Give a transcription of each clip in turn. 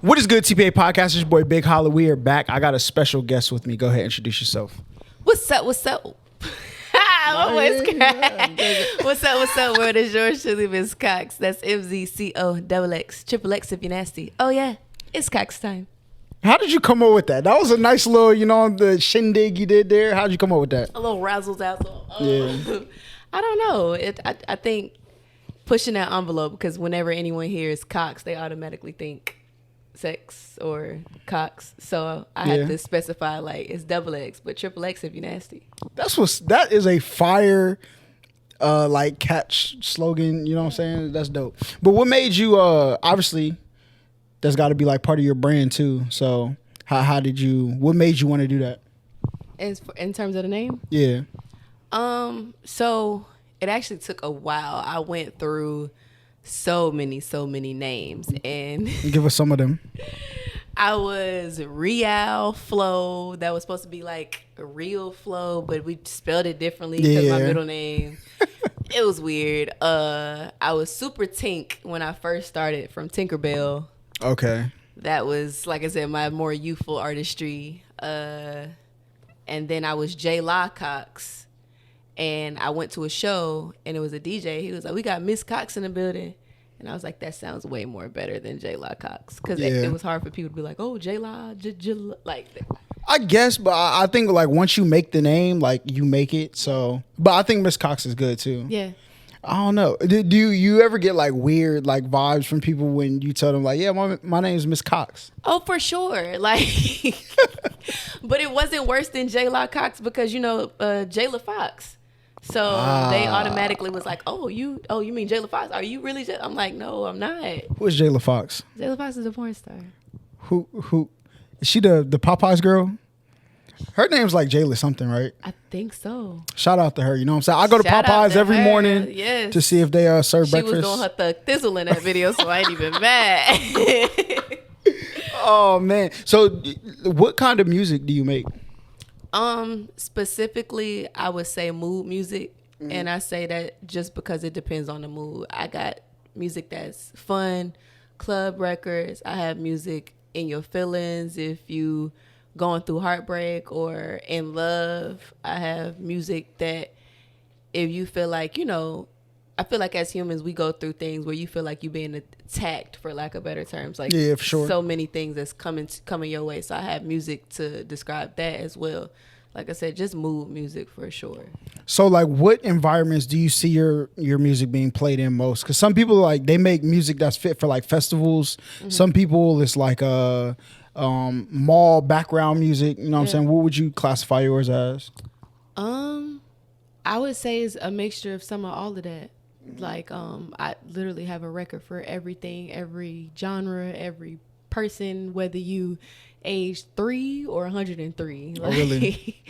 What is good, TPA podcast? It's your boy Big Holla. We are back. I got a special guest with me. Go ahead, introduce yourself. What's up? What's up? What's up? World is yours truly, Miss Coxx. That's MZCOXX, triple X if you're nasty. Oh yeah, it's Coxx time. How did you come up with that? That was a nice little, the shindig you did there. How did you come up with that? A little razzle dazzle. Yeah. I don't know. I think pushing that envelope, because whenever anyone hears Coxx, they automatically think sex or Coxx. So I had to specify like it's double X, but triple X if you're nasty. That is a fire like catch slogan, you know what I'm saying? That's dope. But what made you obviously that's got to be like part of your brand too. So what made you want to do that? In terms of the name? Yeah. So it actually took a while. I went through so many names, and give us some of them. I was Real Flow. That was supposed to be like a real flow, but we spelled it differently because my middle name. It was weird. I was Super Tink when I first started from Tinkerbell. Okay. That was, like I said, my more youthful artistry. And then I was J La Coxx. And I went to a show, and it was a DJ. He was like, "We got Miss Coxx in the building." And I was like, that sounds way more better than J La Coxx. Because it was hard for people to be like, "Oh, J La, like." I guess, but I think like once you make the name, like you make it. So, but I think Miss Coxx is good too. Yeah. I don't know. Do you ever get like weird like vibes from people when you tell them like, "Yeah, my name is Miss Coxx"? Oh, for sure. Like, but it wasn't worse than J La Coxx because Jayla Fox. So they automatically was like, "Oh, you mean Jayla Fox? Are you really?" I'm like, "No, I'm not." Who is Jayla Fox? Jayla Fox is a porn star. Who is she? The Popeyes girl? Her name's like Jayla something, right? I think so. Shout out to her. You know what I'm saying? I go to Popeyes every morning to see if they serve breakfast. She was doing her thug thizzle in that video, so I ain't even mad. Oh man! So, what kind of music do you make? Specifically, I would say mood music. Mm-hmm. And I say that just because it depends on the mood. I got music that's fun, club records. I have music in your feelings if you going through heartbreak or in love. I have music that if you feel like, I feel like as humans, we go through things where you feel like you're being attacked, for lack of better terms. Like, yeah, for sure. So many things that's coming your way. So I have music to describe that as well. Like I said, just mood music for sure. So, like, what environments do you see your music being played in most? Because some people, like, they make music that's fit for, like, festivals. Mm-hmm. Some people, it's like mall background music. You know what I'm saying? What would you classify yours as? I would say it's a mixture of some of all of that. Like, I literally have a record for everything, every genre, every person, whether you age 3 or 103. Like, oh, really?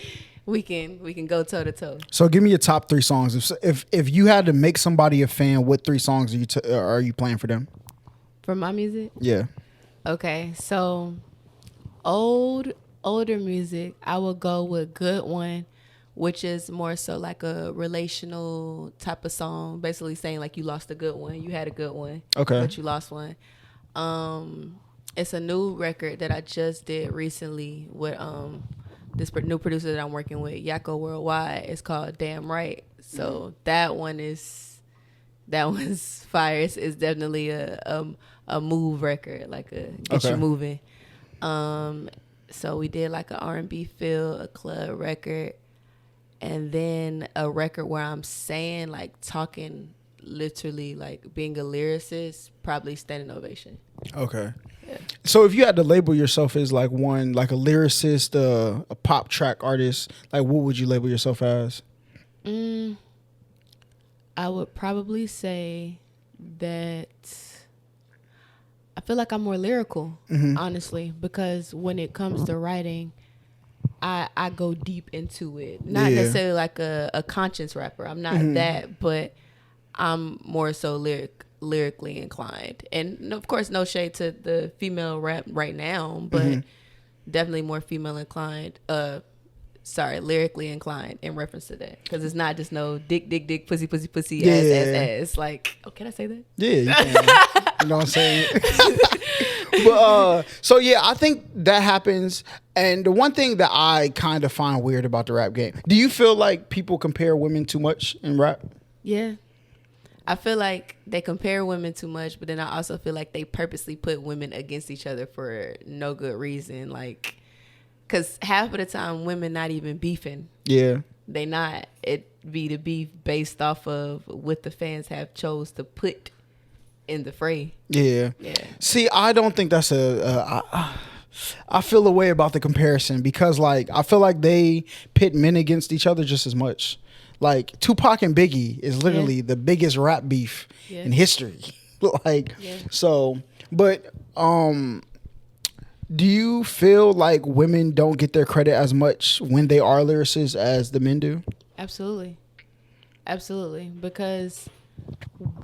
we can go toe to toe. So give me your top 3 songs. If you had to make somebody a fan, what 3 songs are you playing for them? For my music? Yeah. Okay, so older music, I would go with Good One, which is more so like a relational type of song, basically saying like you lost a good one, you had a good one, okay, but you lost one. It's a new record that I just did recently with this new producer that I'm working with, Yakko Worldwide. It's called Damn Right. So that one's fire. It's definitely a move record, like get you moving. So we did like an R&B feel, a club record, and then a record where I'm saying like talking literally like being a lyricist, probably Standing Ovation. Okay. Yeah. So if you had to label yourself as like a lyricist, a pop track artist, like what would you label yourself as? I would probably say that I feel like I'm more lyrical, honestly, because when it comes to writing, I go deep into it. Not necessarily like a conscience rapper. I'm not that, but I'm more so lyrically inclined. And of course, no shade to the female rap right now, but definitely more female inclined. Lyrically inclined in reference to that, because it's not just no dick, pussy, ass. Like, oh, can I say that? Yeah, you can. You know what I'm saying? But so yeah, I think that happens. And the one thing that I kind of find weird about the rap game, do you feel like people compare women too much in rap? Yeah. I feel like they compare women too much, but then I also feel like they purposely put women against each other for no good reason. Like, because half of the time, women not even beefing. Yeah. They not. It be the beef based off of what the fans have chose to put in the fray. Yeah. Yeah. See, I don't think that's I feel a way about the comparison because, like, I feel like they pit men against each other just as much. Like, Tupac and Biggie is literally the biggest rap beef in history. Like, so, but, do you feel like women don't get their credit as much when they are lyricists as the men do? Absolutely. Absolutely. Because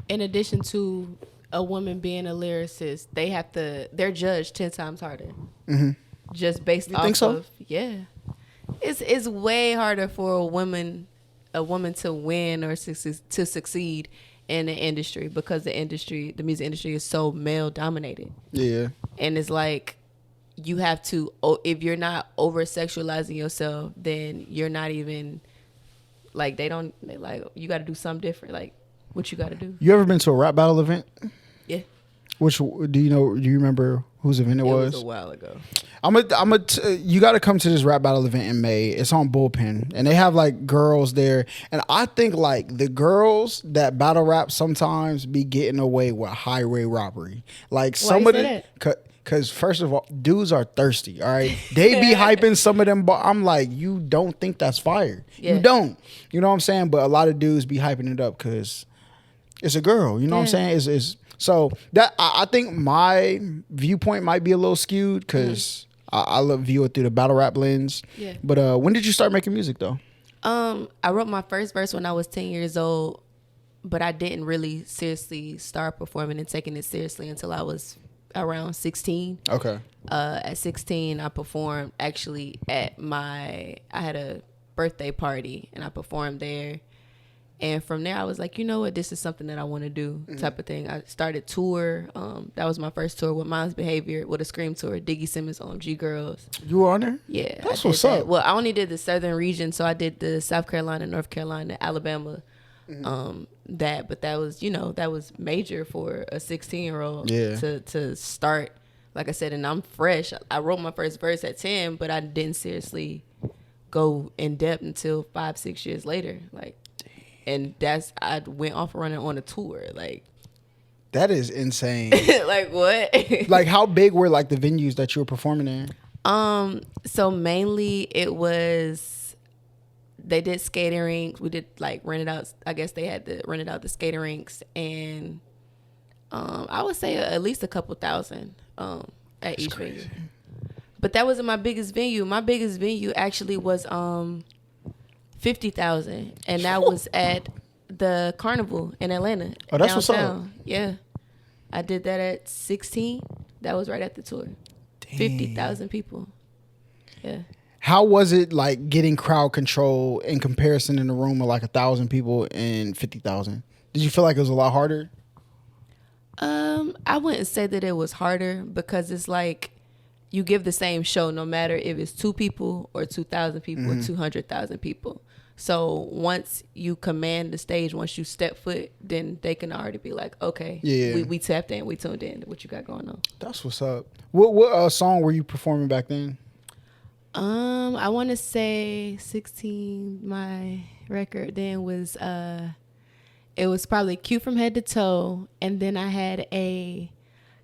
in addition to a woman being a lyricist, they're judged 10 times harder. Mm-hmm. Just based off think so? of, yeah. It's way harder for a woman to win or to succeed in the industry because the music industry is so male dominated. Yeah. And it's like, you have to, if you're not over sexualizing yourself, then you're not even, like, they like, you got to do something different. Like, what you got to do. You ever been to a rap battle event? Yeah. Which, do you remember whose event it was? It was a while ago. You got to come to this rap battle event in May. It's on Bullpen, and they have like girls there. And I think like the girls that battle rap sometimes be getting away with highway robbery. Like some of the, because first of all, dudes are thirsty. All right, they be hyping some of them, but I'm like, you don't think that's fire? Yeah. You don't. You know what I'm saying? But a lot of dudes be hyping it up because it's a girl. You know what I'm saying? It's so that I think my viewpoint might be a little skewed because I view it through the battle rap lens. Yeah. But when did you start making music though? I wrote my first verse when I was 10 years old, but I didn't really seriously start performing and taking it seriously until I was around 16. Okay. At 16, I performed actually I had a birthday party and I performed there. And from there, I was like, you know what? This is something that I want to do, type of thing. I started tour. That was my first tour with Mind's Behavior, with a Scream tour, Diggy Simmons, OMG Girls. You were on there? Yeah. That's what's up. Well, I only did the southern region, so I did the South Carolina, North Carolina, Alabama, but that was, that was major for a 16-year-old to start, like I said, and I'm fresh. I wrote my first verse at 10, but I didn't seriously go in depth until 5-6 years later. Like, and I went off running on a tour. Like, that is insane. Like, what? Like, how big were like the venues that you were performing in? So mainly it was, they did skating rinks. We did like rent it out. I guess they had to rent it out the skating rinks, and I would say at least a couple thousand at each venue. But that wasn't my biggest venue. My biggest venue actually was 50,000, and that was at the Carnival in Atlanta. Oh, that's what's up. Yeah, I did that at 16. That was right at the tour. 50,000 people. Yeah. How was it like getting crowd control in comparison in a room of like 1,000 people and 50,000? Did you feel like it was a lot harder? I wouldn't say that it was harder because it's like you give the same show no matter if it's 2 people or 2,000 people or 200,000 people. So once you command the stage, once you step foot, then they can already be like, okay, we tapped in, we tuned in. What you got going on? That's what's up. What song were you performing back then? I want to say 16. My record then was it was probably Cute from Head to Toe, and then I had a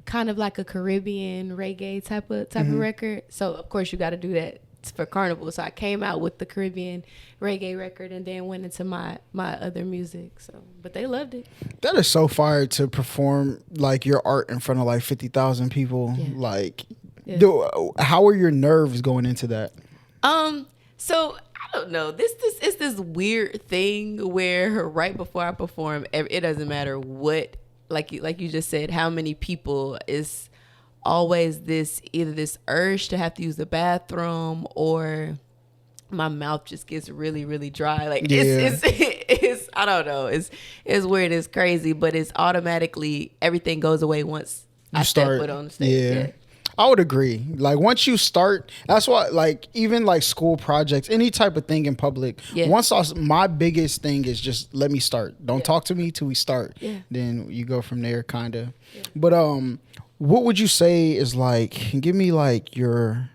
kind of like a Caribbean reggae type of record. So of course you got to do that for Carnival. So I came out with the Caribbean reggae record and then went into my other music. So, but they loved it. That is so fire to perform like your art in front of like 50,000 people. Yeah. Like, how were your nerves going into that? So I don't know. This is this weird thing where right before I perform, it doesn't matter what, like you just said, how many people, is always either this urge to have to use the bathroom or my mouth just gets really, really dry. Like it's I don't know. It's weird. It's crazy, but it's automatically, everything goes away once step foot on the stage. Yeah. I would agree. Like once you start, that's why like even like school projects, any type of thing in public. Yeah. My biggest thing is just let me start. Don't talk to me till we start. Yeah. Then you go from there, kind of. Yeah. But what would you say is like? Give me like your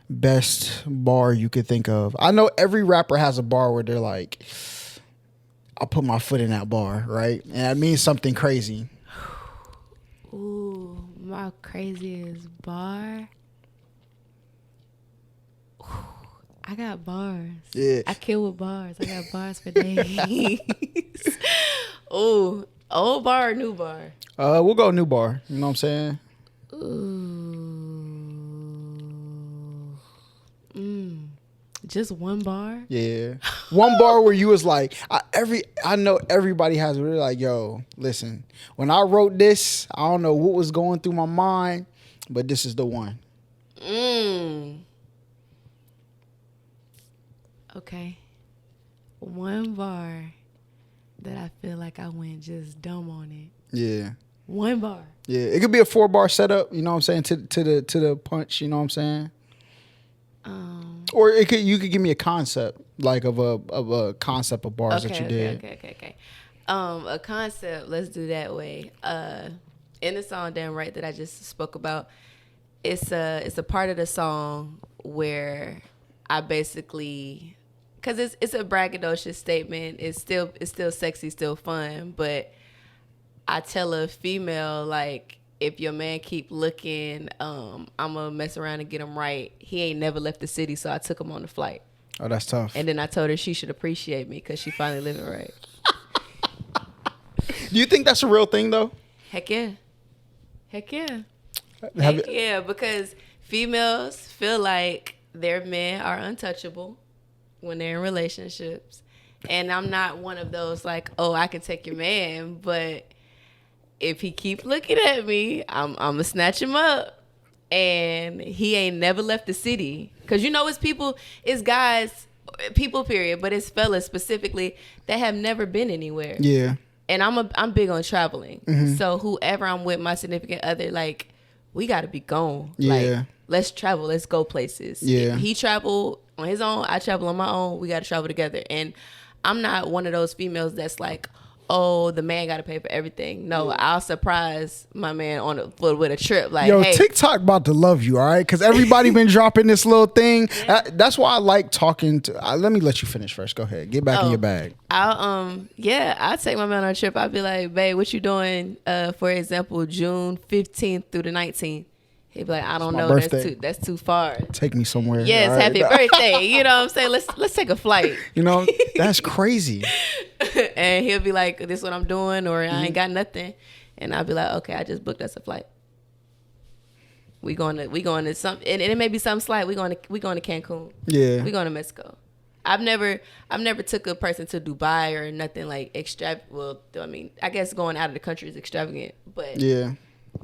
best bar you could think of. I know every rapper has a bar where they're like, I'll put my foot in that bar, right? And that means something crazy. Ooh, my craziest bar. Ooh, I got bars. Yeah. I kill with bars. I got bars for days. Ooh, old bar or new bar? We'll go new bar. You know what I'm saying? Just one bar? Yeah. One bar where you was like, I know everybody has, where they're like, yo, listen, when I wrote this, I don't know what was going through my mind, but this is the one. Okay. One bar that I feel like I went just dumb on it. Yeah. One bar. Yeah. It could be a 4-bar setup, you know what I'm saying, to the punch, you know what I'm saying? Or you could give me a concept, like of a concept of bars that you did. Okay. A concept, let's do that way. In the song Damn Right that I just spoke about, it's a part of the song where I basically, cause it's a braggadocious statement. It's still sexy, still fun, but I tell a female like, if your man keep looking, I'm gonna mess around and get him right. He ain't never left the city, so I took him on the flight. Oh, that's tough. And then I told her she should appreciate me because she finally living right. Do you think that's a real thing, though? Heck yeah. Yeah, because females feel like their men are untouchable when they're in relationships. And I'm not one of those like, oh, I can take your man, but if he keep looking at me, I'm gonna snatch him up. And he ain't never left the city. Cause you know it's guys, people period, but it's fellas specifically that have never been anywhere. Yeah. And I'm big on traveling. Mm-hmm. So whoever I'm with, my significant other, like, we gotta be gone. Yeah. Like, let's travel, let's go places. Yeah. If he travel on his own, I travel on my own, we gotta travel together. And I'm not one of those females that's like, oh, the man got to pay for everything. No, I'll surprise my man with a trip. Like, yo, hey. TikTok about to love you, all right? Because everybody been dropping this little thing. Yeah. That's why I like talking to. Let me let you finish first. Go ahead, get back in your bag. I'll take my man on a trip. I'll be like, babe, what you doing? For example, June 15th through the 19th. He'd be like, I don't know. That's too far. Take me somewhere. Yes, right. Happy birthday. You know what I'm saying? Let's take a flight. You know, that's crazy. And he'll be like, this is what I'm doing, or I ain't got nothing. And I'll be like, okay, I just booked us a flight. We going to some, and it may be something slight. We going to Cancun. Yeah. We going to Mexico. I've never took a person to Dubai or nothing like extravagant. Well, I mean, I guess going out of the country is extravagant, but yeah.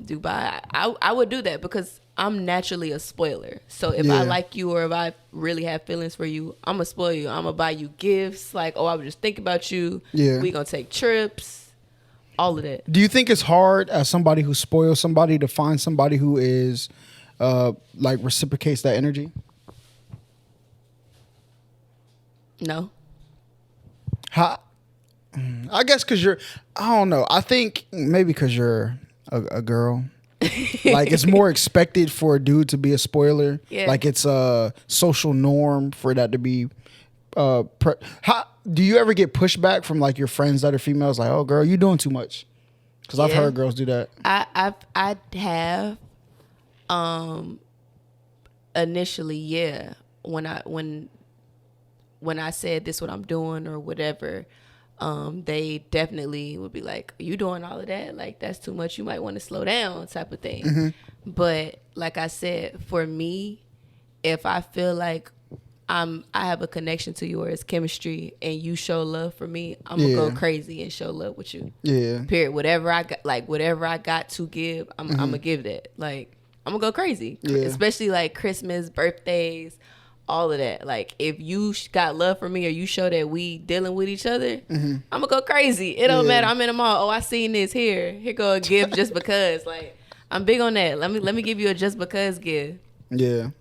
Dubai, I would do that because I'm naturally a spoiler. So if I like you or if I really have feelings for you, I'm gonna spoil you. I'm gonna buy you gifts. Like, oh, I would just think about you. Yeah, we gonna take trips. All of that. Do you think it's hard as somebody who spoils somebody to find somebody who is like reciprocates that energy? No. I guess because I don't know. I think maybe because you're a girl. Like, it's more expected for a dude to be a spoiler. Yeah. Like, it's a social norm for that to be. Do you ever get pushback from like your friends that are females? Like, oh, girl, you doing too much? Because I've heard girls do that. I have. Initially, yeah. When I said this, what I'm doing or whatever. They definitely would be like, you doing all of that? Like, that's too much. You might want to slow down type of thing. Mm-hmm. But like I said, for me, if I feel like I have a connection to you or it's chemistry and you show love for me, I'm going to go crazy and show love with you. Yeah. Period. Whatever I got to give, I'm going to give that. Like, I'm going to go crazy. Yeah. Especially like Christmas, birthdays, all of that. Like, if you got love for me or you show that we dealing with each other, I'm gonna go crazy. It don't matter. I'm in the mall. Oh, I seen this here. Here go a gift just because. Like, I'm big on that. Let me give you a just because gift. Yeah.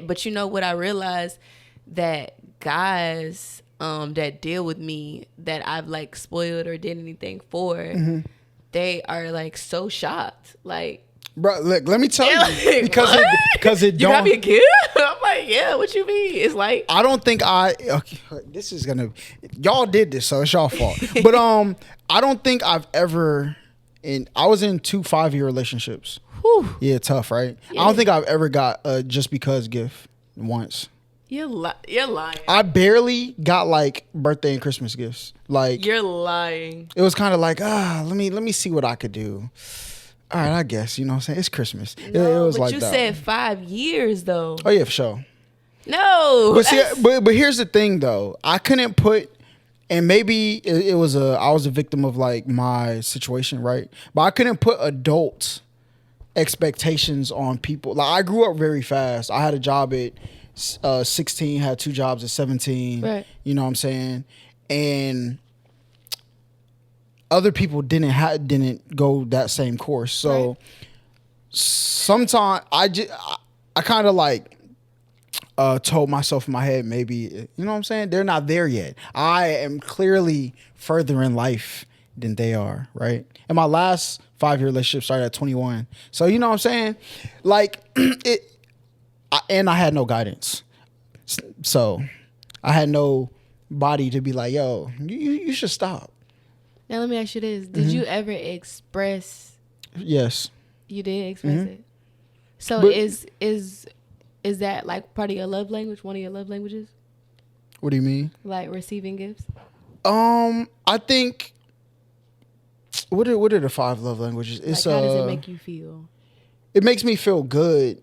But you know what I realized, that guys that deal with me that I've like spoiled or did anything for, they are like so shocked. Like, bro, look, let me tell you, because what? because it You don't. got me a gift? I'm like, yeah. What you mean? It's like, I don't think okay, this is gonna. Y'all did this, so it's y'all fault. But I don't think I've ever. I was in 2 5-year relationships. whew, Yeah, tough, right? Yeah. I don't think I've ever got a just because gift once. you're lying. I barely got like birthday and Christmas gifts. Like, You're lying. it was kind of like, let me see what I could do. All right, I guess, you know what I'm saying? It's Christmas. No, it was but like you that. said 5 years though. Oh yeah, for sure. No, But see, but here's the thing though. I couldn't put, and maybe it was I was a victim of like my situation, right? But I couldn't put adult expectations on people. Like, I grew up very fast. I had a job at 16, had 2 jobs at 17. Right. You know what I'm saying? And other people didn't go that same course. So Right. sometimes I kind of like told myself in my head, maybe, you know what I'm saying? They're not there yet. I am clearly further in life than they are, right? And my last 5-year relationship started at 21. So, you know what I'm saying? Like, and I had no guidance. So I had no body to be like, yo, you should stop. Now let me ask you this: did you ever express? Yes. You did express it. So But- is that like part of your love language? One of your love languages, What do you mean? like receiving gifts? I think, what are the 5 love languages? It's Like, how does it make you feel? it makes me feel good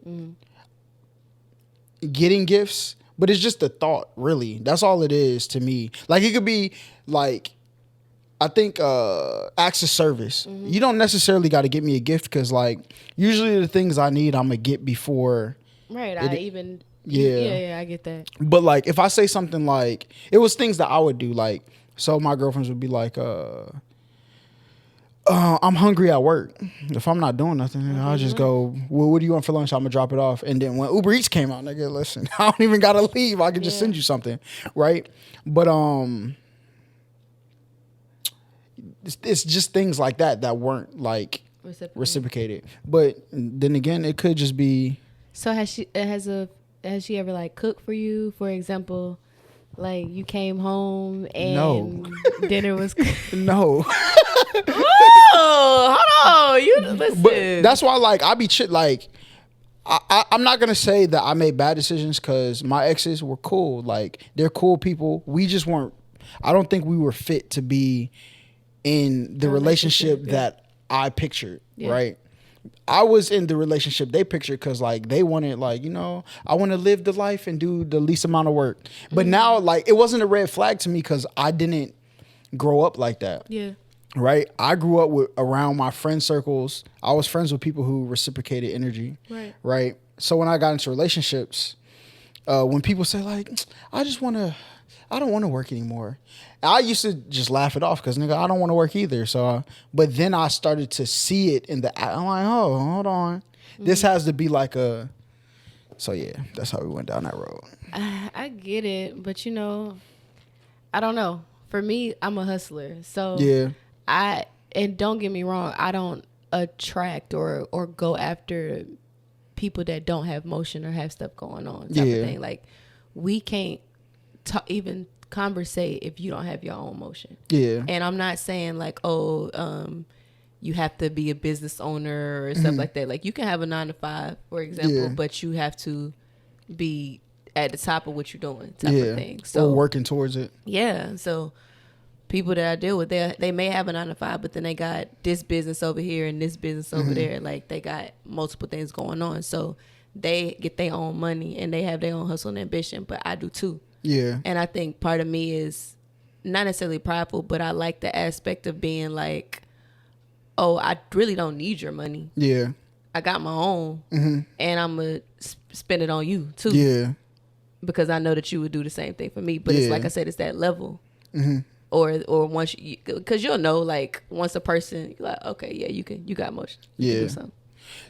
getting gifts, but it's just the thought, really. That's all it is to me. Like, it could be like, I think acts of service. You don't necessarily got to get me a gift, because like usually the things I need I'm gonna get before. Right. Yeah. Yeah, I get that. But like, if I say something like, it was things that I would do, like, so my girlfriends would be like, I'm hungry at work. If I'm not doing nothing, I'll just go, well, what do you want for lunch? I'm gonna drop it off. And then when Uber Eats came out, nigga, listen, I don't even gotta leave. I can just send you something, right? But it's just things like that weren't like reciprocated. But then again, it could just be. So has she ever like cooked for you? For example, like you came home and dinner was. No. Oh, hold on, you listen. But that's why, like, I be like, I'm not gonna say that I made bad decisions, because my exes were cool. Like, they're cool people. We just weren't. I don't think we were fit to be in the relationship that I pictured. Yeah. Right. I was in the relationship they pictured, because like they wanted, like, you know, I want to live the life and do the least amount of work. But now, like, it wasn't a red flag to me, because I didn't grow up like that. Yeah. Right. I grew up around my friend circles. I was friends with people who reciprocated energy. Right. Right. So when I got into relationships, when people say like, I don't want to work anymore, I used to just laugh it off, because nigga, I don't want to work either. So, but then I started to see it in I'm like, oh, hold on, this has to be like a. So yeah, that's how we went down that road. I get it, but you know, I don't know. For me, I'm a hustler, so Yeah. And don't get me wrong, I don't attract or go after people that don't have motion or have stuff going on type of thing. Like, we can't even conversate if you don't have your own motion. Yeah. And I'm not saying like, you have to be a business owner or stuff like that. Like, you can have a 9-to-5, for example, but you have to be at the top of what you're doing type of thing. So or working towards it. Yeah. So people that I deal with, they may have a 9-to-5, but then they got this business over here and this business over there. Like, they got multiple things going on. So they get their own money and they have their own hustle and ambition, but I do too. Yeah. And I think part of me is not necessarily prideful, but I like the aspect of being like, oh, I really don't need your money. Yeah. I got my own, and I'm going to spend it on you too. Yeah. Because I know that you would do the same thing for me. But it's like I said, it's that level. Or once because you'll know, like, once a person, you're like, okay, yeah, you got motion. You can do something.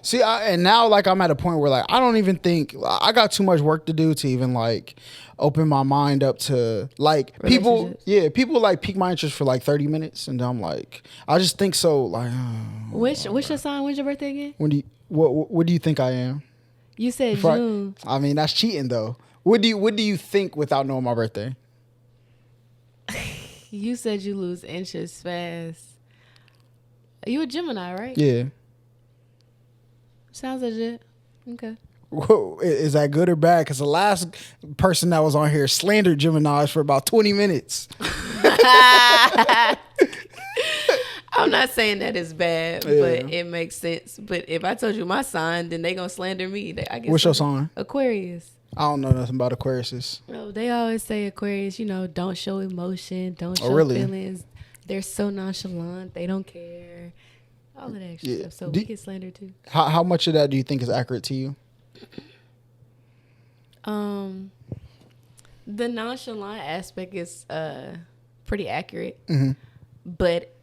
See, and now like I'm at a point where like I don't even think I got too much work to do to even like open my mind up to like people. Yeah, people like pique my interest for like 30 minutes, and I'm like, I just think so. Like, what's your sign? When's your birthday again? when do you what do you think I am? You said June. I mean, that's cheating though. What do you think without knowing my birthday? You said you lose inches fast. You a Gemini, right? Yeah. Sounds legit. Okay. Whoa, is that good or bad? Because the last person that was on here slandered Geminis for about 20 minutes. I'm not saying that it's bad, Yeah. but it makes sense. But if I told you my sign, then they gonna slander me. I guess. What's your sign? Aquarius. I don't know nothing about Aquariuses. No, they always say Aquarius, don't show emotion, don't show feelings. They're so nonchalant. They don't care. All of that extra stuff. So we get slandered too. How much of that do you think is accurate to you? The nonchalant aspect is pretty accurate. Mm-hmm. But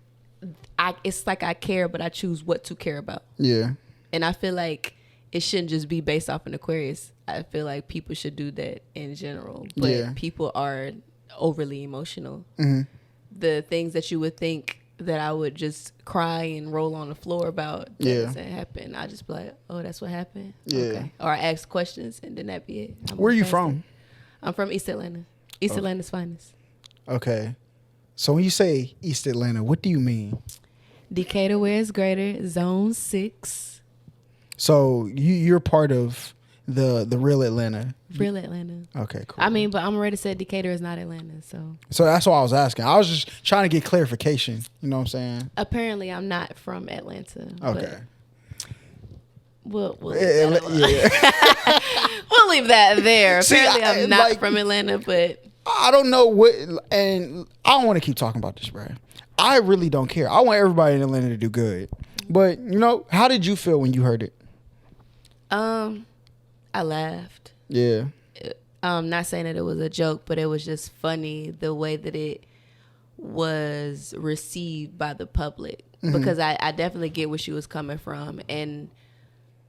it's like I care, but I choose what to care about. Yeah. And I feel like it shouldn't just be based off an Aquarius. I feel like people should do that in general. But people are overly emotional. Mm-hmm. The things that you would think that I would just cry and roll on the floor about, that doesn't happen. I just be like, oh, that's what happened? Yeah. Okay. Or I ask questions and then that'd be it. Where are you from? I'm from East Atlanta. East Atlanta's finest. Okay. So when you say East Atlanta, what do you mean? Decatur, where it's greater, Zone 6. So you're part of the real Atlanta. Real Atlanta. Okay, cool. I mean, but I'm already said Decatur is not Atlanta, so. So that's why I was asking. I was just trying to get clarification. You know what I'm saying? Apparently, I'm not from Atlanta. Okay. We'll leave that there. Apparently, I'm not from Atlanta, but I don't know what, and I don't want to keep talking about this, bro. I really don't care. I want everybody in Atlanta to do good. But how did you feel when you heard it? I laughed. Yeah. Not saying that it was a joke, but it was just funny the way that it was received by the public. Mm-hmm. Because I definitely get where she was coming from, and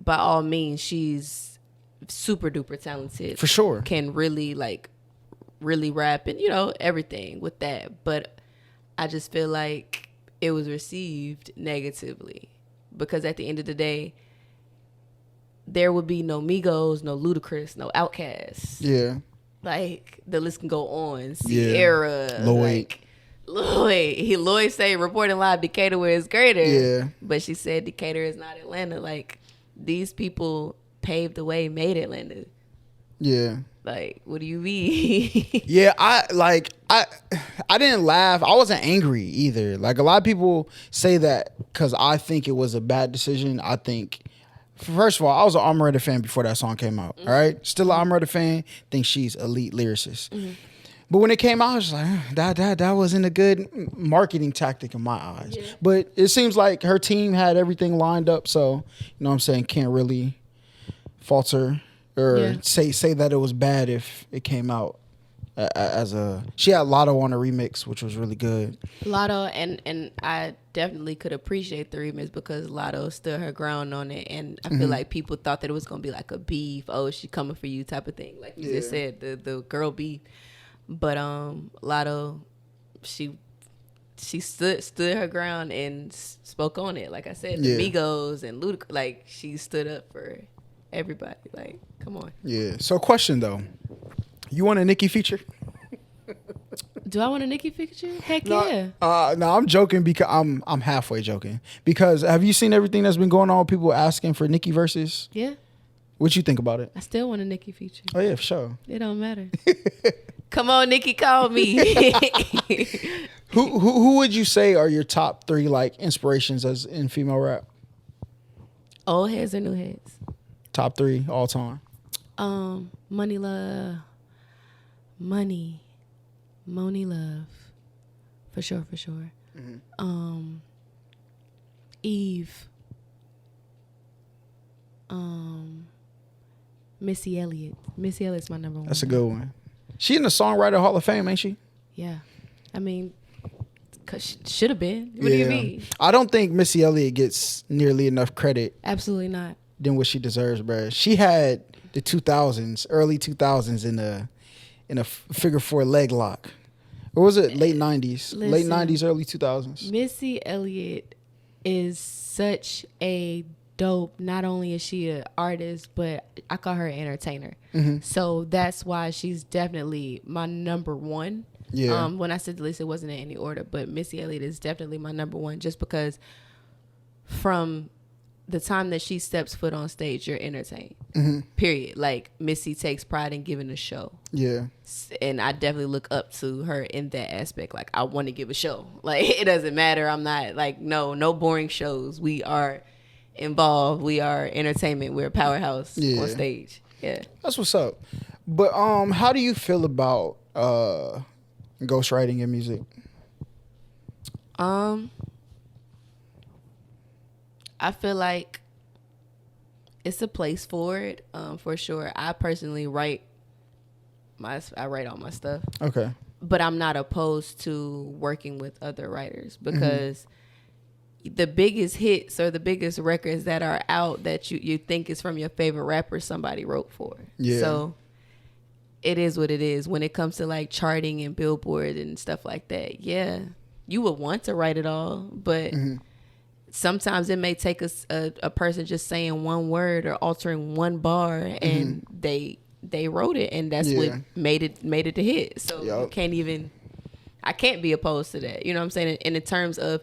by all means, she's super duper talented. For sure. Can really rap and, everything with that. But I just feel like it was received negatively. Because at the end of the day, there would be no Migos, no Ludacris, no Outkast. Yeah. Like, the list can go on. Sierra. Lloyd. Lloyd say reporting live Decatur where it's greater. Yeah. But she said Decatur is not Atlanta. Like, these people paved the way, made Atlanta. Yeah. Like, what do you mean? Yeah, I didn't laugh. I wasn't angry either. Like, a lot of people say that because I think it was a bad decision. I think, first of all, I was an Amaretta fan before that song came out. Mm-hmm. All right, still an Amaretta fan. Think she's elite lyricist. Mm-hmm. But when it came out, I was like, that wasn't a good marketing tactic in my eyes. Yeah. But it seems like her team had everything lined up, so you know what I'm saying, can't really fault or say that it was bad if it came out as a. She had Lotto on a remix, which was really good. Lotto, and I definitely could appreciate the remix because Lotto stood her ground on it, and I feel like people thought that it was gonna be like a beef, oh, she coming for you type of thing, like you just said, the girl beef. But Lotto, she stood her ground and spoke on it. Like I said, the Migos and Ludacris, like she stood up for everybody. Like, come on. Yeah. So, question though, you want a Nicki feature? Do I want a Nicki feature? Heck yeah. No, I'm joking because I'm halfway joking because have you seen everything that's been going on? People asking for Nicki verses. Yeah. What you think about it? I still want a Nicki feature. Oh yeah, for sure. It don't matter. Come on, Nicki, call me. Who would you say are your top 3 like inspirations as in female rap? Old heads or new heads? Top 3 all time. Money Love, Moni Love, for sure. Mm-hmm. Eve, Missy Elliott. Missy Elliott's my number 1. That's a good one. She in the Songwriter Hall of Fame, ain't she? Yeah. I mean, Should have been. What do you mean? I don't think Missy Elliott gets nearly enough credit. Absolutely not. Than what she deserves, bruh. She had the 2000s, early 2000s in a figure 4 leg lock. Or was it late 90s? Listen, late 90s, early 2000s. Missy Elliott is such a dope. Not only is she an artist, but I call her an entertainer. Mm-hmm. So that's why she's definitely my number one. Yeah. When I said the list, it wasn't in any order, but Missy Elliott is definitely my number one, just because from the time that she steps foot on stage, you're entertained. Mm-hmm. Period. Like, Missy takes pride in giving a show. Yeah. And I definitely look up to her in that aspect. Like, I want to give a show. Like, it doesn't matter. I'm not like, no boring shows. We are involved. We are entertainment. We're a powerhouse on stage. Yeah. That's what's up. But how do you feel about ghostwriting in music? I feel like it's a place for it, for sure. I personally write all my stuff. Okay. But I'm not opposed to working with other writers, because the biggest hits or the biggest records that are out that you think is from your favorite rapper, somebody wrote for. Yeah. So it is what it is. When it comes to like charting and Billboard and stuff like that, yeah, you would want to write it all, but sometimes it may take a person just saying one word or altering one bar, and they wrote it, and that's what made it to hit. So you can't even, I can't be opposed to that. You know what I'm saying? And in terms of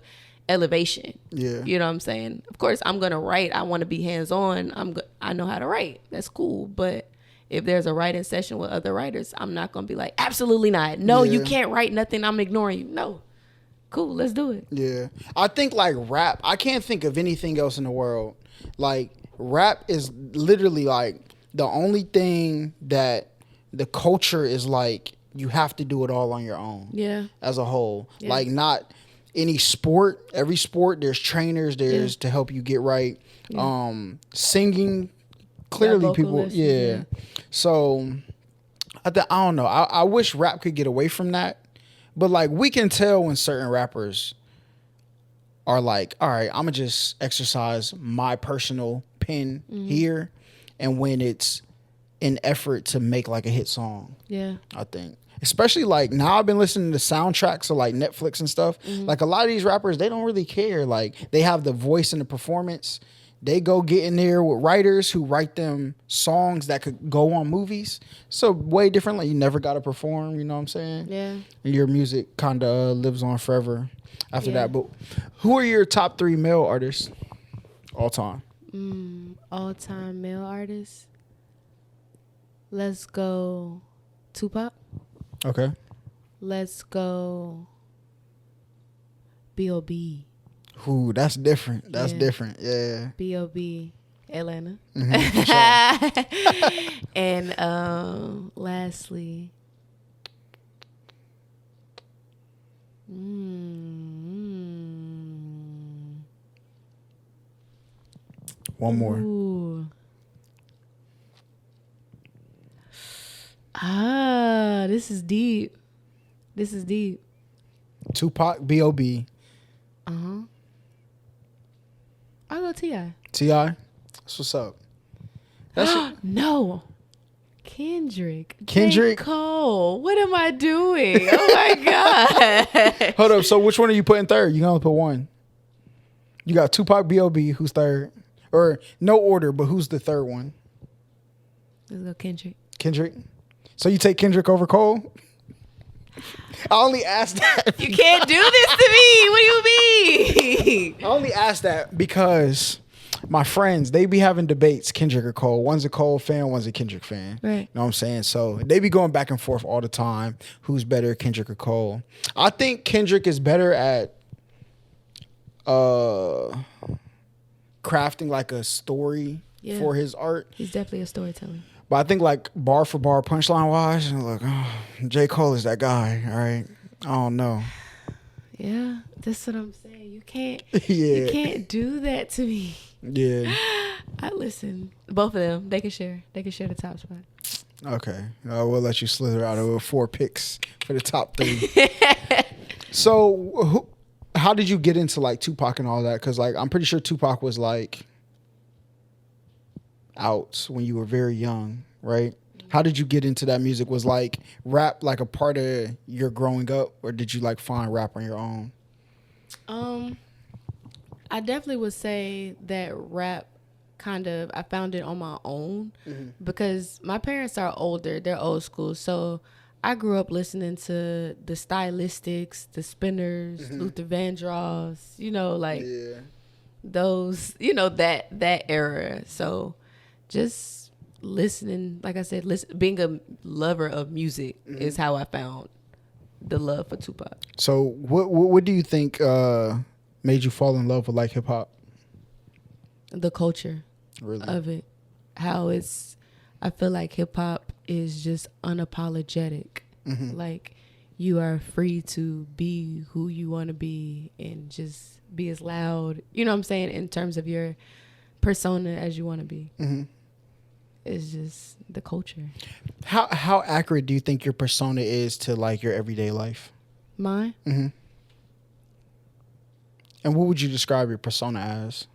elevation, you know what I'm saying? Of course, I'm gonna write. I want to be hands on. I know how to write. That's cool. But if there's a writing session with other writers, I'm not gonna be like, absolutely not. No, you can't write nothing. I'm ignoring you. No. Cool, let's do it. Yeah. I think like rap, I can't think of anything else in the world. Like, rap is literally like the only thing that the culture is like, you have to do it all on your own. Yeah. As a whole. Yeah. Like, not any sport. Every sport, there's trainers, there's to help you get right. Yeah. Singing, clearly people. Yeah. So, I don't know. I wish rap could get away from that. But, like, we can tell when certain rappers are like, all right, I'm going to just exercise my personal pen here. And when it's an effort to make, like, a hit song. Yeah. I think. Especially, like, now I've been listening to soundtracks of, like, Netflix and stuff. Like, a lot of these rappers, they don't really care. Like, they have the voice and the performance. They go get in there with writers who write them songs that could go on movies. So way different. Like, you never got to perform, you know what I'm saying? Yeah. And your music kind of lives on forever after that. But who are your top 3 male artists all time? All time male artists? Let's go Tupac. Okay. Let's go B.O.B. Ooh, that's different. That's different. Yeah. B.O.B. Atlanta. And lastly, one more. Ooh. This is deep. Tupac, B.O.B. I'll go T.I. T.I.? That's what's up. No. Kendrick. J. Cole. What am I doing? Oh my God. Hold up. So which one are you putting third? You can only put one. You got Tupac, B.O.B. Who's third? Or no order, but who's the third one? Let's go Kendrick. Kendrick? So you take Kendrick over Cole? I only asked that. You can't do this to me. What do you mean? I only asked that because my friends, they be having debates, Kendrick or Cole. One's a Cole fan, one's a Kendrick fan. Right. You know what I'm saying? So they be going back and forth all the time. Who's better, Kendrick or Cole? I think Kendrick is better at crafting like a story for his art. He's definitely a storyteller. But I think like bar for bar, punchline wise, look, J. Cole is that guy. All right, I don't know. Yeah, that's what I'm saying. You can't. You can't do that to me. Yeah. I listen. Both of them, they can share. They can share the top spot. Okay, we'll let you slither out of 4 picks for the top 3. So How did you get into like Tupac and all that? Because like I'm pretty sure Tupac was like out when you were very young, right? How did you get into that music? Was like rap like a part of your growing up, or did you like find rap on your own? I definitely would say that rap kind of I found it on my own because my parents are older, they're old school, so I grew up listening to the Stylistics, the Spinners, Luther Vandross, like those, that era. So just listening, like I said, being a lover of music is how I found the love for Tupac. So what do you think made you fall in love with like hip hop? The culture Really? of it, how I feel like hip hop is just unapologetic. Like you are free to be who you want to be and just be as loud, you know what I'm saying, in terms of your persona as you want to be. It's just the culture. How accurate do you think your persona is to like your everyday life? Mine? And what would you describe your persona as?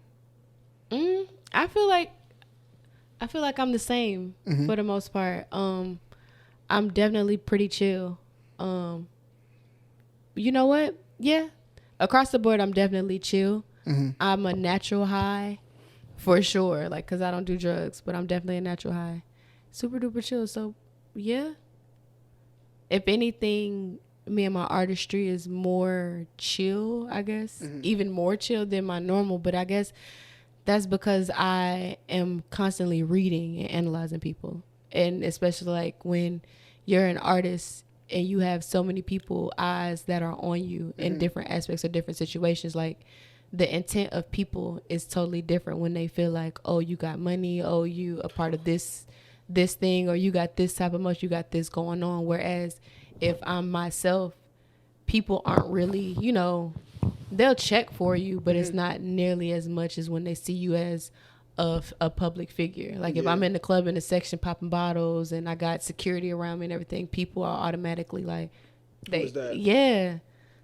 I feel like I'm the same for the most part. I'm definitely pretty chill. You know what? Yeah. Across the board, I'm definitely chill. I'm a natural high for sure. Like, cause I don't do drugs, but I'm definitely a natural high. Super duper chill. So yeah. If anything, me and my artistry is more chill, I guess. Even more chill than my normal, but I guess that's because I am constantly reading and analyzing people. And especially like when you're an artist and you have so many people eyes that are on you in different aspects of different situations, like the intent of people is totally different when they feel like, oh, you got money, oh, you a part of this thing, or you got this type of much, you got this going on. Whereas if I'm myself, people aren't really, they'll check for you, but it's not nearly as much as when they see you as a public figure. Like if I'm in the club in the section popping bottles and I got security around me and everything, people are automatically like, Who's that? Yeah.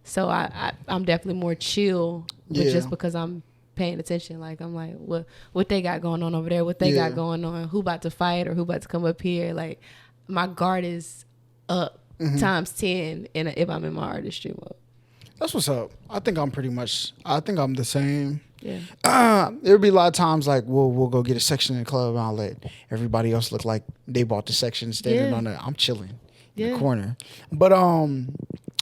So I'm definitely more chill, but just because I'm paying attention, like I'm like, what they got going on over there? What they got going on? Who about to fight or who about to come up here? Like my guard is up times 10 if I'm in my artistry mode. That's what's up. I think I'm the same. Yeah. There'll be a lot of times like we'll go get a section in the club and I'll let everybody else look like they bought the section standing on it. I'm chilling in the corner. But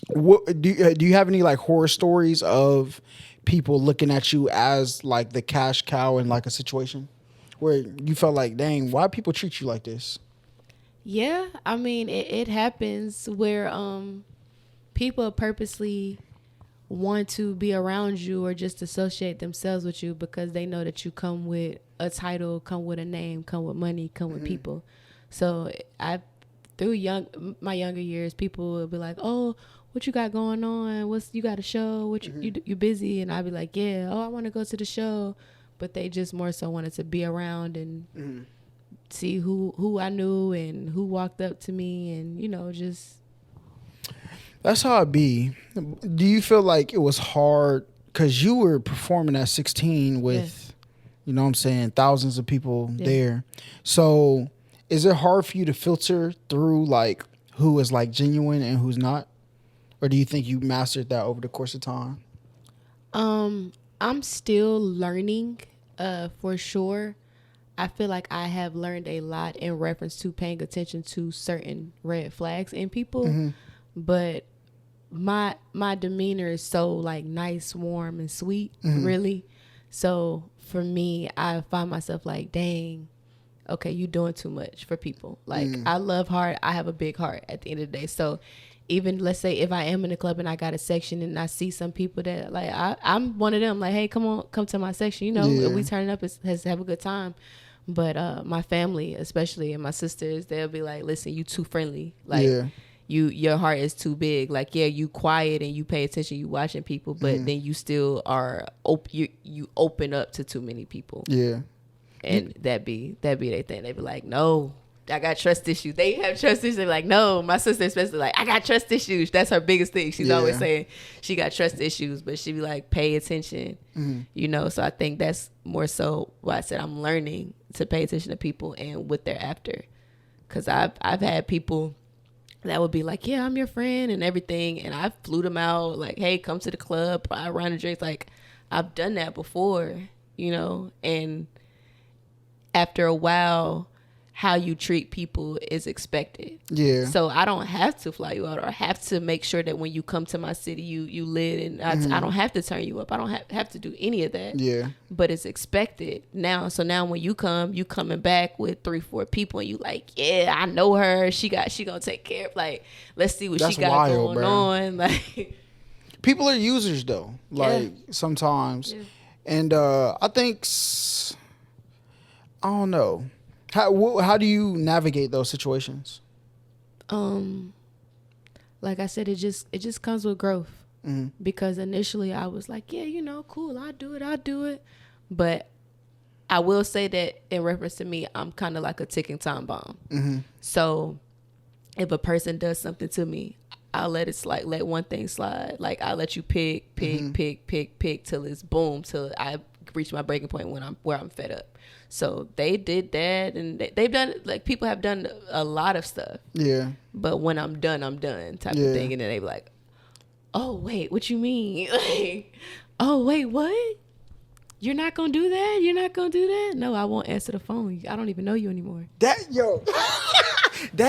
what do you have any like horror stories of people looking at you as like the cash cow in like a situation where you felt like, dang, why people treat you like this? Yeah, I mean it happens where people purposely want to be around you or just associate themselves with you because they know that you come with a title, come with a name, come with money, come with people. So through my younger years, people will be like, oh, what you got going on? You got a show? What you busy? And I'd be like, yeah, oh, I want to go to the show. But they just more so wanted to be around and see who I knew and who walked up to me and, just. That's how it be. Do you feel like it was hard because you were performing at 16 with, you know what I'm saying, thousands of people there. So is it hard for you to filter through like who is like genuine and who's not? Or do you think you mastered that over the course of time? I'm still learning, for sure. I feel like I have learned a lot in reference to paying attention to certain red flags in people. But my demeanor is so like nice, warm, and sweet, really. So for me, I find myself like, dang, okay, you doing too much for people. Like I love heart. I have a big heart at the end of the day. So even let's say if I am in a club and I got a section and I see some people that like I'm one of them, like, hey, come to my section. If we turn up, let's have a good time. But my family, especially, and my sisters, they'll be like, listen, you too friendly. Like your heart is too big. Like, yeah, you quiet and you pay attention, you watching people, but then you still are you open up to too many people. Yeah. And that be their thing. They be like, no, I got trust issues. They have trust issues. They're like, no, my sister especially like, I got trust issues. That's her biggest thing. She's always saying she got trust issues, but she be like, pay attention, you know? So I think that's more so why I said I'm learning to pay attention to people and what they're after. Cause I've had people that would be like, yeah, I'm your friend and everything. And I flew them out like, hey, come to the club. I run a drink. Like I've done that before, you know? And after a while, how you treat people is expected. Yeah. So I don't have to fly you out or have to make sure that when you come to my city, you live, and I don't have to turn you up. I don't have to do any of that. Yeah. But it's expected now. So now when you coming back with 3-4 people and you like, yeah, I know her. She gonna take care of, like, let's see what she got wild, going on. Like, people are users though. Like sometimes. Yeah. And I think I don't know. How do you navigate those situations? Like I said, it just comes with growth. Because initially I was like, yeah, you know, cool, I'll do it. But I will say that in reference to me, I'm kind of like a ticking time bomb. So if a person does something to me, I'll let one thing slide. Like I'll let you pick till it's boom, till I reach my breaking point where I'm fed up. So they did that, and they've done, like, people have done a lot of stuff. Yeah. But when I'm done type of thing. And then they be like, oh, wait, what you mean? Like, oh, wait, what? You're not going to do that? You're not going to do that? No, I won't answer the phone. I don't even know you anymore. That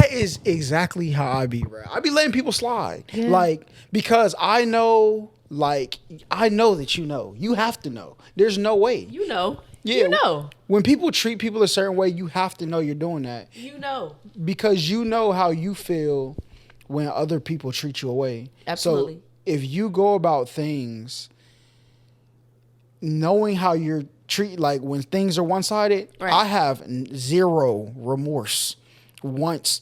is exactly how I be, bro. I be letting people slide. Yeah. Like, because I know that you know. You have to know. There's no way. You know. Yeah, you know. When people treat people a certain way, you have to know you're doing that. You know. Because you know how you feel when other people treat you away. Absolutely. So if you go about things knowing how you're treated, like when things are one-sided, right. I have zero remorse once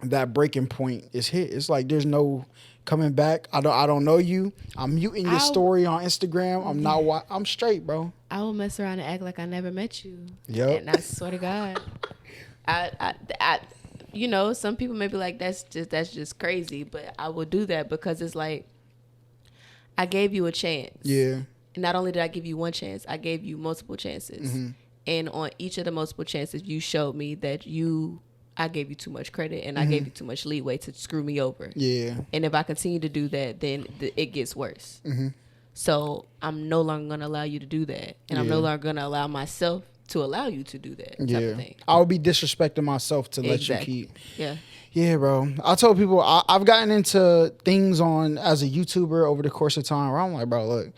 that breaking point is hit. It's like there's no coming back. I don't know you. I'm muting your story on Instagram. I'm straight, bro. I will mess around and act like I never met you. Yep. And I swear to God, I you know, some people may be like, that's just crazy, but I will do that because it's like, I gave you a chance. Yeah. And not only did I give you one chance, I gave you multiple chances. And on each of the multiple chances, you showed me that I gave you too much credit and I gave you too much leeway to screw me over. Yeah. And if I continue to do that, then it gets worse. So I'm no longer going to allow you to do that. And I'm no longer going to allow myself to allow you to do that type of thing. I would be disrespecting myself to let you keep. Yeah. Yeah, bro. I told people I've gotten into things as a YouTuber over the course of time where I'm like, bro, look,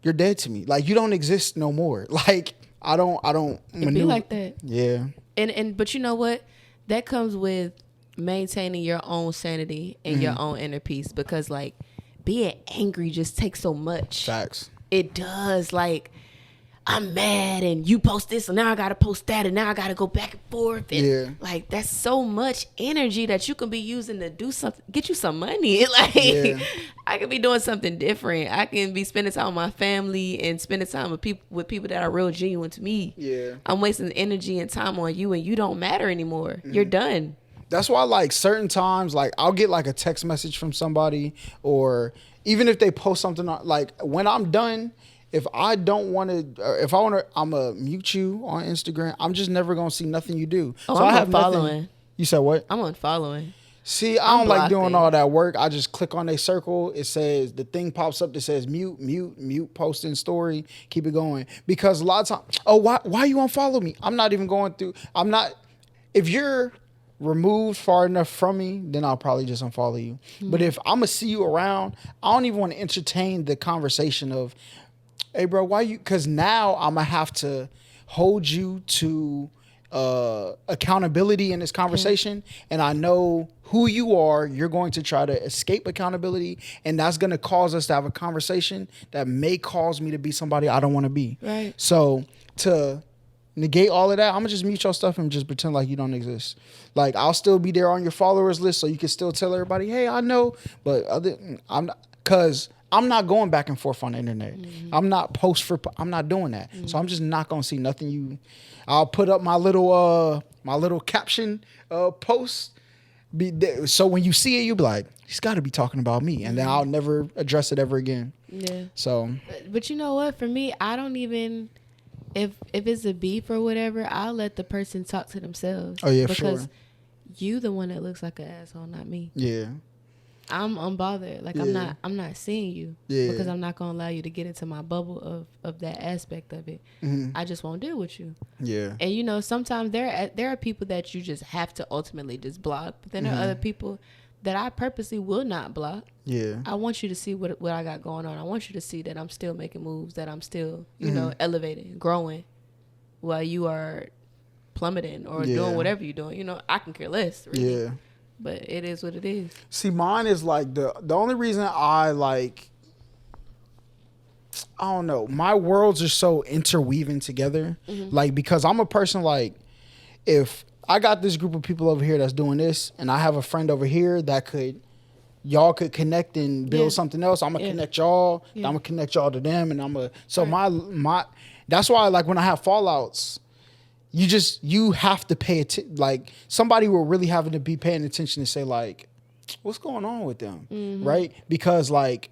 you're dead to me. Like, you don't exist no more. Like, I don't It'd be like that. Yeah. But you know what? That comes with maintaining your own sanity and your own inner peace, because like being angry just takes so much. Facts. It does. Like, I'm mad and you post this and now I gotta post that and now I gotta go back and forth. And like, that's so much energy that you can be using to do something, get you some money. Like, I could be doing something different. I can be spending time with my family and spending time with people that are real genuine to me. Yeah. I'm wasting energy and time on you and you don't matter anymore. You're done. That's why, like, certain times, like, I'll get like a text message from somebody, or even if they post something, like, when I'm done, if I don't want to, I'm going to mute you on Instagram. I'm just never going to see nothing you do. Oh, so I'm unfollowing. You said what? I'm unfollowing. See, I don't like doing all that work. I just click on a circle. It says, the thing pops up that says mute, posting story, keep it going. Because a lot of times, why you unfollow me? I'm not even going through, if you're removed far enough from me, then I'll probably just unfollow you. But if I'm going to see you around, I don't even want to entertain the conversation of, hey, bro, why you? Because now I'm going to have to hold you to accountability in this conversation. And I know who you are. You're going to try to escape accountability. And that's going to cause us to have a conversation that may cause me to be somebody I don't want to be. Right. So to negate all of that, I'm going to just mute your stuff and just pretend like you don't exist. Like, I'll still be there on your followers list so you can still tell everybody, hey, I know. But I'm not, because I'm not going back and forth on the internet. I'm not I'm not doing that. So I'm just not going to see nothing I'll put up my little my little caption post. So when you see it, you'll be like, he's got to be talking about me, and then I'll never address it ever again. Yeah. So, but you know what? For me, I don't even if it's a beef or whatever, I'll let the person talk to themselves. Oh yeah, because sure. You the one that looks like an asshole, not me. Yeah. I'm unbothered. Like I'm not seeing you because I'm not gonna allow you to get into my bubble of that aspect of it. I just won't deal with you. Yeah. And you know, sometimes there are people that you just have to ultimately just block. But then there are other people that I purposely will not block. Yeah. I want you to see what I got going on. I want you to see that I'm still making moves, that I'm still, you know, elevating, growing, while you are plummeting or doing whatever you're doing. You know, I can care less. Really. Yeah. But it is what it is. See, mine is like the only reason I like, I don't know, my worlds are so interweaving together. Like, because I'm a person like, if I got this group of people over here that's doing this, and I have a friend over here that y'all could connect and build something else, I'm gonna connect y'all. I'm gonna connect y'all to them, and so my that's why, like, when I have fallouts, you have to pay attention. Like, somebody will really having to be paying attention to say, like, what's going on with them, right? Because, like,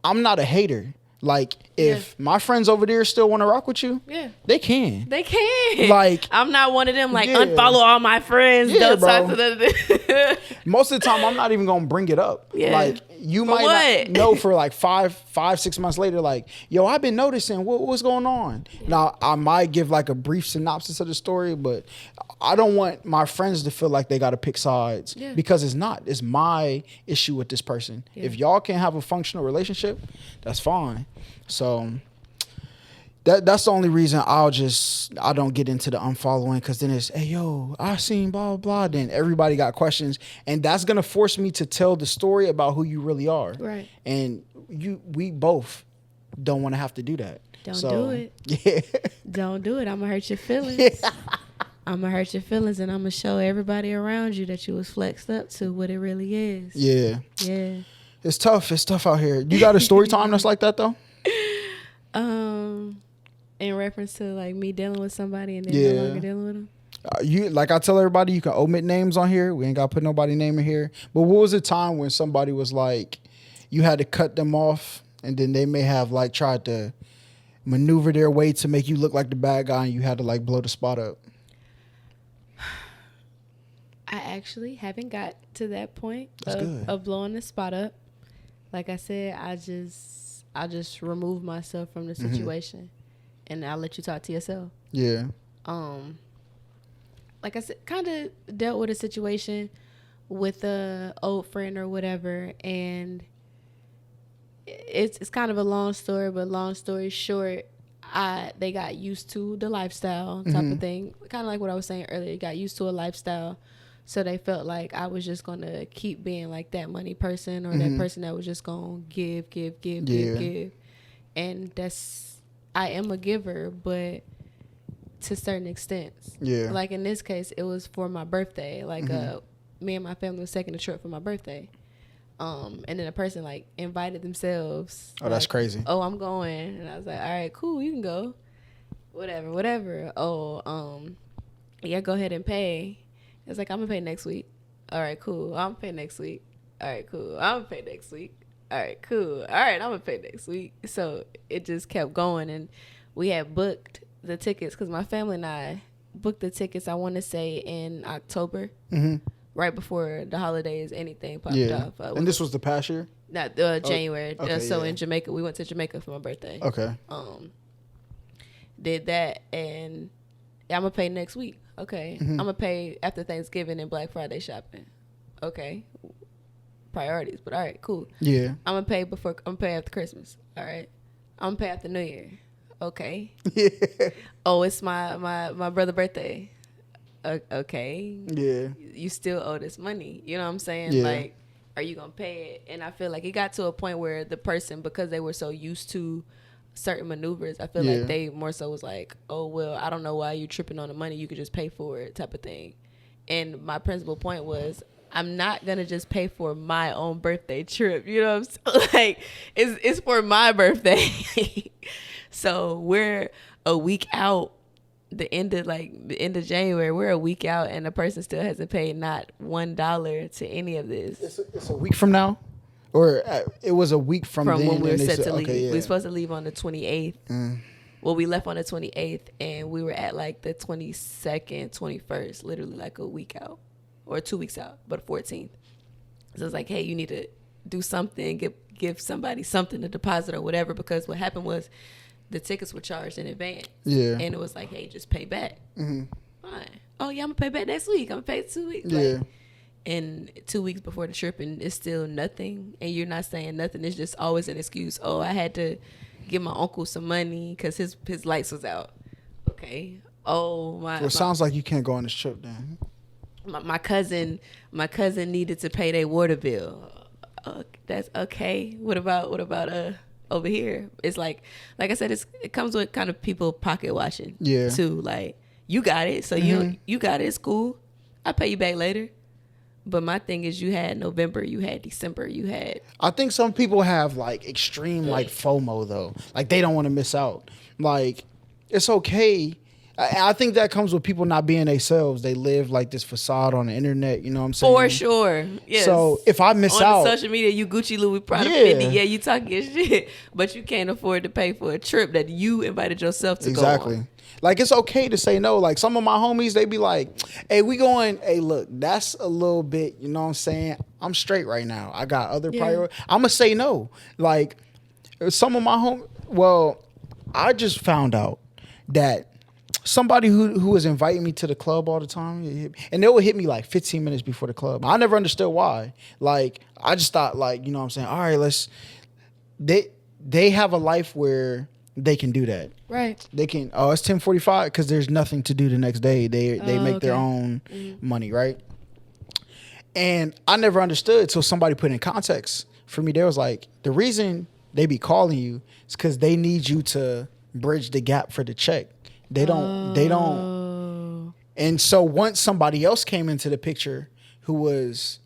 I'm not a hater. Like, if my friends over there still want to rock with you, they can. They can. Like, I'm not one of them, like, unfollow all my friends. Don't talk to them. Most of the time, I'm not even going to bring it up. Yeah. Like, you might not know for like 5-6 months later, like, yo, I've been noticing what's going on. Now, I might give like a brief synopsis of the story, but I don't want my friends to feel like they got to pick sides because it's not. It's my issue with this person. If y'all can have a functional relationship, that's fine. So that's the only reason I don't get into the unfollowing, because then it's, hey, yo, I seen blah, blah, blah. Then everybody got questions, and that's going to force me to tell the story about who you really are. Right. And we both don't want to have to do that. Don't do it. Yeah. Don't do it. I'm going to hurt your feelings. Yeah. I'm going to hurt your feelings, and I'm going to show everybody around you that you was flexed up to what it really is. Yeah. Yeah. It's tough. It's tough out here. You got a story time that's like that, though? In reference to, like, me dealing with somebody and then no longer dealing with them? You, like I tell everybody, you can omit names on here. We ain't got to put nobody name in here. But what was the time when somebody was like, you had to cut them off, and then they may have, like, tried to maneuver their way to make you look like the bad guy, and you had to, like, blow the spot up? I actually haven't got to that point of blowing the spot up. Like I said, I just remove myself from the situation, and I'll let you talk to yourself. Yeah. Like I said, kind of dealt with a situation with a old friend or whatever, and it's kind of a long story, but long story short, they got used to the lifestyle type of thing. Kind of like what I was saying earlier, got used to a lifestyle. So they felt like I was just going to keep being like that money person, or that person that was just going to give. And I am a giver, but to certain extents. Yeah. Like in this case, it was for my birthday. Like me and my family was taking a trip for my birthday. And then a person like invited themselves. Oh, that's crazy. Oh, I'm going. And I was like, all right, cool, you can go. Whatever. Oh, yeah, go ahead and pay. It's like, I'm going to pay next week. All right, cool. I'm going to pay next week. All right, cool. I'm going to pay next week. All right, cool. All right, I'm going to pay next week. So it just kept going. And we had booked the tickets because my family and I booked the tickets, I want to say, in October, right before the holidays, anything popped off. And this was the past year? Not January. In Jamaica. We went to Jamaica for my birthday. Okay. Did that, and I'm going to pay next week. Okay, I'm gonna pay after Thanksgiving and Black Friday shopping. Okay, priorities, but all right, cool. Yeah, I'm gonna pay after Christmas. All right, I'm gonna pay after New Year. Okay. Yeah. Oh, it's my brother's birthday. Okay. Yeah. You still owe this money. You know what I'm saying? Yeah. Like, are you gonna pay it? And I feel like it got to a point where the person, because they were so used to certain maneuvers, I feel like they more so was like, oh, well, I don't know why you tripping on the money, you could just pay for it type of thing. And my principal point was, I'm not gonna just pay for my own birthday trip, you know what I'm saying? Like, it's for my birthday. So we're a week out the end of January, we're a week out, and the person still hasn't paid not $1 to any of this. It's a week from now, or it was a week from then, when we were and they set to said, leave. okay, yeah. We were supposed to leave on the 28th. Well, we left on the 28th, and we were at like the 22nd, 21st, literally like a week out or 2 weeks out, but 14th. So it's like, hey, you need to do something, give somebody something to deposit or whatever, because what happened was the tickets were charged in advance. Yeah. And it was like, hey, just pay back. Mm-hmm. Fine. Oh, yeah, I'm going to pay back next week. I'm going to pay 2 weeks. Yeah. Like, and 2 weeks before the trip, and it's still nothing, and you're not saying nothing. It's just always an excuse. Oh, I had to give my uncle some money because his lights was out. Okay. Oh, my. Well, it sounds like you can't go on this trip then. My cousin needed to pay their water bill. That's okay. What about over here? It's like I said, it comes with kind of people pocket watching. Yeah. Too, like, you got it, so you got it. It's cool. I'll pay you back later. But my thing is, you had November, you had December, you had. I think some people have like extreme like FOMO though. Like they don't want to miss out. Like it's okay. I think that comes with people not being themselves. They live like this facade on the internet. You know what I'm saying? For sure. Yes. So if I miss on out, social media, you Gucci, Louis, Prada, Fendi. Yeah, you talking your shit, but you can't afford to pay for a trip that you invited yourself to go on. Like it's okay to say no. Like some of my homies, they be like, "Hey, we going? Hey, look, that's a little bit. You know what I'm saying? I'm straight right now. I got other priorities. I'm gonna say no." Like some of my homies. Well, I just found out that somebody who was inviting me to the club all the time, and they would hit me like 15 minutes before the club. I never understood why. Like I just thought, like, you know what I'm saying? All right, let's. They have a life where they can do that. Right. They can. Oh, it's 10:45 because there's nothing to do the next day. They make their own money, right? And I never understood until somebody put in context for me. They was like, the reason they be calling you is because they need you to bridge the gap for the check. They don't. And so once somebody else came into the picture who was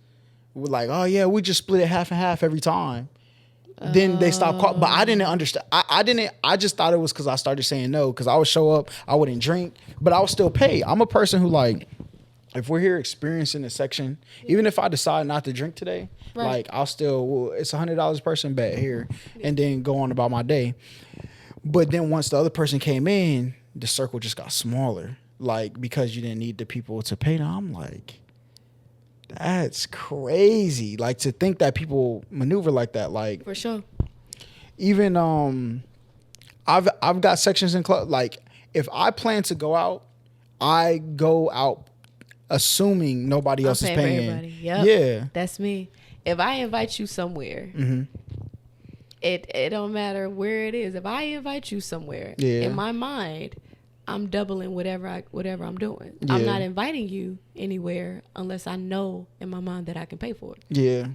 like, oh yeah, we just split it half and half every time. Then they stopped calling. But I didn't understand. I just thought it was because I started saying no. Because I would show up, I wouldn't drink, but I would still pay. I'm a person who, like, if we're here experiencing a section, even if I decide not to drink today, like I'll still, it's $100 a person bet here, and then go on about my day. But then once the other person came in, the circle just got smaller. Like, because you didn't need the people to pay. Now I'm like, that's crazy. Like, to think that people maneuver like that. Like, for sure. Even I've got sections in club. Like, if I plan to go out, I go out assuming nobody else is paying. Yep. Yeah, that's me. If I invite you somewhere, it don't matter where it is. If I invite you somewhere, in my mind, I'm doubling whatever I'm doing. Yeah. I'm not inviting you anywhere unless I know in my mind that I can pay for it. Yeah.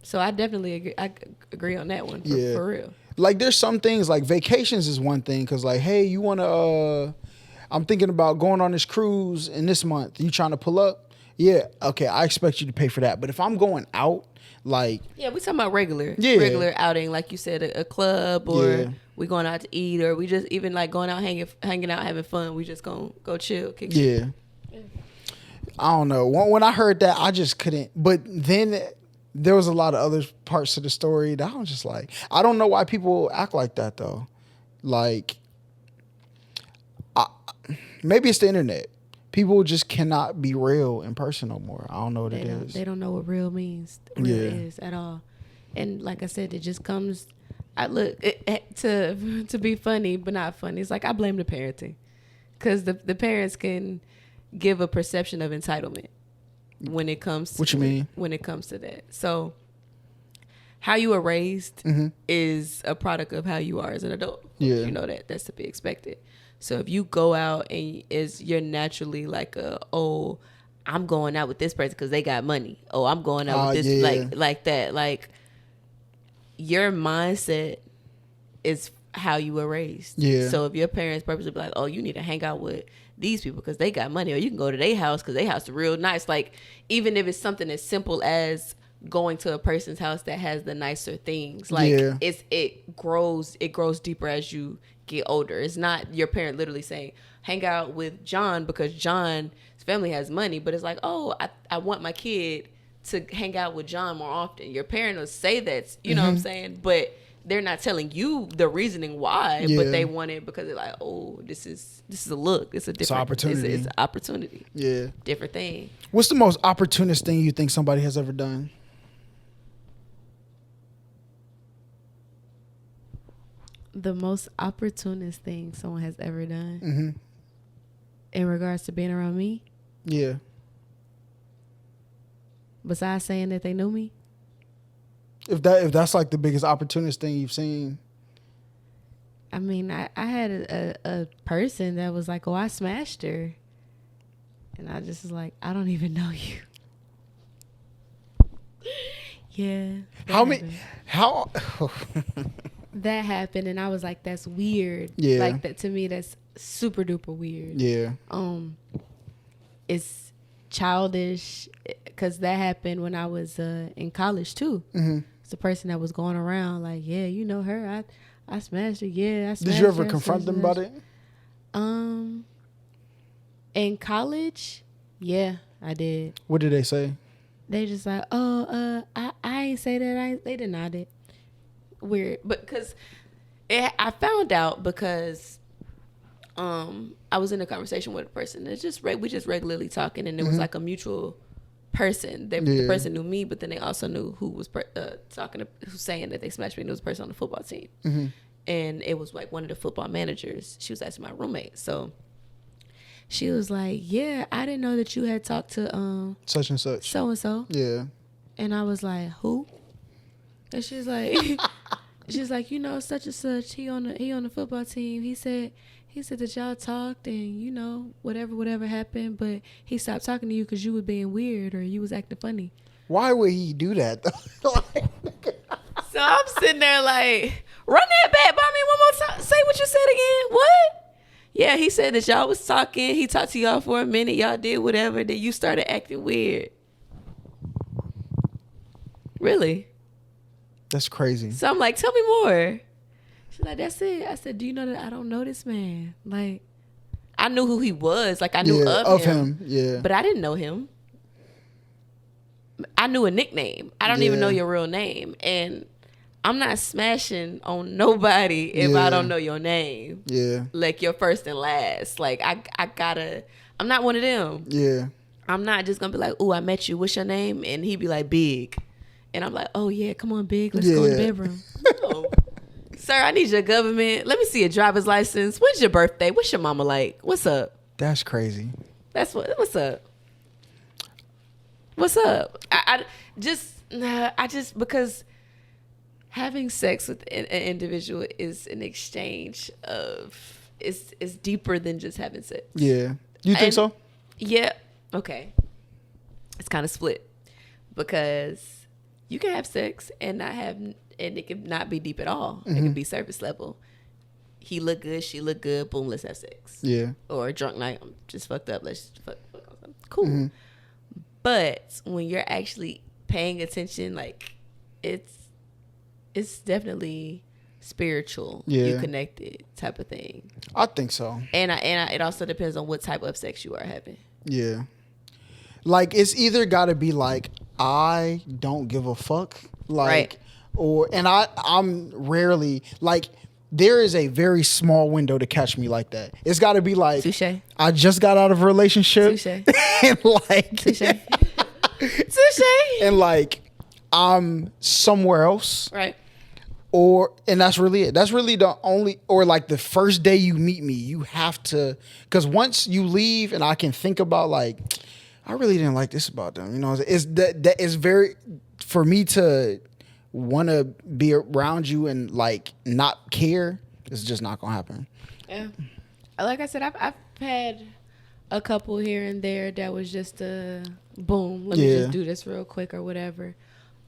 So I definitely agree on that one for real. Like, there's some things, like vacations is one thing, because like, hey, you want to, I'm thinking about going on this cruise in this month. You trying to pull up? Yeah. Okay, I expect you to pay for that. But if I'm going out, like. Yeah, we talking about regular outing, like you said, a club, or we going out to eat, or we just even like going out, hanging out, having fun. We just gonna go chill, kick shit. I don't know. When I heard that, I just couldn't. But then there was a lot of other parts of the story that I was just like, I don't know why people act like that though. Like, maybe it's the internet. People just cannot be real in person no more. I don't know what it is. They don't know what real means. Real is at all. And like I said, it just comes. To be funny, but not funny. It's like I blame the parenting, because the parents can give a perception of entitlement when it comes. What you mean? When it comes to that, so how you were raised is a product of how you are as an adult. Yeah, you know that's to be expected. So if you go out and you're naturally like I'm going out with this person because they got money. Oh, I'm going out with this like that. Like, your mindset is how you were raised. Yeah. So if your parents purposely be like, oh, you need to hang out with these people because they got money, or you can go to their house because their house is real nice. Like, even if it's something as simple as going to a person's house that has the nicer things, like it grows deeper as you get older. It's not your parent literally saying, hang out with John because John's family has money. But it's like, oh, I want my kid to hang out with John more often. Your parent will say that, you know what I'm saying? But they're not telling you the reasoning why, but they want it because they're like, oh, this is a look. It's a different opportunity. It's an opportunity. Yeah. Different thing. What's the most opportunist thing you think somebody has ever done? The most opportunist thing someone has ever done Mm-hmm. in regards to being around me, Yeah. besides saying that they knew me, If that's like the biggest opportunist thing you've seen. I mean, I had a person that was like, oh, I smashed her. And I just was like, I don't even know you. Yeah. How that happened, and I was like, that's weird. Yeah. Like, that to me, that's super duper weird. Yeah. It's childish because that happened when I was in college too. Mm-hmm. It's the person that was going around like, yeah, you know her. I smashed her. Yeah, I smashed her. Did you ever confront them about it? In college, yeah, I did. What did they say? They just like, oh, I ain't say that. They denied it. Weird, but because I found out because I was in a conversation with a person. It's just we just regularly talking, and it was like a mutual person. The person knew me, but then they also knew who was who's saying that they smashed me. And it was a person on the football team, and it was like one of the football managers. She was actually my roommate, so she was like, "Yeah, I didn't know that you had talked to such and such, so and so." Yeah, and I was like, "Who?" And she's like, "She's like, you know, such and such. He on the football team. He said that y'all talked, and you know, whatever happened, but he stopped talking to you because you was being weird or you was acting funny." Why would he do that? So I'm sitting there like, run that back by me one more time. Say what you said again. What? Yeah, he said that y'all was talking. He talked to y'all for a minute. Y'all did whatever. Then you started acting weird. Really? That's crazy. So I'm like, tell me more. She's like, that's it. I said, do you know that I don't know this man? Like, I knew who he was. Like, I knew of him. Yeah. But I didn't know him. I knew a nickname. I don't even know your real name. And I'm not smashing on nobody if I don't know your name. Yeah. Like, your first and last. Like, I'm not one of them. Yeah. I'm not just going to be like, ooh, I met you. What's your name? And he'd be like, Big. And I'm like, oh, yeah, come on, Big. Let's go in the bedroom. No. Sir, I need your government. Let me see your driver's license. When's your birthday? What's your mama like? What's up? That's crazy. What's up? What's up? I just because having sex with an individual is an exchange of, it's deeper than just having sex. Yeah. You think so? Yeah. Okay. It's kind of split because you can have sex and it can not be deep at all. It can be surface level. He look good, she look good, boom, let's have sex. Yeah. Or a drunk night, I'm just fucked up, let's just fuck on something. Cool. But when you're actually paying attention, like, it's definitely spiritual. Yeah. You connected type of thing. I think so. And it also depends on what type of sex you are having. Yeah. Like, it's either got to be like, I don't give a fuck, like, or, and I'm rarely, like, there is a very small window to catch me like that. It's got to be like, Touché. I just got out of a relationship. Touché. And like, Touché. Touché. And like, I'm somewhere else. Right. And that's really it. That's really the only, or like the first day you meet me, you have to, because once you leave and I can think about like, I really didn't like this about them. You know, it's that is very, for me to want to be around you and like not care, it's just not gonna happen. Yeah, like I said, I've had a couple here and there that was just a boom. Let me just do this real quick or whatever.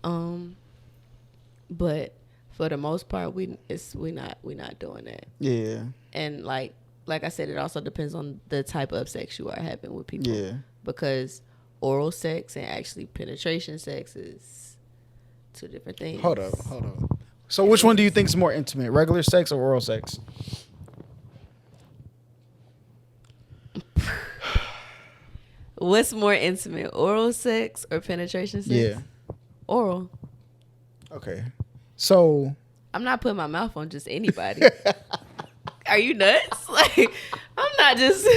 But for the most part, we not doing that. Yeah. And like I said, it also depends on the type of sex you are having with people. Yeah. Because oral sex and actually penetration sex is two different things. Hold up. So which one do you think is more intimate, regular sex or oral sex? What's more intimate, oral sex or penetration sex? Yeah. Oral. Okay. So I'm not putting my mouth on just anybody. Are you nuts? Like, I'm not just,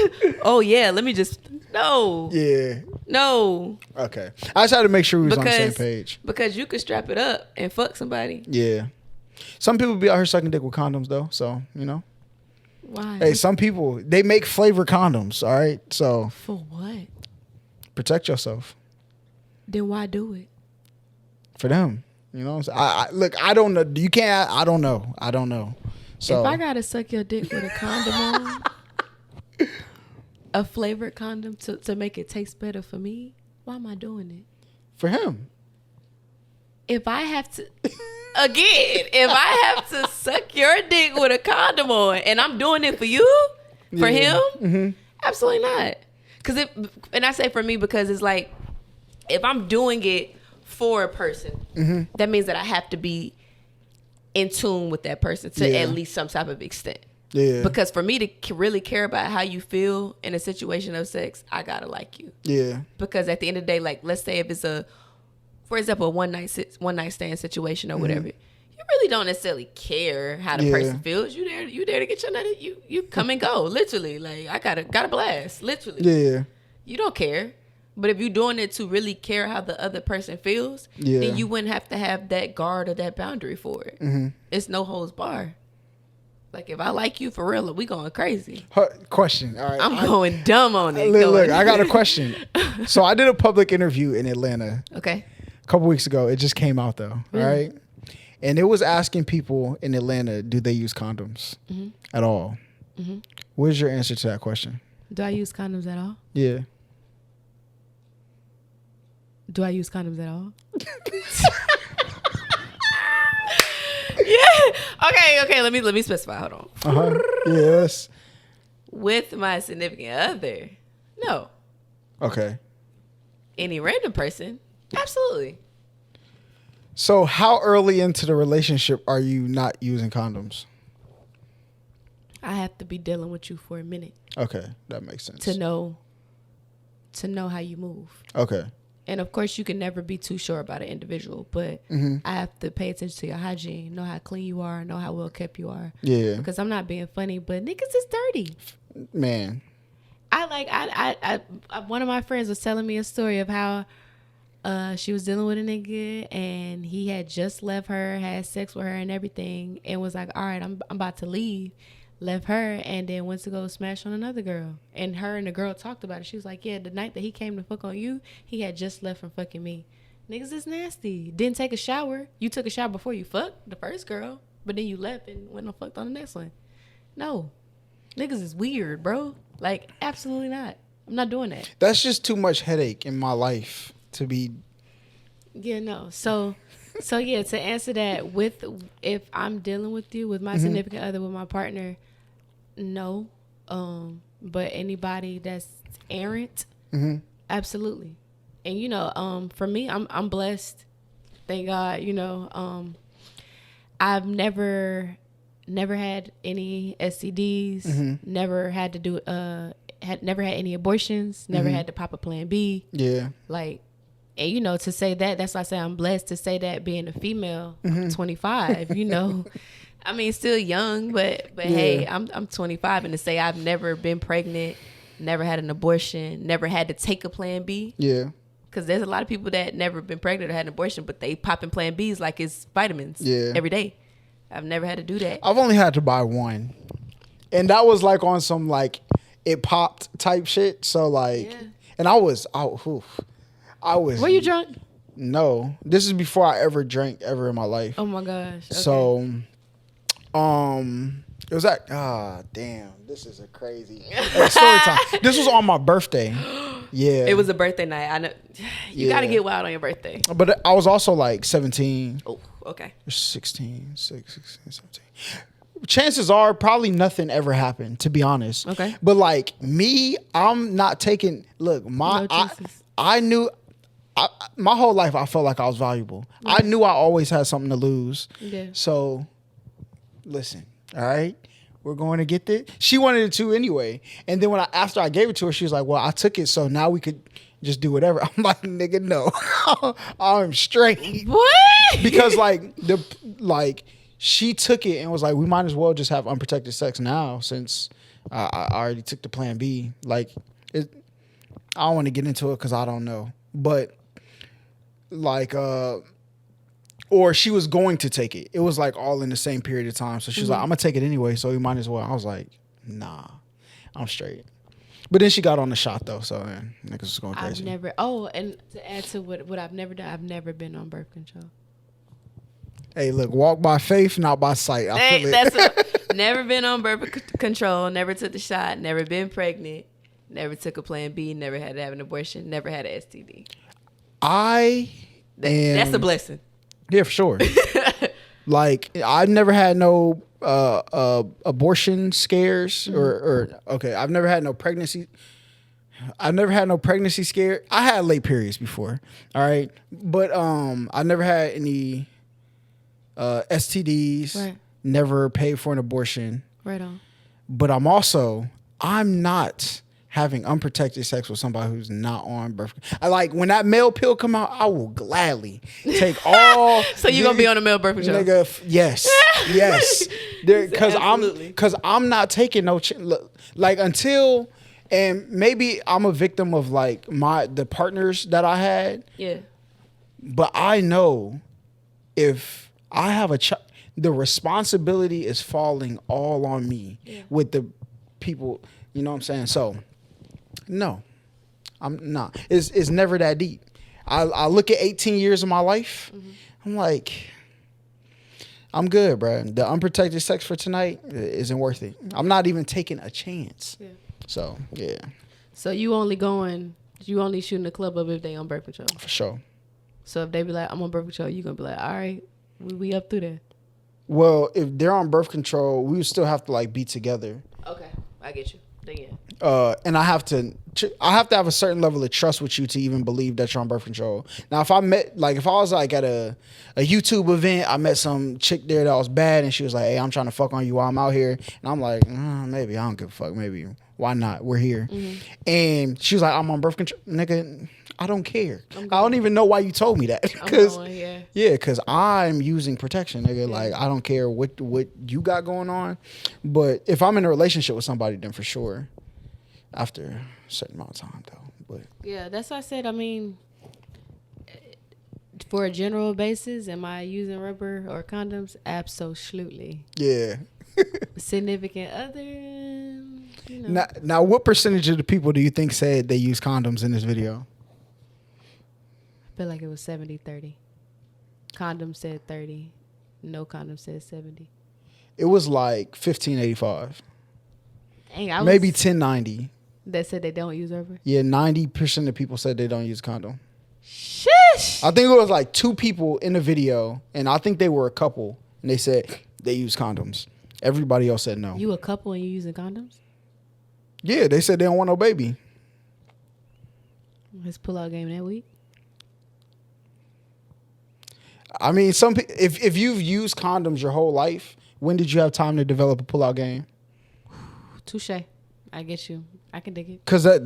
oh yeah, let me just, no. yeah. No. Okay. I just had to make sure we was on the same page. Because you could strap it up and fuck somebody. Yeah. Some people be out here sucking dick with condoms though, so you know. Why? Hey, some people they make flavored condoms. All right, so for what? Protect yourself. Then why do it? For them, you know. What I'm saying? Look, I don't know. You can't. I don't know. I don't know. So if I gotta suck your dick with a condom on, a flavored condom to make it taste better for me, why am I doing it? For him. If I have to. Again, if I have to suck your dick with a condom on and I'm doing it for you, for him, absolutely not. And I say for me because it's like, if I'm doing it for a person, that means that I have to be in tune with that person to at least some type of extent. Yeah. Because for me to really care about how you feel in a situation of sex, I gotta like you. Yeah. Because at the end of the day, like, let's say if it's for example, a one night stand situation or whatever, you really don't necessarily care how the person feels. You there to get your nut. You come and go, literally. Like, I got a blast, literally. Yeah. You don't care. But if you're doing it to really care how the other person feels, then you wouldn't have to have that guard or that boundary for it. It's no holds bar. Like, if I like you for real, we going crazy. Question. All right. I'm going dumb on it. Look, I got a question. So I did a public interview in Atlanta. Okay. A couple weeks ago. It just came out though. Really? All right. And it was asking people in Atlanta, do they use condoms at all? What is your answer to that question? Do I use condoms at all? Yeah. Do I use condoms at all? Yeah. Okay. Let me specify. Hold on. Yes. With my significant other, no. Okay. Any random person, absolutely. So how early into the relationship are you not using condoms? I have to be dealing with you for a minute. Okay, that makes sense. To know how you move. Okay. And of course, you can never be too sure about an individual, but I have to pay attention to your hygiene, know how clean you are, know how well kept you are. Yeah. Because I'm not being funny, but niggas is dirty. Man. I one of my friends was telling me a story of how she was dealing with a nigga and he had just left her, had sex with her and everything, and was like, all right, I'm about to leave. Left her and then went to go smash on another girl. And her and the girl talked about it. She was like, yeah, the night that he came to fuck on you, he had just left from fucking me. Niggas is nasty. Didn't take a shower. You took a shower before you fucked the first girl, but then you left and went and fucked on the next one. No. Niggas is weird, bro. Like, absolutely not. I'm not doing that. That's just too much headache in my life to be. Yeah, no. So yeah, to answer that, if I'm dealing with you, with my significant other, with my partner, no. But anybody that's errant, absolutely. And you know, for me, I'm blessed. Thank God. You know, I've never had any STDs. Never had to do never had any abortions. Never had to pop a Plan B. Yeah. Like, and you know, to say that's why I say I'm blessed to say that being a female. I'm 25. You know. I mean, still young, but yeah. Hey, I'm 25, and to say I've never been pregnant, never had an abortion, never had to take a Plan B. Yeah. Because there's a lot of people that never been pregnant or had an abortion, but they popping Plan Bs like it's vitamins every day. I've never had to do that. I've only had to buy one, and that was like on some like it popped type shit. So like, and I was. Were you drunk? No, this is before I ever drank ever in my life. Oh my gosh. Okay. So. It was like, damn, this is a crazy story time. This was on my birthday. Yeah. It was a birthday night. I know. You got to get wild on your birthday. But I was also like 17. Oh, okay. 16, 17. Chances are probably nothing ever happened, to be honest. Okay. But like me, I'm not taking, look, I knew, my whole life I felt like I was valuable. Yeah. I knew I always had something to lose. Yeah. So, listen, all right? we're going to get this. She wanted it too anyway. And then after I gave it to her, she was like, well, I took it, so now we could just do whatever. I'm like, nigga, no. I'm straight. What? Because she took it and was like, we might as well just have unprotected sex now since I already took the plan B. Like, I don't want to get into it because I don't know. But like, or she was going to take it. It was like all in the same period of time. So she was like, I'm going to take it anyway, so we might as well. I was like, nah, I'm straight. But then she got on the shot though, so niggas was going crazy. And to add to what I've never done, I've never been on birth control. Hey, look, walk by faith, not by sight. I feel it. Never been on birth control, never took the shot, never been pregnant, never took a plan B, never had to have an abortion, never had an STD. That's a blessing. Yeah, for sure. Like, I've never had no abortion scares I've never had no pregnancy. I've never had no pregnancy scare. I had late periods before. All right. But I never had any STDs. Right. Never paid for an abortion. Right on. But I'm not having unprotected sex with somebody who's not on birth control. I like when that male pill come out, I will gladly take all. So you gonna be on a male birth control? Nigga, yes. Because I'm not taking no like until, and maybe I'm a victim of like the partners that I had. Yeah. But I know if I have a child, the responsibility is falling all on me with the people. You know what I'm saying? So. No, I'm not. It's never that deep. I look at 18 years of my life. Mm-hmm. I'm like, I'm good, bro. The unprotected sex for tonight isn't worth it. I'm not even taking a chance. Yeah. So, yeah. So you only shooting the club up if they on birth control? For sure. So if they be like, I'm on birth control, you going to be like, all right, we up through there. Well, if they're on birth control, we would still have to like be together. Okay, I get you. Yeah. And I have to have a certain level of trust with you to even believe that you're on birth control. Now, if I was like at a YouTube event, I met some chick there that was bad, and she was like, "Hey, I'm trying to fuck on you while I'm out here," and I'm like, maybe I don't give a fuck. Maybe why not? We're here. Mm-hmm. And she was like, "I'm on birth control, nigga. I don't care. I don't even know why you told me that. Because I'm using protection, nigga. Yeah. Like, I don't care what you got going on. But if I'm in a relationship with somebody, then for sure, after a certain amount of time, though. But yeah, that's what I said. I mean, for a general basis, am I using rubber or condoms? Absolutely. Yeah. Significant other, you know. Now, what percentage of the people do you think said they use condoms in this video? I feel like it was 70-30. Condom said 30. No condom said 70. It was like 1585. Dang, maybe 1090. That said they don't use rubber? Yeah, 90% of people said they don't use condom. Shush! I think it was like 2 people in the video, and I think they were a couple, and they said they use condoms. Everybody else said no. You a couple and you using condoms? Yeah, they said they don't want no baby. His pull-out game that week? I mean, if you've used condoms your whole life, when did you have time to develop a pull-out game? Touche. I get you. I can dig it. Cause that's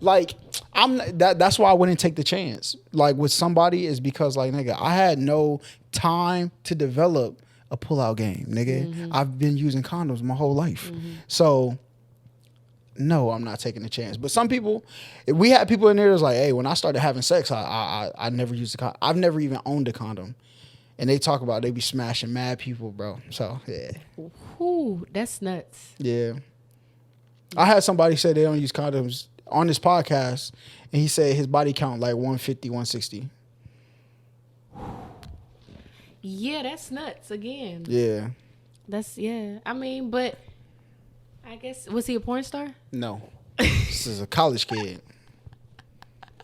why I wouldn't take the chance. Like with somebody is because like nigga, I had no time to develop a pull-out game, nigga. Mm-hmm. I've been using condoms my whole life, so. No, I'm not taking a chance. But some people, we had people in there that's like, hey, when I started having sex, I never used a condom. I've never even owned a condom. And they talk about they be smashing mad people, bro. So, yeah. Ooh, that's nuts. Yeah. I had somebody say they don't use condoms on this podcast, and he said his body count like 150, 160. Yeah, that's nuts again. Yeah. I mean, but... I guess, was he a porn star? No. This is a college kid.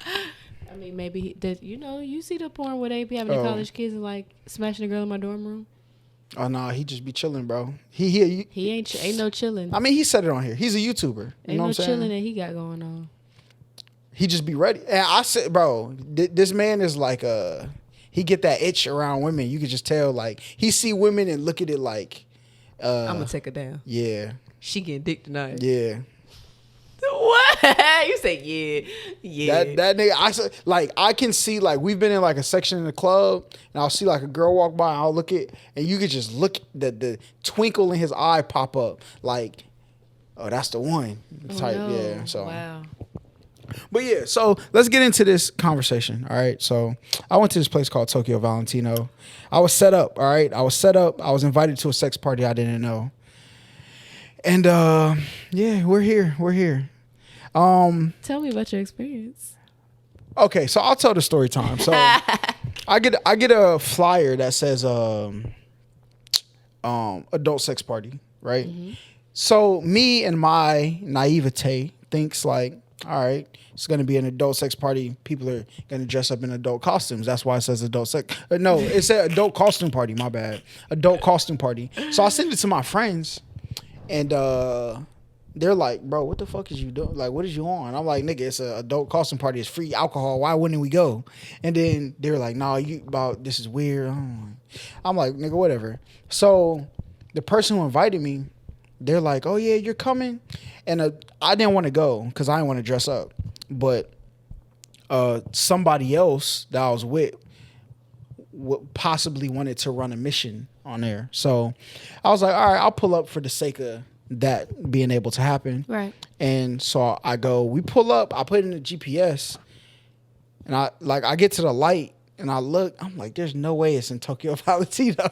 I mean, maybe, you see the porn where they be having the college kids and, like, smashing a girl in my dorm room? Oh, no, he just be chilling, bro. He ain't no chilling. I mean, he said it on here. He's a YouTuber. You know what I'm saying? Chilling that he got going on. He just be ready. And I said, bro, this man is like, he get that itch around women. You could just tell, like, he see women and look at it like, I'm gonna take her down. Yeah. She getting dick tonight. Yeah. What? You say yeah. That nigga, I can see, like, we've been in like a section in the club, and I'll see like a girl walk by, and I'll look at, and you could just look the twinkle in his eye pop up, like, oh, that's the one type. No. Yeah. So wow. But yeah, so let's get into this conversation. All right. So I went to this place called Tokyo Valentino. I was set up. All right. I was invited to a sex party I didn't know. And yeah, we're here. Tell me about your experience. Okay, so I'll tell the story time. So I get a flyer that says adult sex party, right? Mm-hmm. So me and my naivete thinks like, all right, it's gonna be an adult sex party. People are gonna dress up in adult costumes. That's why it says adult sex. No, it said adult costume party. My bad. Adult costume party. So I sent it to my friends. And they're like, bro, what the fuck is you doing? Like, what is you on? I'm like, nigga, it's an adult costume party. It's free alcohol. Why wouldn't we go? And then they're like, nah, this is weird. I'm like, nigga, whatever. So the person who invited me, they're like, oh, yeah, you're coming. And I didn't want to go because I didn't want to dress up. But somebody else that I was with possibly wanted to run a mission on there. So I was like, all right, I'll pull up for the sake of that being able to happen. Right. And so we pull up, I put in the GPS, and I get to the light and I look, I'm like, there's no way it's in Tokyo Valentino.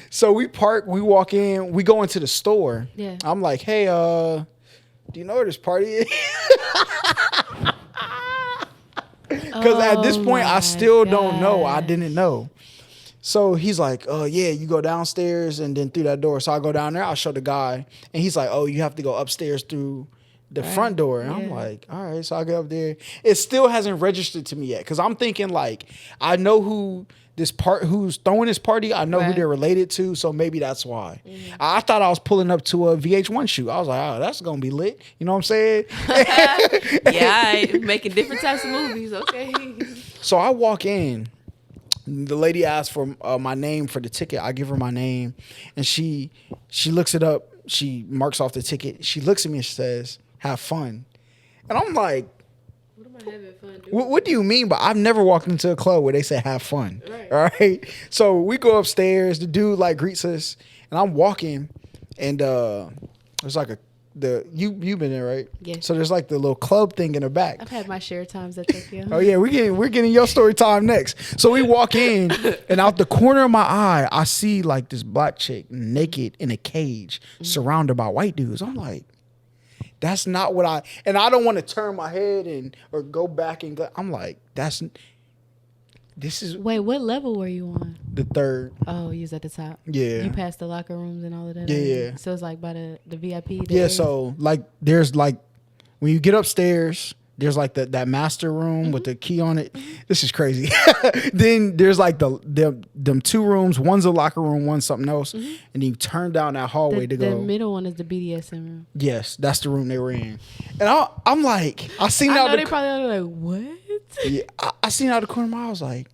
So we park, we walk in, we go into the store. Yeah. I'm like, hey, do you know where this party is? Because at this point, I still don't know. I didn't know. So he's like, oh, yeah, you go downstairs and then through that door. So I go down there. I'll show the guy. And he's like, oh, you have to go upstairs through the front door. And I'm like, all right. So I get up there. It still hasn't registered to me yet. Because I'm thinking, like, I know who's throwing this party. I know who they're related to. So maybe that's why. Mm-hmm. I thought I was pulling up to a VH1 shoot. I was like, oh, that's going to be lit. You know what I'm saying? Yeah, making different types of movies. Okay. So I walk in. The lady asked for my name for the ticket. I give her my name, and she looks it up. She marks off the ticket. She looks at me and she says, "Have fun." And I'm like, "What am I having fun doing?" What do you mean? But I've never walked into a club where they say "have fun." Right. All right. So we go upstairs. The dude like greets us, and I'm walking, and there's like you've been there, right? Yeah. So there's like the little club thing in the back. I've had my share times at Tokyo. Oh yeah, we're getting your story time next. So we walk in, and out the corner of my eye, I see like this black chick naked in a cage, surrounded by white dudes. I'm like, that's not what I don't want to turn my head or go back and go. I'm like, this is. Wait, what level were you on? The third. Oh, you was at the top. Yeah. You passed the locker rooms and all of that. Yeah. So it's like by the VIP. Yeah. area? So like, there's like, when you get upstairs, there's like that master room with the key on it. This is crazy. Then there's like them two rooms. One's a locker room, one's something else. And then you turn down that hallway to go. The middle one is the BDSM room. Yes, that's the room they were in. And I'm like, I seen out they probably like, what? Yeah, I seen out the corner of my eye. I was like,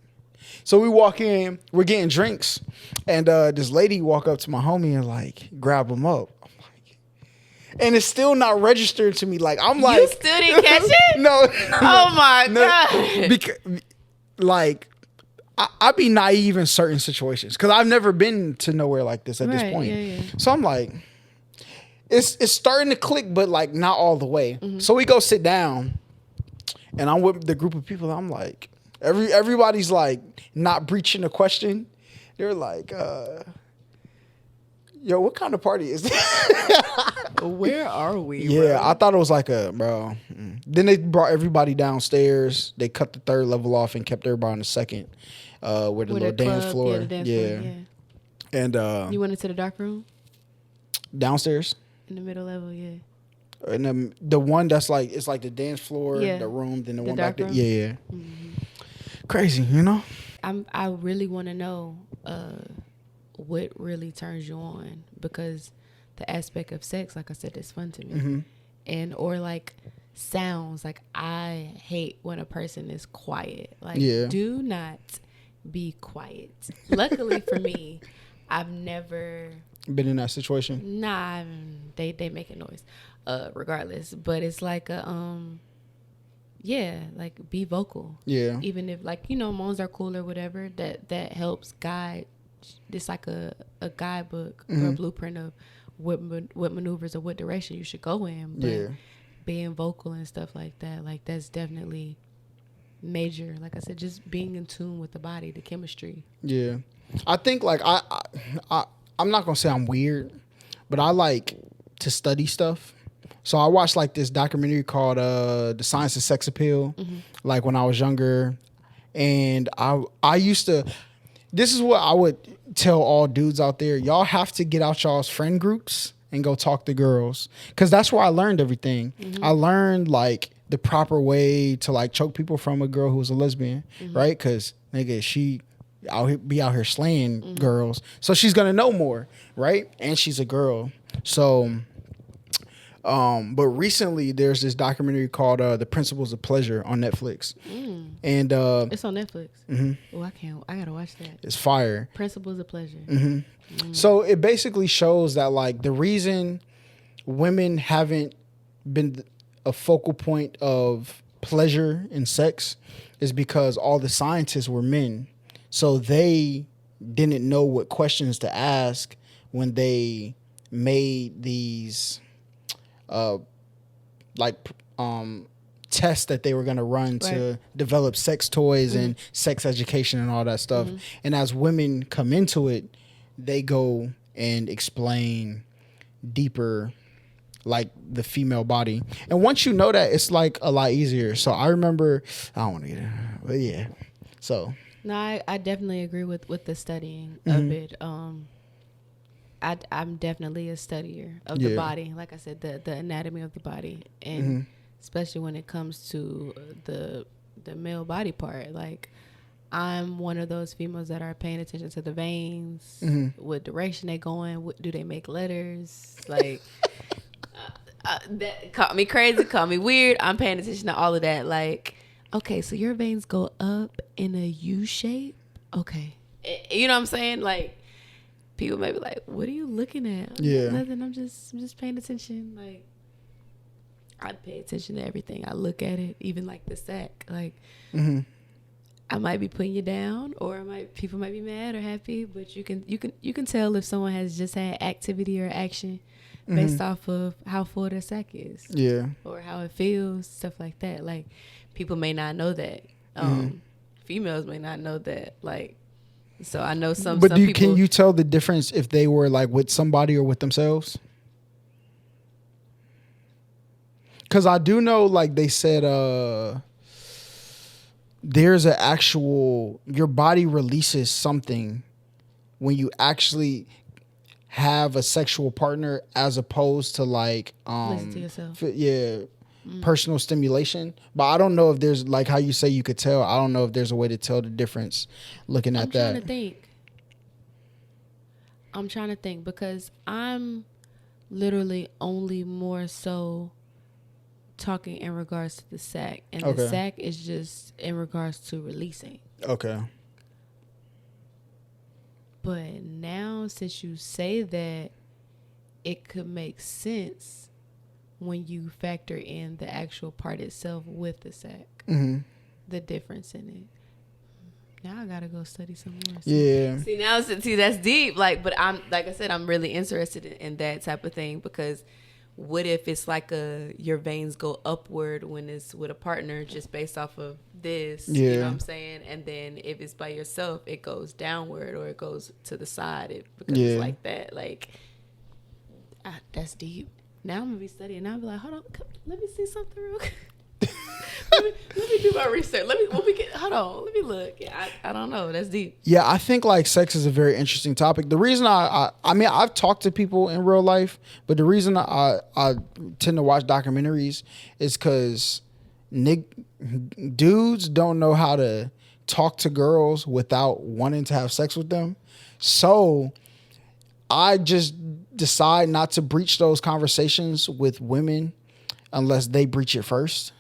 so we walk in, we're getting drinks, and this lady walk up to my homie and like grab him up. I'm like, and it's still not registered to me. Like I'm like, you still didn't catch it? No. Oh my god. Because like I be naive in certain situations because I've never been to nowhere like this at this point. Yeah. So I'm like, it's starting to click, but like not all the way. So we go sit down, and I'm with the group of people. I'm like, everybody's like not breaching the question. They're like, yo, what kind of party is this? Where are we? Yeah, bro? I thought it was like a bro. Then they brought everybody downstairs. They cut the third level off and kept everybody on the second, where the little dance floor. Yeah, the dance floor, yeah. And you went into the dark room? Downstairs? In the middle level, yeah. And the one that's like, it's like the dance floor, Yeah. the room, then the one dark back there. room? Yeah. Mm-hmm. Crazy, you know? I really want to know what really turns you on, because the aspect of sex, like I said, is fun to me. And or like sounds, like I hate when a person is quiet. Like, do not be quiet. Luckily for me, I've never been in that situation? Nah, they making noise, regardless. But it's like yeah, like be vocal. Yeah. Even if like moans are cool or whatever, that helps guide. It's like a guidebook or a blueprint of what maneuvers or what direction you should go in. But being vocal and stuff like that, like that's definitely major. Like I said, just being in tune with the body, the chemistry. Yeah. I think like I'm not gonna say I'm weird, but I like to study stuff. So I watched like this documentary called The Science of Sex Appeal, like when I was younger. And I used to, this is what I would tell all dudes out there. Y'all have to get out y'all's friend groups and go talk to girls. Cause that's where I learned everything. I learned like the proper way to like choke people from a girl who was a lesbian, right? Cause nigga, she be out here slaying girls. So she's gonna know more, right? And she's a girl. So but recently there's this documentary called The Principles of Pleasure on Netflix. And it's on Netflix. Oh, I gotta watch that. It's fire. Principles of Pleasure. So it basically shows that like the reason women haven't been a focal point of pleasure in sex is because all the scientists were men. So they didn't know what questions to ask when they made these tests that they were going to run to develop sex toys and sex education and all that stuff. And as women come into it, they go and explain deeper like the female body. And once you know that, it's like a lot easier. So I remember, I don't want to get it, but yeah. So no, I definitely agree with the studying of it. I'm definitely a studier of the body. Like I said, the anatomy of the body, and especially when it comes to the male body part. Like I'm one of those females that are paying attention to the veins, what direction they going, do they make letters, like. That caught me crazy, caught me weird. I'm paying attention to all of that. Like, okay, so your veins go up in a U shape. Okay, you know what I'm saying? Like, people may be like, "What are you looking at?" Nothing. I'm just paying attention. Like, I pay attention to everything. I look at it, even like the sack. Like, I might be putting you down, or people might be mad or happy, but you can tell if someone has just had activity or action based off of how full their sack is, or how it feels, stuff like that. Like people may not know that, females may not know that. Like, so I know some. But people, can you tell the difference if they were like with somebody or with themselves? Because I do know, like they said, there's an actual, your body releases something when you actually have a sexual partner as opposed to like listen to yourself. Personal stimulation. But I don't know if there's, like how you say you could tell, I don't know if there's a way to tell the difference looking at that. I'm trying to think because I'm literally only more so talking in regards to the sack, and the sack is just in regards to releasing. Okay. But now, since you say that, it could make sense when you factor in the actual part itself with the sack. The difference in it. Now I gotta go study some more. See, that's deep. Like, but like I said, I'm really interested in that type of thing because what if it's like your veins go upward when it's with a partner just based off of this, you know what I'm saying? And then if it's by yourself, it goes downward or it goes to the side because it's like that. Like, that's deep. Now I'm going to be studying. Now I'll be like, hold on, let me see something real quick. let me do my research. Hold on, let me look. Yeah, I don't know. That's deep. Yeah, I think like sex is a very interesting topic. The reason I mean, I've talked to people in real life, but the reason I tend to watch documentaries is because dudes don't know how to talk to girls without wanting to have sex with them. So I just decide not to breach those conversations with women unless they breach it first.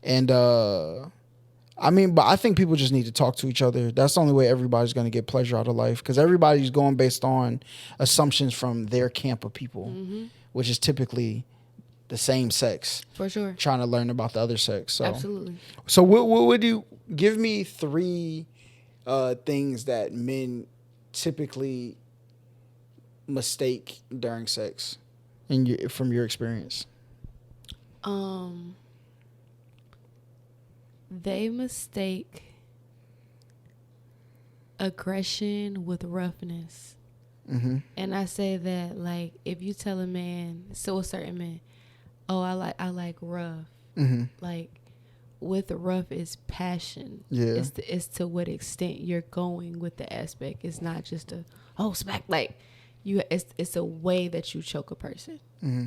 And I mean, but I think people just need to talk to each other. That's the only way everybody's going to get pleasure out of life, because everybody's going based on assumptions from their camp of people, which is typically the same sex. For sure. Trying to learn about the other sex. So. Absolutely. So what would you give me 3 things that men typically mistake during sex from your experience? They mistake aggression with roughness. And I say that, like, if you tell a man, a certain man, oh, I like rough. Like, with rough is passion. Yeah. It's to what extent you're going with the aspect. It's not just smack. Like, it's a way that you choke a person.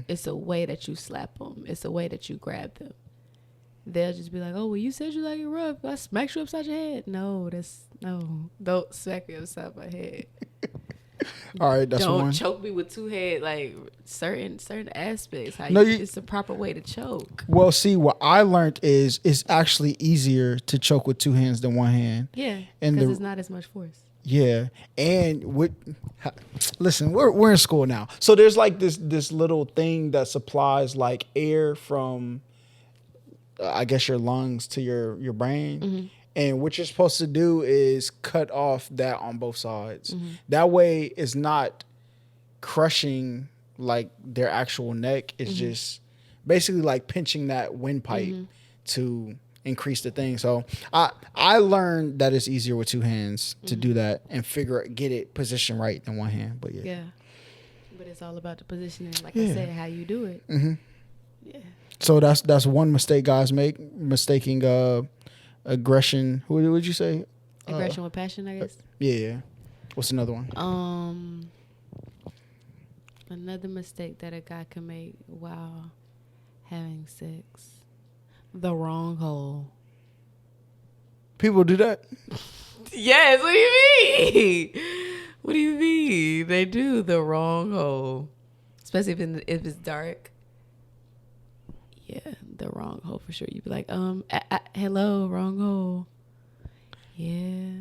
It's a way that you slap them. It's a way that you grab them. They'll just be like, oh, well, you said you like it rough. I smacked you upside your head. No, don't smack me upside my head. All right, that's don't one. Don't choke me with 2 heads, like certain aspects. It's the proper way to choke. Well, see, what I learned is it's actually easier to choke with 2 hands than 1 hand. Yeah, because it's not as much force. Yeah, and listen, we're in school now, so there's like this little thing that supplies like air from, I guess, your lungs to your brain. And what you're supposed to do is cut off that on both sides. That way it's not crushing like their actual neck. It's just basically like pinching that windpipe to increase the thing. So I learned that it's easier with 2 hands to do that and get it positioned right than 1 hand. But yeah. But it's all about the positioning, like I said, how you do it. Yeah. So that's one mistake guys make, mistaking aggression. What would you say? Aggression with passion, I guess. Yeah. What's another one? Another mistake that a guy can make while having sex. The wrong hole. People do that? Yes, what do you mean? What do you mean? They do the wrong hole. Especially if it's dark. Yeah, the wrong hole for sure. You'd be like, hello, wrong hole. Yeah.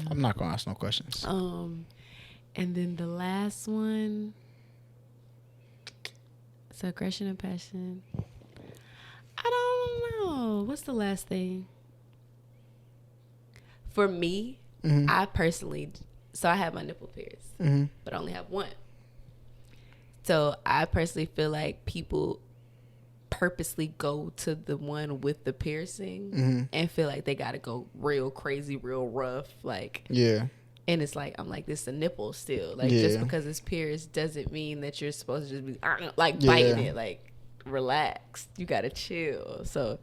I'm not gonna ask no questions. And then the last one, so aggression and passion. I don't know. What's the last thing? For me, I personally, so I have my nipple pierced, but I only have one. So I personally feel like people purposely go to the one with the piercing and feel like they gotta go real crazy, real rough, like and it's like, I'm like, this is a nipple still, like just because it's pierced doesn't mean that you're supposed to just be like biting it. Like, relax, you gotta chill. So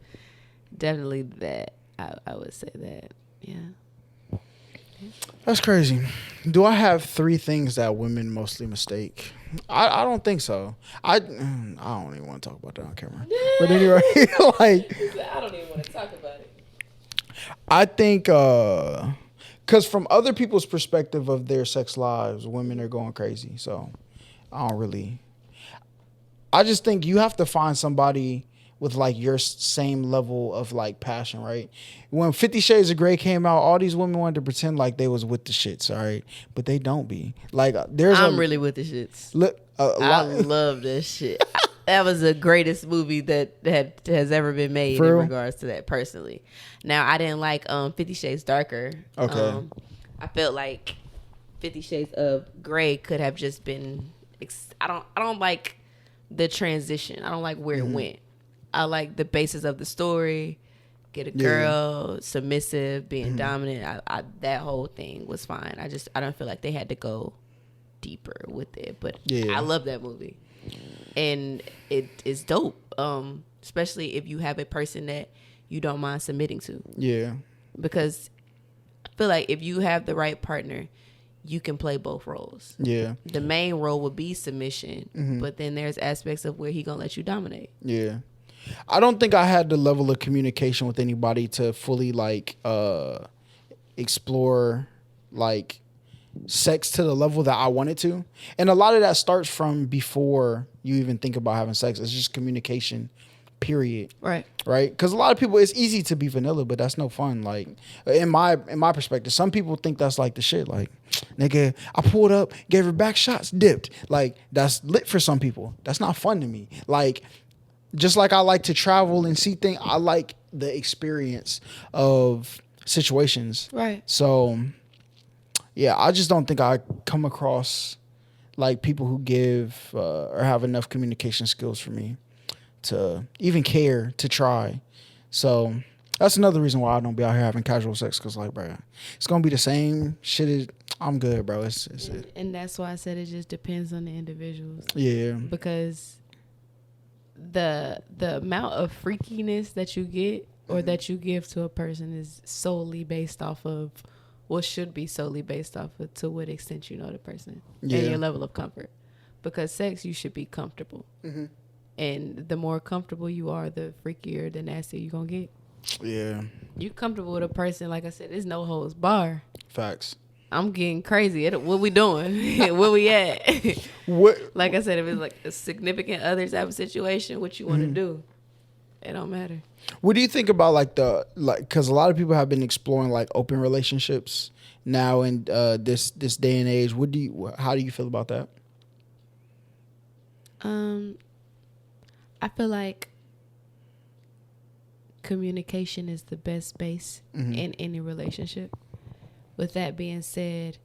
definitely that I would say that. That's crazy. Do I have 3 things that women mostly mistake? I don't think so. I don't even want to talk about that on camera. But anyway, like, I don't even want to talk about it. I think because from other people's perspective of their sex lives, women are going crazy. So I just think you have to find somebody with like your same level of like passion, right? When 50 Shades of Grey came out, all these women wanted to pretend like they was with the shits, all right? But they don't be. Like, I'm really with the shits. I love this shit. That was the greatest movie that has ever been made in regards to that, personally. Now, I didn't like 50 Shades Darker. Okay. I felt like 50 Shades of Grey could have just been I don't like the transition. I don't like where it went. I like the basis of the story. Get a girl, submissive, being dominant. I that whole thing was fine. I don't feel like they had to go deeper with it. But I love that movie. And it is dope. Especially if you have a person that you don't mind submitting to. Yeah. Because I feel like if you have the right partner, you can play both roles. Yeah. The main role would be submission, but then there's aspects of where he gonna let you dominate. Yeah. I don't think I had the level of communication with anybody to fully like explore like sex to the level that I wanted to. And a lot of that starts from before you even think about having sex. It's just communication period. Right. Right? Because a lot of people, it's easy to be vanilla, but that's no fun. Like in my perspective, some people think that's like the shit. Like, nigga, I pulled up, gave her back shots, dipped. Like, that's lit for some people. That's not fun to me. Like, just like I like to travel and see things, I like the experience of situations. Right. So, yeah, I just don't think I come across like people who give or have enough communication skills for me to even care to try. So that's another reason why I don't be out here having casual sex, because like, bro, it's gonna be the same shit. I'm good, bro. It's it. And that's why I said it just depends on the individuals. Yeah. Because the amount of freakiness that you get or that you give to a person is solely based off of what should be solely based off of to what extent you know the person and your level of comfort. Because sex, you should be comfortable. Mm-hmm. And the more comfortable you are, the freakier, the nastier you're going to get. Yeah. You comfortable with a person, like I said, there's no holds bar. Facts. I'm getting crazy. What we doing? Where we at? What? Like I said, if it's like a significant other type of situation, what you want to do, it don't matter. What do you think about because a lot of people have been exploring like open relationships now in this day and age. How do you feel about that? I feel like communication is the best base in any relationship. With that being said,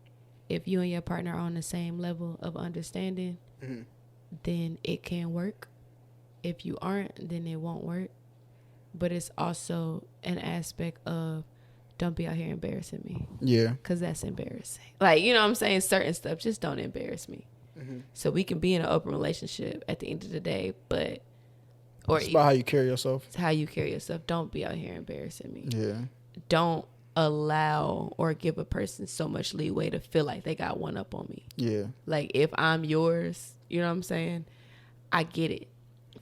if you and your partner are on the same level of understanding, then it can work. If you aren't, then it won't work. But it's also an aspect of don't be out here embarrassing me. Yeah. Because that's embarrassing. Like, you know what I'm saying? Certain stuff, just don't embarrass me. So we can be in an open relationship at the end of the day, but... It's about how you carry yourself. It's how you carry yourself. Don't be out here embarrassing me. Yeah. Don't allow or give a person so much leeway to feel like they got one up on me. Yeah. Like, if I'm yours, you know what I'm saying? I get it.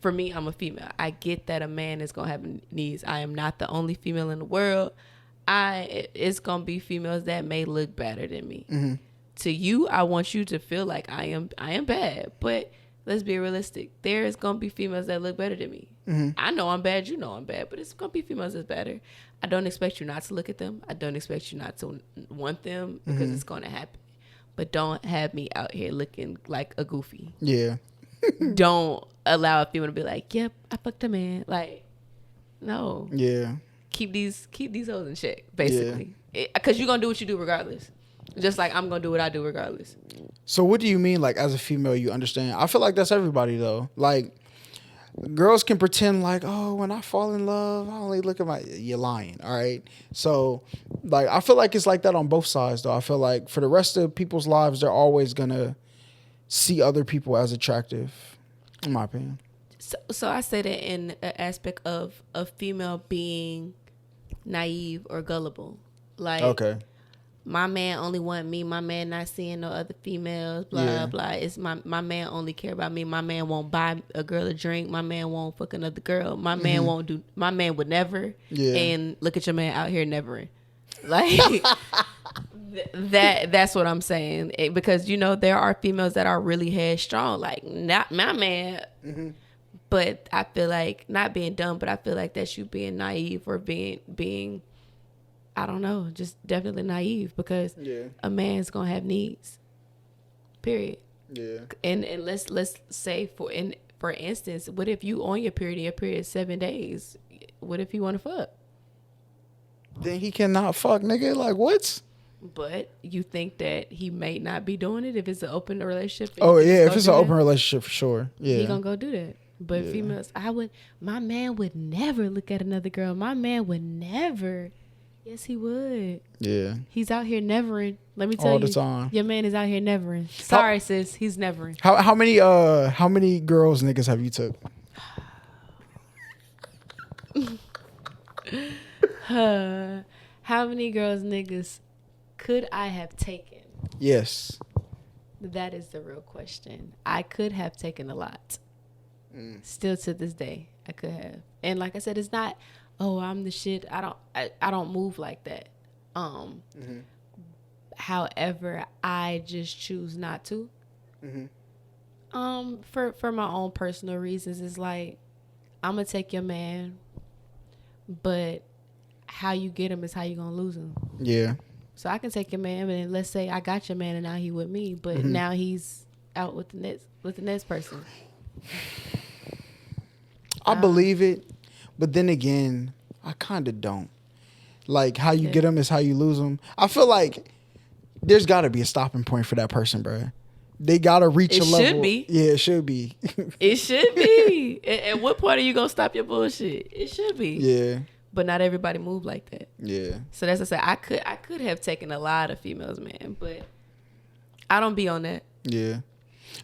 For me, I'm a female. I get that a man is going to have needs. I am not the only female in the world. It's going to be females that may look better than me. Mm-hmm. To you, I want you to feel like I am bad. But let's be realistic. There's going to be females that look better than me. Mm-hmm. I know I'm bad. You know I'm bad. But it's going to be females that's better. I don't expect you not to look at them. I don't expect you not to want them because it's going to happen. But don't have me out here looking like a goofy. Yeah. Don't allow a female to be like, yep, I fucked a man. Like, no. Yeah. Keep these hoes in check, basically. Because you're going to do what you do regardless. Just like I'm going to do what I do regardless. So what do you mean, like, as a female, you understand? I feel like that's everybody, though. Like, girls can pretend like, oh, when I fall in love, I only look at you're lying, all right? So, like, I feel like it's like that on both sides, though. I feel like for the rest of people's lives, they're always going to see other people as attractive, in my opinion. So I say that in an aspect of a female being naive or gullible. Like, okay, my man only want me. My man not seeing no other females. Blah blah. It's my man only care about me. My man won't buy a girl a drink. My man won't fuck another girl. My man won't do. My man would never. Yeah. And look at your man out here nevering. Like that's what I'm saying. Because you know there are females that are really headstrong. Like not my man. Mm-hmm. But I feel like not being dumb. But I feel like that's you being naive or being. I don't know, just definitely naive because a man's gonna have needs. Period. Yeah. And let's say for instance, what if you on your period is 7 days? What if you want to fuck? Then he cannot fuck, nigga. Like what? But you think that he may not be doing it if it's an open relationship? Oh yeah, if it's an open relationship for sure. Yeah. He gonna go do that. But females, my man would never look at another girl. My man would never. Yes, he would. Yeah. He's out here nevering. Let me tell you. All the time. Your man is out here nevering. Sorry, sis. He's nevering. How many girls niggas have you took? How many girls niggas could I have taken? Yes. That is the real question. I could have taken a lot. Still to this day, I could have. And like I said, it's not... oh, I'm the shit. I don't move like that. However, I just choose not to. For my own personal reasons. It's like I'm gonna take your man, but how you get him is how you gonna lose him. Yeah. So I can take your man, and let's say I got your man, and now he with me, but now he's out with the next person. I believe it, but then again, I kind of don't. Like, how you get them is how you lose them. I feel like there's got to be a stopping point for that person, bro. They got to reach a level. It should be. Yeah, it should be. It should be. At what point are you gonna stop your bullshit? It should be. Yeah. But not everybody move like that. Yeah. So that's what I said. I could have taken a lot of females, man, but I don't be on that. Yeah.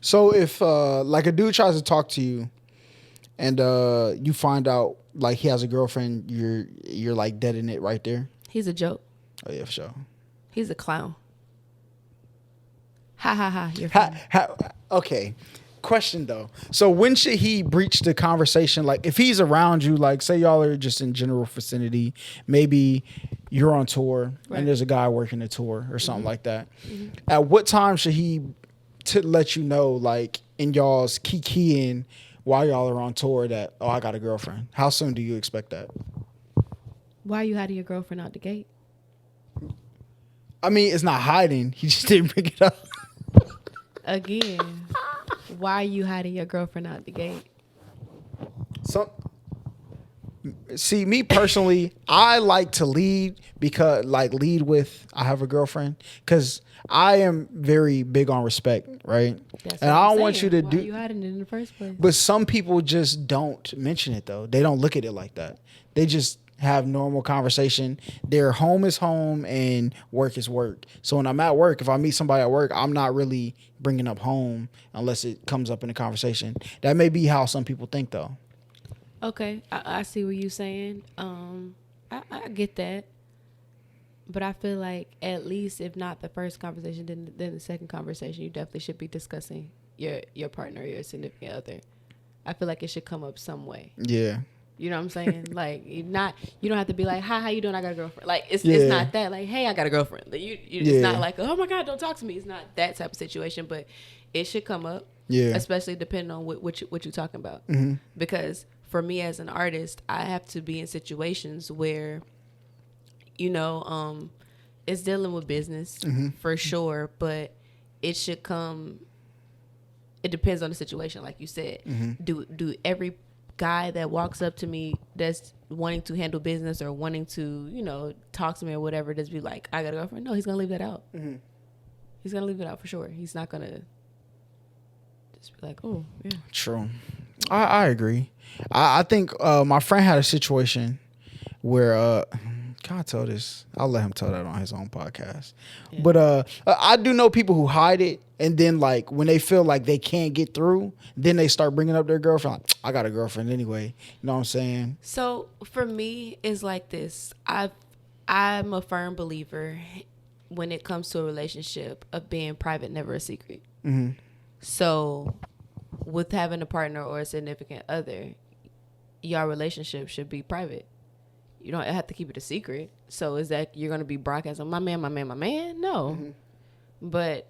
So if like a dude tries to talk to you and you find out like he has a girlfriend, you're like dead in it right there. He's a joke. Oh yeah, for sure. He's a clown. Ha ha ha. You're funny. Okay. Question though. So when should he breach the conversation? Like if he's around you, like say y'all are just in general vicinity, maybe you're on tour and there's a guy working the tour or something like that. At what time should he let you know, like in y'all's keying while y'all are on tour that, oh, I got a girlfriend? How soon do you expect that? Why are you hiding your girlfriend out the gate? I mean, it's not hiding. He just didn't bring it up. Again, why are you hiding your girlfriend out the gate? See, me personally, I like to lead lead with I have a girlfriend because I am very big on respect, right? And I don't want you to why do. Why are you hiding it in the first place? But some people just don't mention it though. They don't look at it like that. They just have normal conversation. Their home is home and work is work. So when I'm at work, if I meet somebody at work, I'm not really bringing up home unless it comes up in a conversation. That may be how some people think though. Okay, I see what you're saying. I get that. But I feel like at least if not the first conversation, then the second conversation, you definitely should be discussing your partner or your significant other. I feel like it should come up some way. Yeah. You know what I'm saying? Like you don't have to be like, hi, how you doing? I got a girlfriend. Like it's not that. Like, hey, I got a girlfriend. Like, it's not like, oh my God, don't talk to me. It's not that type of situation, but it should come up. Yeah. Especially depending on what you're talking about. Mm-hmm. Because for me as an artist, I have to be in situations where, it's dealing with business for sure, but it should come. It depends on the situation, like you said. Mm-hmm. Do every guy that walks up to me that's wanting to handle business or wanting to, talk to me or whatever, just be like, I got a girlfriend? No, he's gonna leave that out. Mm-hmm. He's gonna leave it out for sure. He's not gonna just be like, oh, yeah. True. I agree. I think my friend had a situation where can I tell this? I'll let him tell that on his own podcast. Yeah. But I do know people who hide it, and then like when they feel like they can't get through, then they start bringing up their girlfriend. Like, I got a girlfriend anyway. You know what I'm saying? So for me, it's like this. I'm a firm believer when it comes to a relationship of being private, never a secret. Mm-hmm. So with having a partner or a significant other, your relationship should be private. You don't have to keep it a secret. So is that you're going to be broadcasting, my man? No. Mm-hmm. But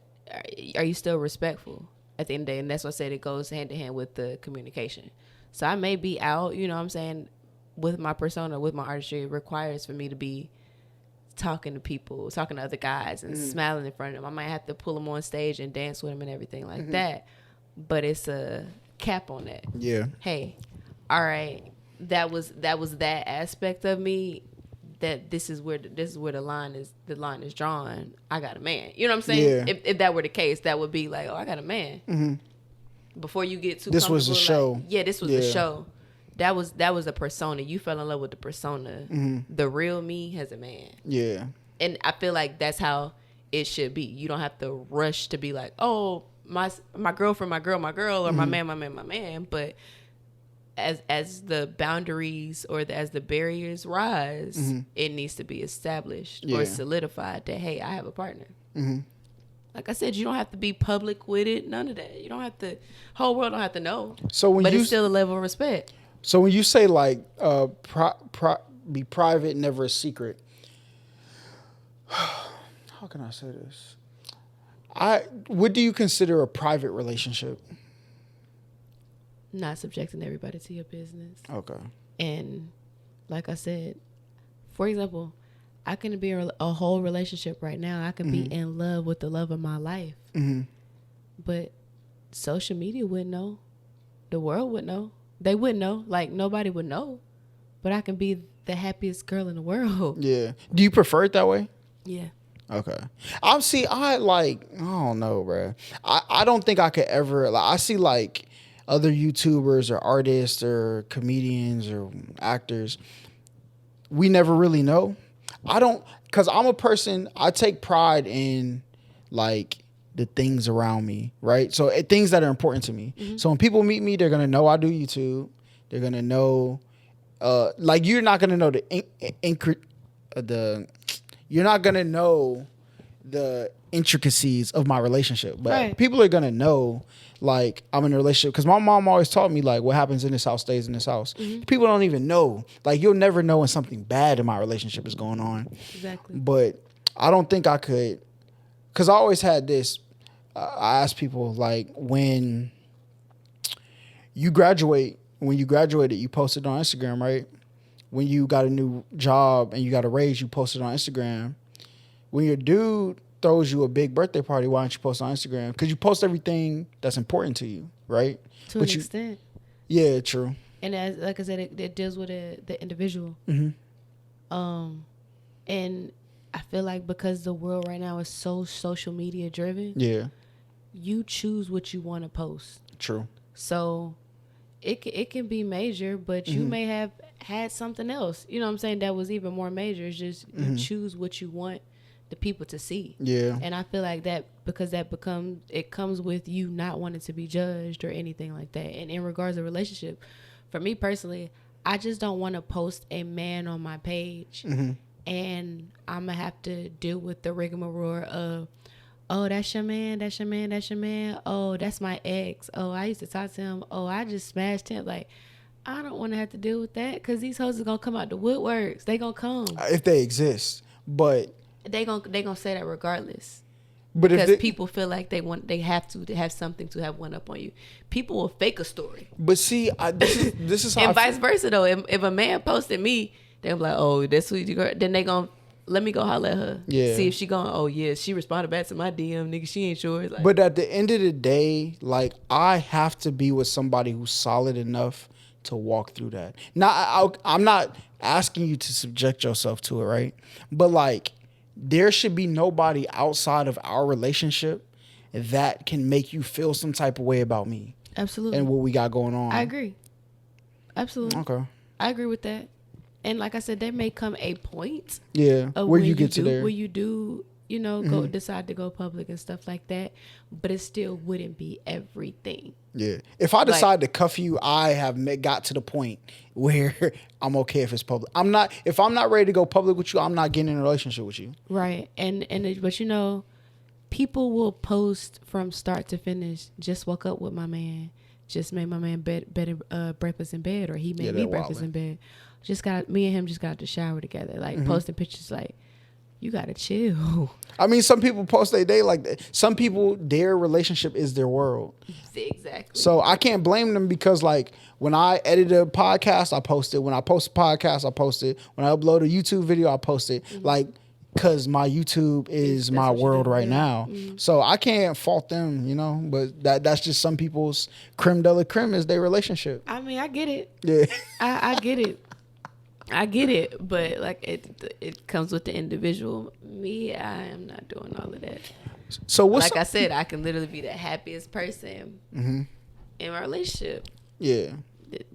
are you still respectful at the end of the day? And that's what I said, it goes hand in hand with the communication. So I may be out, you know what I'm saying, with my persona, with my artistry. It requires for me to be talking to people, talking to other guys and smiling in front of them. I might have to pull them on stage and dance with them and everything like that. But it's a cap on that. Yeah. Hey, all right. That was that aspect of me. That this is where the line is drawn. I got a man. You know what I'm saying? Yeah. If that were the case, that would be like, oh, I got a man. Mm-hmm. Before you get too. This was a show. This was a show. That was a persona. You fell in love with the persona. Mm-hmm. The real me has a man. Yeah. And I feel like that's how it should be. You don't have to rush to be like, oh, my girlfriend, my girl, or my man. But as the boundaries or as the barriers rise, it needs to be established or solidified that, hey, I have a partner. Mm-hmm. Like I said, you don't have to be public with it. None of that. You don't have to. Whole world don't have to know. But it's still a level of respect. So when you say like be private, never a secret. How can I say this? What do you consider a private relationship? not subjecting everybody to your business. Okay. And like I said, for example, I can be in a whole relationship right now. I can be in love with the love of my life. But social media wouldn't know. The world would know. They wouldn't know. Like, nobody would know. But I can be the happiest girl in the world. Yeah. Do you prefer it that way? Yeah. Okay. I don't know, bro. I don't think I could ever, like, I see like other YouTubers or artists or comedians or actors. We never really know. Because I'm a person, I take pride in like the things around me, right? So things that are important to me. So when people meet me, they're going to know I do YouTube. They're going to know, like, you're not going to know you're not going to know the intricacies of my relationship, but people are going to know, like, I'm in a relationship. Because my mom always taught me, like, what happens in this house stays in this house. People don't even know. Like, you'll never know when something bad in my relationship is going on. Exactly. But I don't think I could, because I always had this, I ask people, like, when you graduated, you posted on Instagram, right? When you got a new job and you got a raise, you posted on Instagram. When your dude throws you a big birthday party, why don't you post on Instagram? Because you post everything that's important to you, right? To an extent. Yeah, true. And as like I said, it deals with the individual. And I feel like because the world right now is so social media driven, you choose what you want to post. True. So it can be major, but you may have had something else, you know what I'm saying, that was even more major. It's just you choose what you want the people to see. Yeah. And I feel like that, because it comes with you not wanting to be judged or anything like that. And in regards to relationship, for me personally, I just don't want to post a man on my page and I'm gonna have to deal with the rigmarole of, oh, that's your man, that's your man, that's your man. Oh, that's my ex. Oh, I used to talk to him. Oh, I just smashed him. Like, I don't want to have to deal with that, because these hoes are gonna come out the woodworks. They gonna come if they exist, but they gonna say that regardless. But because people feel like they have to have something to have one up on you. People will fake a story. But see, this is how and vice versa though. If a man posted me, they'll be like, oh, that's who you girl. Then they gonna let me go holler at her. Yeah. See if she going, oh yeah, she responded back to my DM, nigga. She ain't sure. Like, but at the end of the day, like, I have to be with somebody who's solid enough to walk through that. Now, I'm not asking you to subject yourself to it, right? But like, there should be nobody outside of our relationship that can make you feel some type of way about me. Absolutely. And what we got going on. I agree. Absolutely. Okay. I agree with that. And like I said, there may come a point. Yeah. Where you get to there. Where you do, you know, go decide to go public and stuff like that. But it still wouldn't be everything. Yeah. If I decide to cuff you, I have got to the point where I'm okay if it's public. If I'm not ready to go public with you, I'm not getting in a relationship with you. Right. But you know, people will post from start to finish. Just woke up with my man. Just made my man breakfast in bed, or he made me breakfast in bed. Me and him just got out the shower together. Like posting pictures, like, you gotta chill. I mean, some people post their day like that. Some people, their relationship is their world. Exactly. So I can't blame them, because like, when I edit a podcast, I post it. When I post a podcast, I post it. When I upload a YouTube video, I post it. Like, because my YouTube is my world right now. So I can't fault them, you know, but that's just some people's creme de la creme is their relationship. I mean, I get it. Yeah. I get it. I get it, but like it comes with the individual. Me, I am not doing all of that. So I said, I can literally be the happiest person in my relationship. Yeah.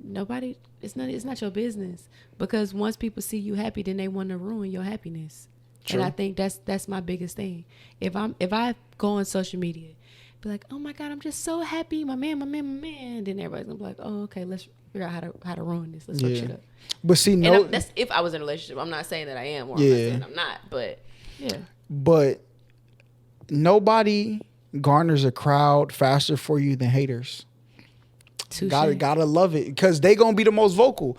Nobody, it's not your business, because once people see you happy, then they want to ruin your happiness. True. And I think that's my biggest thing. If I go on social media, be like, oh my God, I'm just so happy, my man, then everybody's gonna be like, oh, okay, let's figure out how to ruin this. Let's fuck shit up. But see, that's if I was in a relationship. I'm not saying that I am, or I'm not saying I'm not, but yeah. But nobody garners a crowd faster for you than haters. Touche. Gotta love it because they gonna be the most vocal.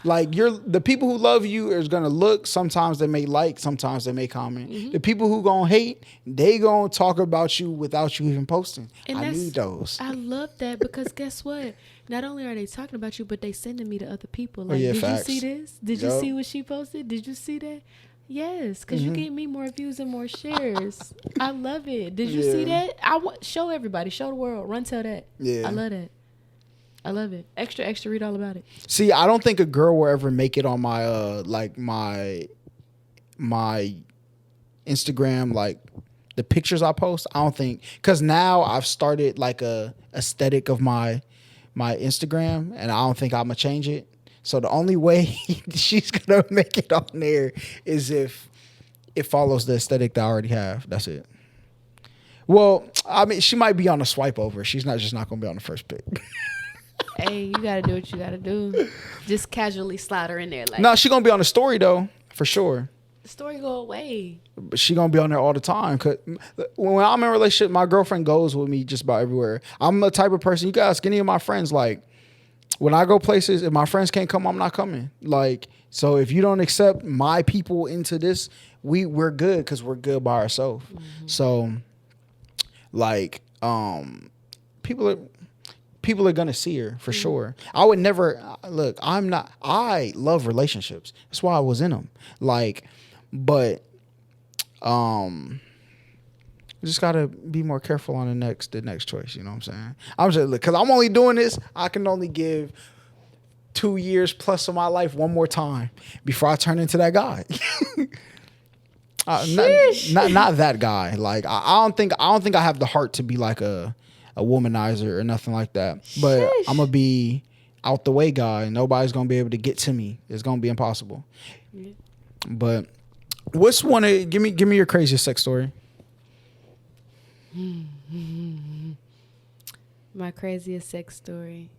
The people who love you is gonna look. Sometimes they may like, sometimes they may comment. The people who gonna hate, they gonna talk about you without you even posting. And I need those. I love that because guess what? Not only are they talking about you, but they sending me to other people. Like, yeah, did facts. you see this? Did you see what she posted? Did you see that? Yes, because you get me more views and more shares. I love it. Did you see that? Show everybody, show the world, run tell that. Yeah, I love that. I love it. Extra, read all about it. See, I don't think a girl will ever make it on my my Instagram, like the pictures I post. I don't think, because now I've started like a aesthetic of my Instagram, and I don't think I'm gonna change it. So the only way she's gonna make it on there is if it follows the aesthetic that I already have. That's it. Well, I mean, she might be on a swipe over. She's just not gonna be on the first pick. Hey, you gotta do what you gotta do. Just casually slide her in there. Like, no, she gonna be on the story though, for sure. The story go away. But she gonna be on there all the time. Cause when I'm in a relationship, my girlfriend goes with me just about everywhere. I'm the type of person, you can ask any of my friends, like, when I go places, if my friends can't come, I'm not coming. Like, so if you don't accept my people into this, we're good because we're good by ourselves. So, like, people are gonna see her for sure. I would never look. I love relationships. That's why I was in them. Like, but just gotta be more careful on the next choice. You know what I'm saying? I'm just, because I'm only doing this. I can only give 2 years plus of my life one more time before I turn into that guy. Not that guy. Like, I don't think I have the heart to be like a womanizer or nothing like that. But I'm gonna be out the way guy. Nobody's gonna be able to get to me. It's gonna be impossible. Yeah. But what's one of give me your craziest sex story? My craziest sex story.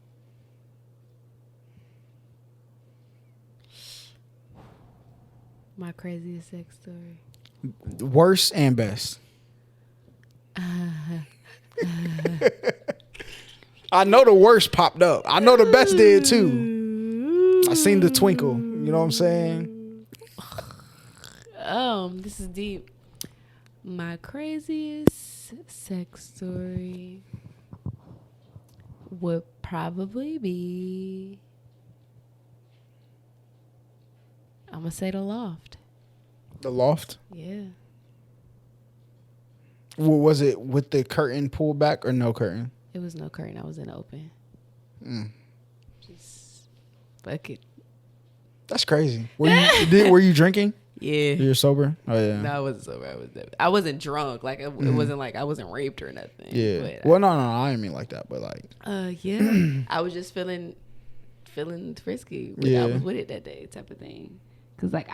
My craziest sex story. Worst and best. I know the worst popped up. I know the best did too. I seen the twinkle. You know what I'm saying? This is deep. My craziest sex story would probably be, I'm gonna say the loft. The loft? Yeah. Well, was it with the curtain pulled back or no curtain? It was no curtain. I was in the open. Just fuck it. That's crazy. Were you drinking? Yeah. You're sober? Oh yeah. No, I wasn't sober. I wasn't drunk. Like it wasn't like I wasn't raped or nothing. Yeah. But well, no, I didn't mean like that, but like. Yeah. I was just feeling frisky. I was with it that day, type of thing. Cause like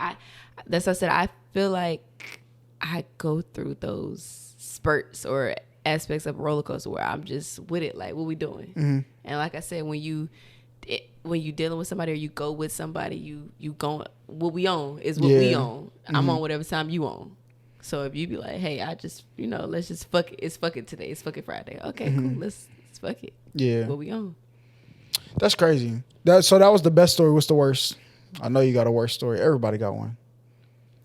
that's what I said. I feel like I go through those spurts or aspects of a roller coaster where I'm just with it. Like, what we doing? And like I said, when you dealing with somebody or you go with somebody, you going, what we on is what we on. I'm on whatever time you on. So if you be like, hey, I just, let's just fuck it. It's fuck it today. It's fuck it Friday. Okay, cool. Let's fuck it. Yeah. What we on? That's crazy. So that was the best story. What's the worst? I know you got a worst story. Everybody got one.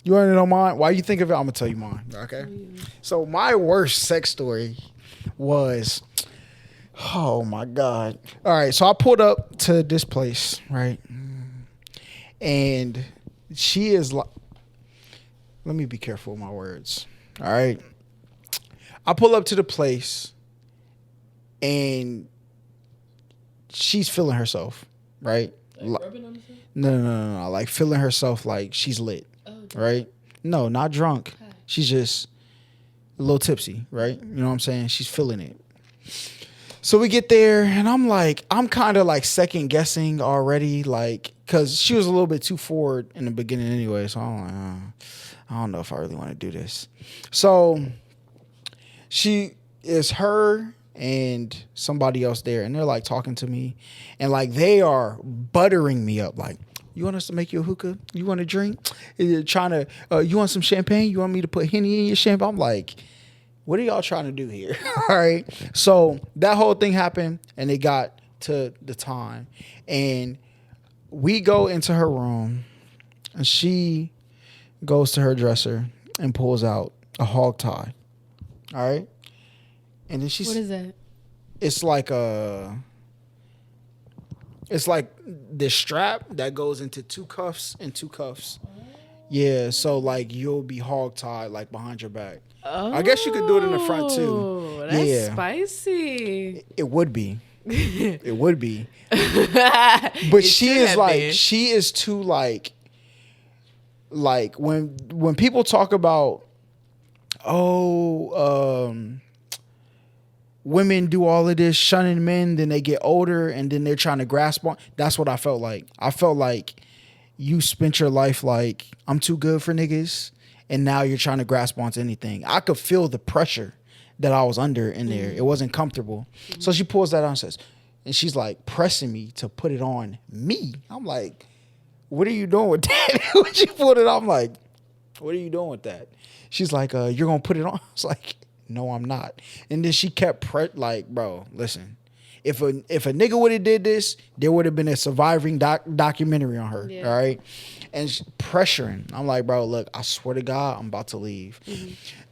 You want to know mine? Why you think of it? I'm going to tell you mine. Okay. So my worst sex story was, oh my God. All right. So I pulled up to this place, right? And she is like, let me be careful with my words. All right. I pull up to the place and she's feeling herself, right? Like, no. Like feeling herself like she's lit, right? No, not drunk. Okay. She's just a little tipsy, right? You know what I'm saying? She's feeling it. So we get there and I'm kind of like second guessing already, like, cause she was a little bit too forward in the beginning anyway. So I'm like, I don't know if I really want to do this. So she is her and somebody else there, and they're like talking to me, and like they are buttering me up, like, you want us to make you a hookah? You want a drink? You're trying to, you want some champagne? You want me to put Henny in your champagne? I'm like, what are y'all trying to do here? All right. So that whole thing happened, and it got to the time, and we go into her room, and she goes to her dresser and pulls out a hog tie. All right, and then she's What is that? it's like this strap that goes into two cuffs and two cuffs. Yeah, so like you'll be hog tied like behind your back. Oh, I guess you could do it in the front too. That's spicy. It would be. It would be. But she is like she is too like when people talk about women do all of this shunning men, then they get older and then they're trying to grasp on. That's what I felt like. I felt like you spent your life like, I'm too good for niggas, and now you're trying to grasp onto anything. I could feel the pressure that I was under in there. It wasn't comfortable. So she pulls that on and says, and she's like pressing me to put it on me. I'm like, what are you doing with that? When she pulled it on, I'm like, what are you doing with that? She's like, you're going to put it on? I was like, no, I'm not. And then she kept like, bro, listen. If a nigga would have did this, there would have been a surviving documentary on her. Yeah. All right. And pressuring. I'm like, bro, look, I swear to God, I'm about to leave.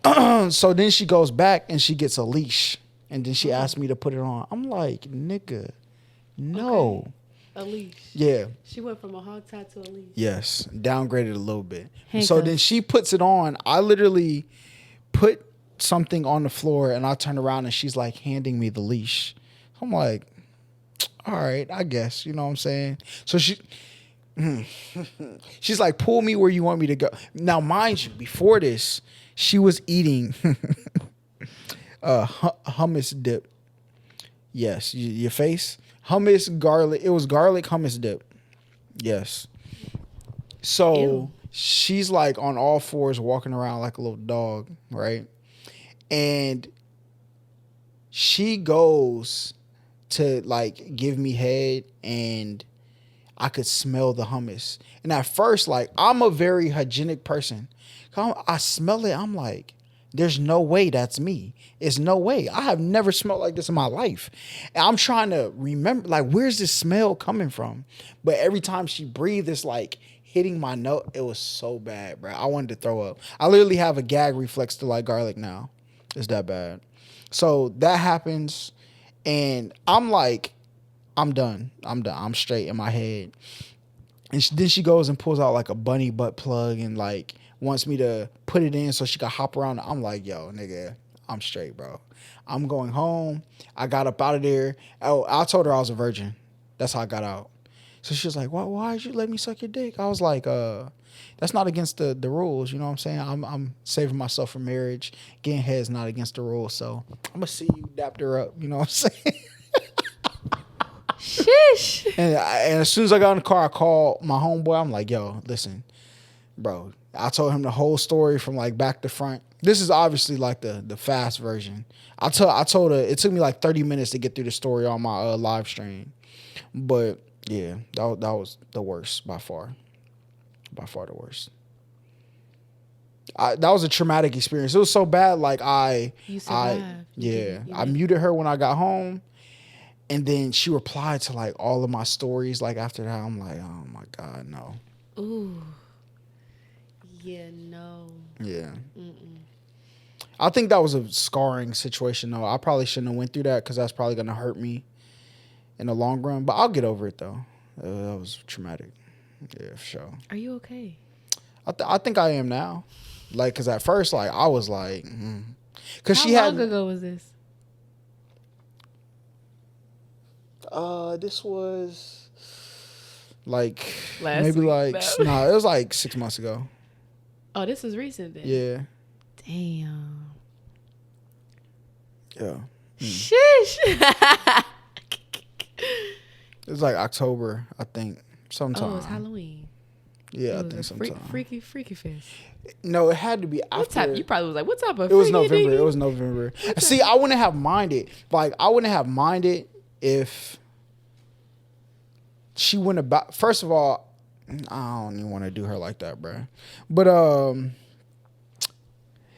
So then she goes back and she gets a leash. And then she asked me to put it on. I'm like, nigga, no. Okay. A leash. Yeah. She went from a hog tie to a leash. Yes. Downgraded a little bit. Handcuffs. So then she puts it on. I literally put something on the floor and I turn around and she's like handing me the leash. I'm like, all right, I guess. You know what I'm saying? So she's like, pull me where you want me to go. Now, mind you, before this, she was eating hummus dip. Yes, your face. Hummus, garlic. It was garlic hummus dip. Yes. So Ew. She's like on all fours walking around like a little dog, right? And she goes to like give me head and I could smell the hummus. And at first, like, I'm a very hygienic person. I smell it. I'm like, there's no way that's me. It's no way. I have never smelled like this in my life. And I'm trying to remember, like, where's this smell coming from? But every time she breathed, it's like hitting my nose. It was so bad, bro. I wanted to throw up. I literally have a gag reflex to like garlic now. It's that bad. So that happens. And I'm like, I'm done. I'm straight in my head. And then she goes and pulls out like a bunny butt plug and like wants me to put it in so she can hop around. I'm like, yo, nigga, I'm straight, bro. I'm going home. I got up out of there. Oh, I told her I was a virgin. That's how I got out. So she was like, why did you let me suck your dick? I was like, that's not against the rules. You know what I'm saying? I'm saving myself for marriage. Getting head is not against the rules. So I'm going to see you dapped her up. You know what I'm saying? Shish. And as soon as I got in the car, I called my homeboy. I'm like, yo, listen, bro. I told him the whole story from like back to front. This is obviously like the fast version. I told her it took me like 30 minutes to get through the story on my live stream. But yeah, that was the worst by far. By far the worst. That was a traumatic experience. It was so bad. Like You survived. I muted her when I got home. And then she replied to like all of my stories. Like after that, I'm like, oh my God, no. Ooh. Yeah, no. Yeah. Mm-mm. I think that was a scarring situation though. I probably shouldn't have went through that because that's probably going to hurt me in the long run. But I'll get over it though. That was traumatic. Yeah, for sure. Are you okay? I think I am now. Like, because at first, like, I was like, because How long ago was this? This was like Last maybe week? like no, it was like 6 months ago. Oh, this was recent then. Yeah. Damn. Yeah. Shish. It was like October, I think, sometime. Oh, it's Halloween. Yeah, I think sometime. Freaky fest. No, it had to be after. What type? You probably was like, what type of? It was November. It was November. See, I wouldn't have minded. Like, I wouldn't have minded if she went about. First of all, I don't even want to do her like that, bro. But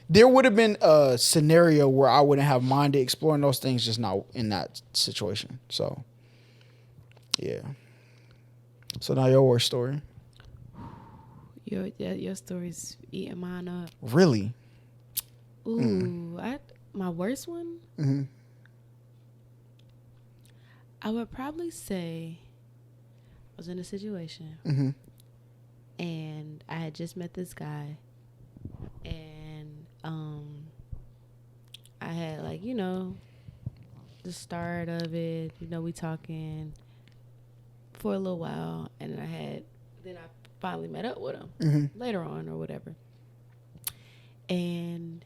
there would have been a scenario where I wouldn't have minded exploring those things, just not in that situation. So Yeah. So now your worst story. Your story's eating mine up. Really? Ooh, my worst one? Mm-hmm. I would probably say I was in a situation Mm-hmm. and I had just met this guy, and I had, like, you know, the start of it, you know, we talking for a little while, and then I finally met up with him later on or whatever. And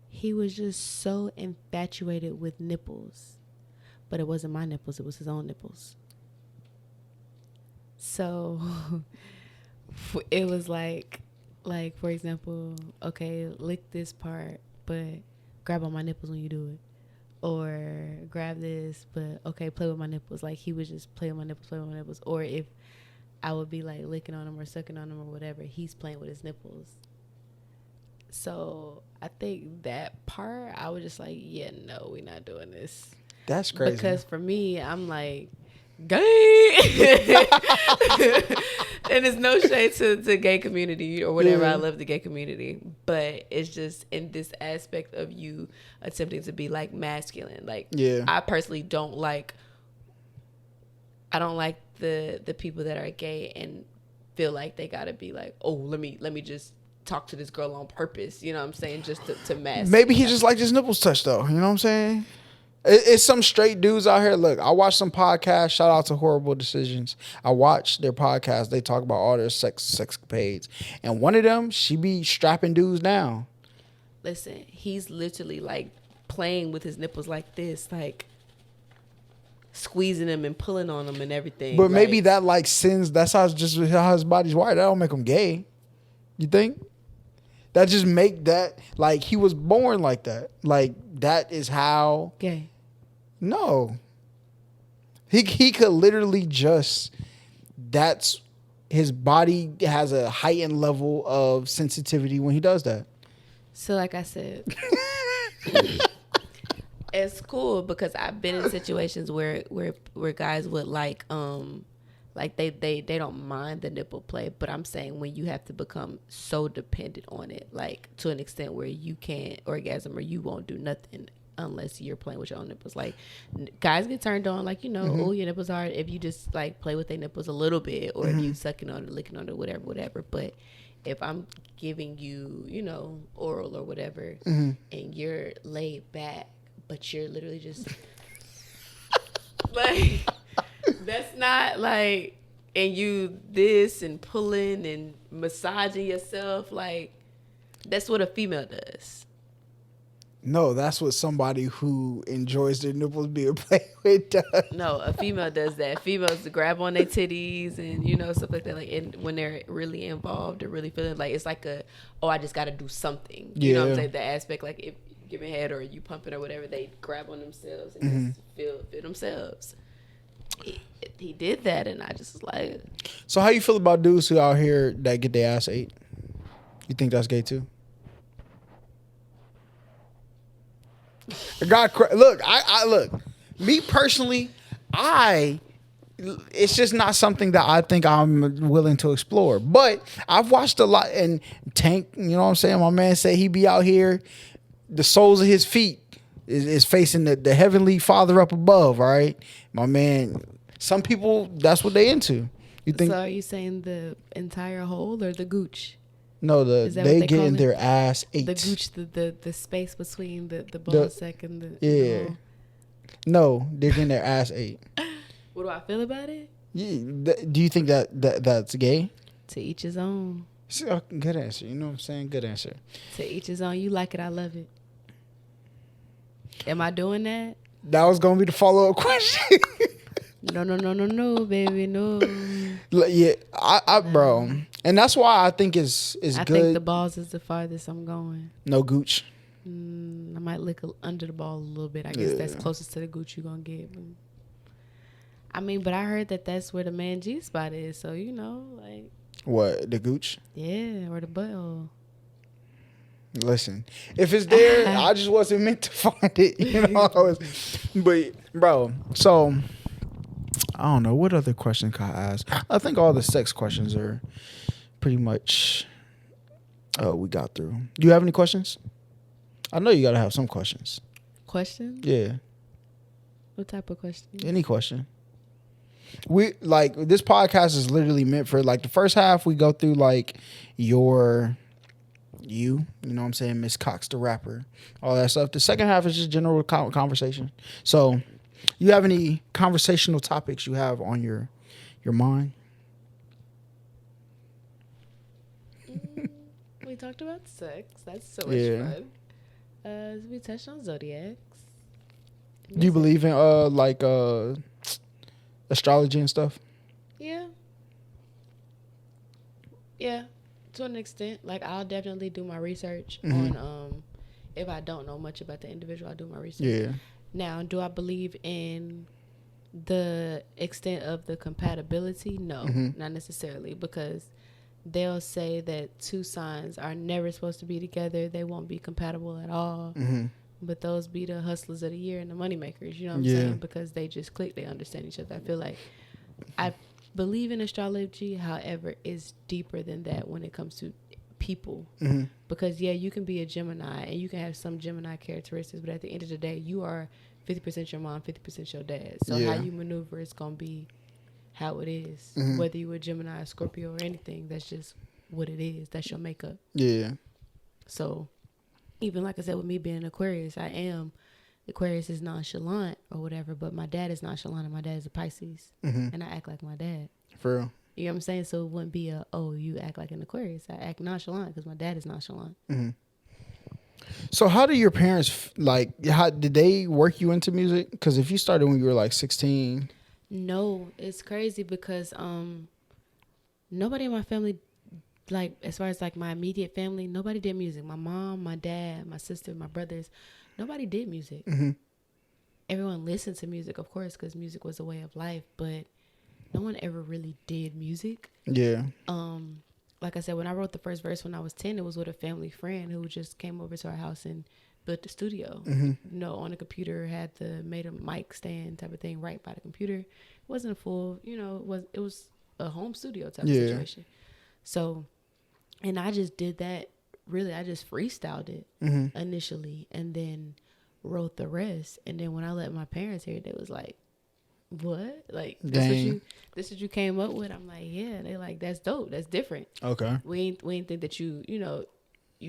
he was just so infatuated with nipples. But it wasn't my nipples, it was his own nipples. So it was like, for example, okay, lick this part, but grab on my nipples when you do it. Or grab this, but okay, play with my nipples. Like, he would just play with my nipples. Or if I would be like licking on him or sucking on him or whatever, he's playing with his nipples. So I think that part, I was just like, yeah, no, we're not doing this. That's crazy. Because for me, I'm like, gay. And it's no shade to the gay community or whatever. I love the gay community. But it's just in this aspect of you attempting to be like masculine. Like, I personally don't like the people that are gay and feel like they gotta be like, oh, let me just talk to this girl on purpose. You know what I'm saying? Just to mask. Maybe he just liked his nipples touched though. You know what I'm saying? It's some straight dudes out here. Look, I watch some podcasts. Shout out to Horrible Decisions. I watch their podcast. They talk about all their sexcapades. And one of them, she be strapping dudes down. Listen, he's literally like playing with his nipples like this, like squeezing them and pulling on them and everything. But maybe that like sins. That's how his body's wired. That don't make him gay. You think? That just make that like he was born like that. Like that is how gay. No. He could literally just, that's, his body has a heightened level of sensitivity when he does that. So like I said, it's cool because I've been in situations where guys would like they don't mind the nipple play, but I'm saying when you have to become so dependent on it, like to an extent where you can't orgasm or you won't do nothing unless you're playing with your own nipples. Like, guys get turned on, like, you know, oh, your nipples are, if you just like play with their nipples a little bit, or if you sucking on it, licking on it, whatever. But if I'm giving you, you know, oral or whatever, and you're laid back, but you're literally just like, that's not like, and you this and pulling and massaging yourself, like, that's what a female does. No, that's what somebody who enjoys their nipples being played with does. No, a female does that. Females grab on their titties and, you know, stuff like that. Like, and when they're really involved or really feeling like, it's like I just got to do something. You know what I'm saying? The aspect, like, if you giving head or you pumping or whatever, they grab on themselves and just feel themselves. He did that, and I just was like. So how you feel about dudes who out here that get their ass ate? You think that's gay too? Look, I look. Me personally, it's just not something that I think I'm willing to explore. But I've watched a lot, and Tank, you know what I'm saying? My man said he be out here, the soles of his feet is facing the heavenly Father up above, all right? My man, some people, that's what they into. You think? So are you saying the entire hole or the gooch? No, they getting their ass ate. The gooch, the space between the ball sack and the hole. No, they're getting their ass ate. What do I feel about it? Yeah, do you think that's gay? To each his own. Good answer. You know what I'm saying? Good answer. To each his own. You like it, I love it. Am I doing that? That was gonna be the follow-up question. No, baby, no. Yeah, I bro, and that's why I think it's good. I think the balls is the farthest I'm going. No gooch. I might lick under the ball a little bit. I guess that's closest to the gooch you gonna get. I mean, but I heard that's where the man G spot is. So, you know, like. What, the gooch? Yeah, or the butthole. Listen, if it's there, I just wasn't meant to find it. You know, but bro, so I don't know. What other question can I ask? I think all the sex questions are pretty much we got through. Do you have any questions? I know you got to have some questions. Questions? Yeah. What type of question? Any question. We like this podcast is literally meant for like the first half we go through like you know what I'm saying, Miss Coxx the rapper, all that stuff. The second half is just general conversation. So, you have any conversational topics you have on your mind? We talked about sex. That's so much fun. We touched on zodiacs. Do you believe in astrology and stuff? Yeah. Yeah, to an extent. Like, I'll definitely do my research on if I don't know much about the individual, I'll do my research. Yeah. Now, do I believe in the extent of the compatibility? No, not necessarily, because they'll say that two signs are never supposed to be together. They won't be compatible at all. But those be the hustlers of the year and the money makers, you know what I'm saying? Because they just click, they understand each other. I feel like I believe in astrology, however, it's deeper than that when it comes to people. Because, yeah, you can be a Gemini and you can have some Gemini characteristics, but at the end of the day, you are 50% your mom, 50% your dad. So how you maneuver is going to be how it is. Whether you a Gemini, Scorpio, or anything, that's just what it is. That's your makeup. Yeah. So even like I said, with me being an Aquarius, Aquarius is nonchalant or whatever, but my dad is nonchalant and my dad is a Pisces. And I act like my dad. For real. You know what I'm saying? So it wouldn't be you act like an Aquarius. I act nonchalant because my dad is nonchalant. So how do your parents, how did they work you into music? Because if you started when you were like 16. No, it's crazy because nobody in my family, like as far as like my immediate family, nobody did music. My mom, my dad, my sister, my brothers, nobody did music. Everyone listened to music, of course, because music was a way of life, but no one ever really did music. Yeah. Like I said, when I wrote the first verse when I was 10, it was with a family friend who just came over to our house and built the studio. You know, on the computer, made a mic stand type of thing right by the computer. It wasn't a full, it was a home studio type of situation. So, and I just did that. Really, I just freestyled it initially, and then wrote the rest. And then when I let my parents hear it, they was like, "What? Like this what you came up with?" I'm like, "Yeah." They like, "That's dope. That's different." Okay. We ain't think that you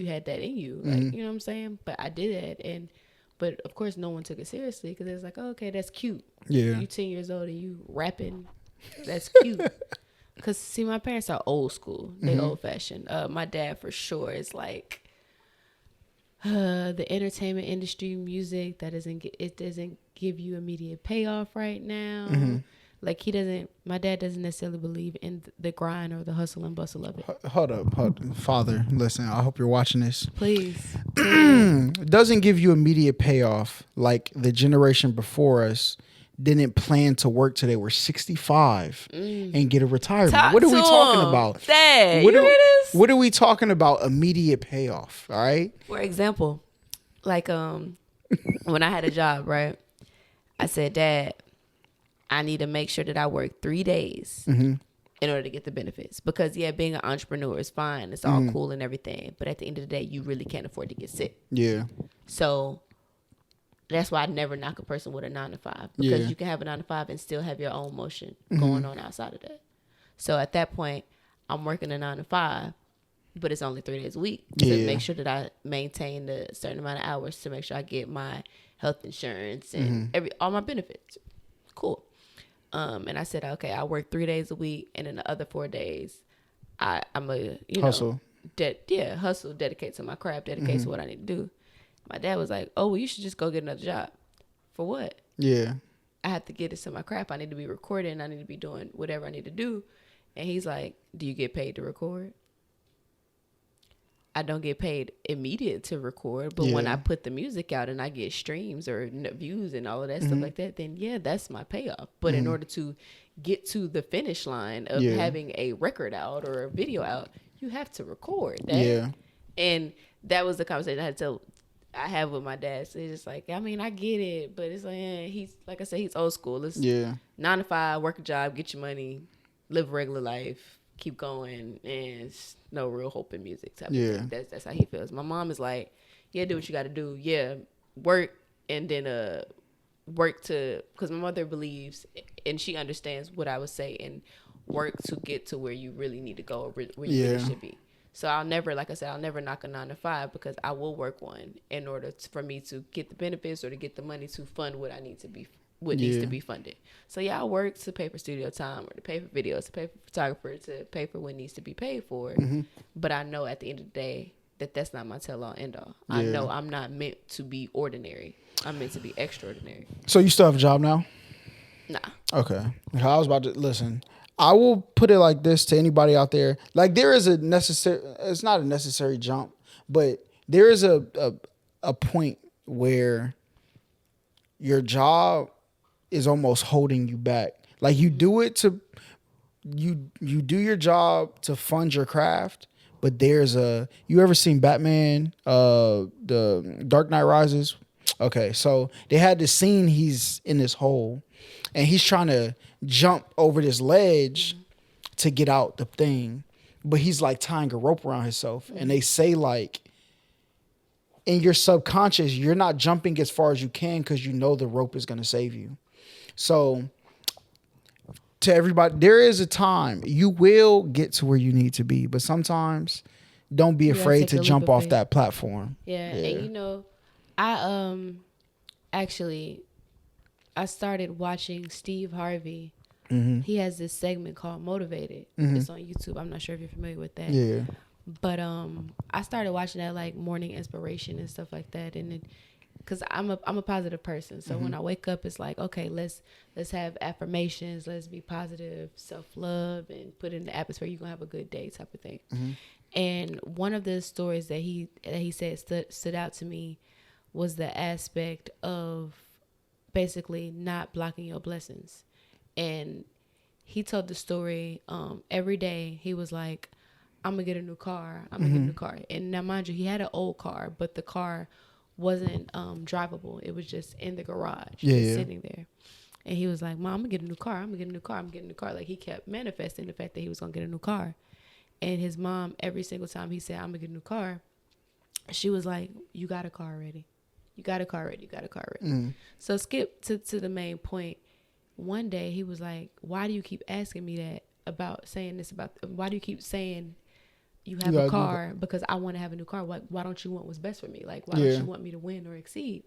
had that in you, like, you know what I'm saying? But I did it, but of course no one took it seriously because it was like, oh, okay, that's cute. Yeah. You 10 years old and you rapping, that's cute. Because, see, my parents are old school. They old-fashioned. My dad, for sure, is like the entertainment industry, music, that doesn't give you immediate payoff right now. Like, my dad doesn't necessarily believe in the grind or the hustle and bustle of it. Hold up. Father, listen, I hope you're watching this. Please. It doesn't give you immediate payoff like the generation before us didn't plan to work till they were 65 and get a retirement. What are we talking about? Dad, you hear this? What are we talking about? Immediate payoff, all right? For example, like when I had a job, right? I said, Dad, I need to make sure that I work 3 days in order to get the benefits. Because, yeah, being an entrepreneur is fine. It's all cool and everything. But at the end of the day, you really can't afford to get sick. Yeah. So that's why I never knock a person with a 9 to 5. Because you can have a 9 to 5 and still have your own motion going on outside of that. So at that point, I'm working a 9 to 5, but it's only 3 days a week to make sure that I maintain a certain amount of hours to make sure I get my health insurance and all my benefits. Cool. And I said, okay, I work 3 days a week, and then the other 4 days, I'm a hustle. Hustle, dedicate to my craft, dedicate to what I need to do. My dad was like, "Oh, well, you should just go get another job." For what? Yeah. I have to get it to my craft. I need to be recording. I need to be doing whatever I need to do. And he's like, "Do you get paid to record?" I don't get paid immediate to record, but when I put the music out and I get streams or views and all of that stuff like that, then that's my payoff. But in order to get to the finish line of having a record out or a video out, you have to record that. Yeah. And that was the conversation I had to tell I have with my dad. So it's just like, I mean, I get it, but it's like, he's, like I said, he's old school. It's 9 to 5, work a job, get your money, live a regular life, keep going, and it's no real hope in music type of thing. That's how he feels. My mom is like, yeah, do what you got to do. Yeah, work, and then work to, because my mother believes, and she understands what I would say, and work to get to where you really need to go, or where you really should be. So I'll never, like I said, I'll never knock a 9 to 5, because I will work one in order for me to get the benefits or to get the money to fund what I need to be, what needs to be funded. So yeah, I work to pay for studio time, or to pay for videos, to pay for photographer, to pay for what needs to be paid for. But I know at the end of the day that that's not my tell-all end-all. I know I'm not meant to be ordinary. I'm meant to be extraordinary. So you still have a job now? Nah. Okay. I was about to listen. I will put it like this to anybody out there. Like, there is a necessary, it's not a necessary jump, but there is a point where your job is almost holding you back. Like, you do it to, you do your job to fund your craft, but there's you ever seen Batman, the Dark Knight Rises? Okay, so they had this scene, he's in this hole, and he's trying to jump over this ledge to get out the thing, but he's like tying a rope around himself. And they say, like, in your subconscious, you're not jumping as far as you can because you know the rope is going to save you. So to everybody, there is a time you will get to where you need to be, but sometimes don't be afraid to jump off that platform. Yeah. And you know, I started watching Steve Harvey. He has this segment called Motivated. It's on YouTube. I'm not sure if you're familiar with that. Yeah. But I started watching that, like, morning inspiration and stuff like that, and because I'm a positive person, so when I wake up, it's like, okay, let's have affirmations, let's be positive, self-love, and put in the atmosphere. You're gonna have a good day, type of thing. And one of the stories that he said stood out to me was the aspect of basically not blocking your blessings. And he told the story, every day he was like, I'm gonna get a new car. I'm gonna get a new car. And now, mind you, he had an old car, but the car wasn't drivable. It was just in the garage, sitting there. And he was like, Mom, I'm gonna get a new car. I'm gonna get a new car. I'm getting a new car. Like, he kept manifesting the fact that he was gonna get a new car. And his mom, every single time he said, I'm gonna get a new car, she was like, you got a car already. You got a car already. You got a car already. So skip to the main point. One day he was like, why do you keep asking me that about saying this about, why do you keep saying you have a car? Because I want to have a new car. Why don't you want what's best for me? Like, why don't you want me to win or exceed?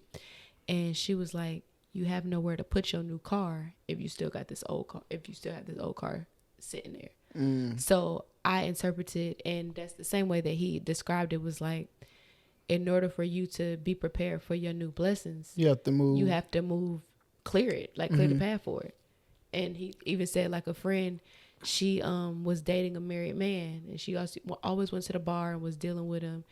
And she was like, you have nowhere to put your new car if you still got this old car, if you still have this old car sitting there. So I interpreted, and that's the same way that he described it, was like, in order for you to be prepared for your new blessings, you have to move, clear it, like clear the path for it. And he even said, like, a friend, she was dating a married man, and she always went to the bar and was dealing with him,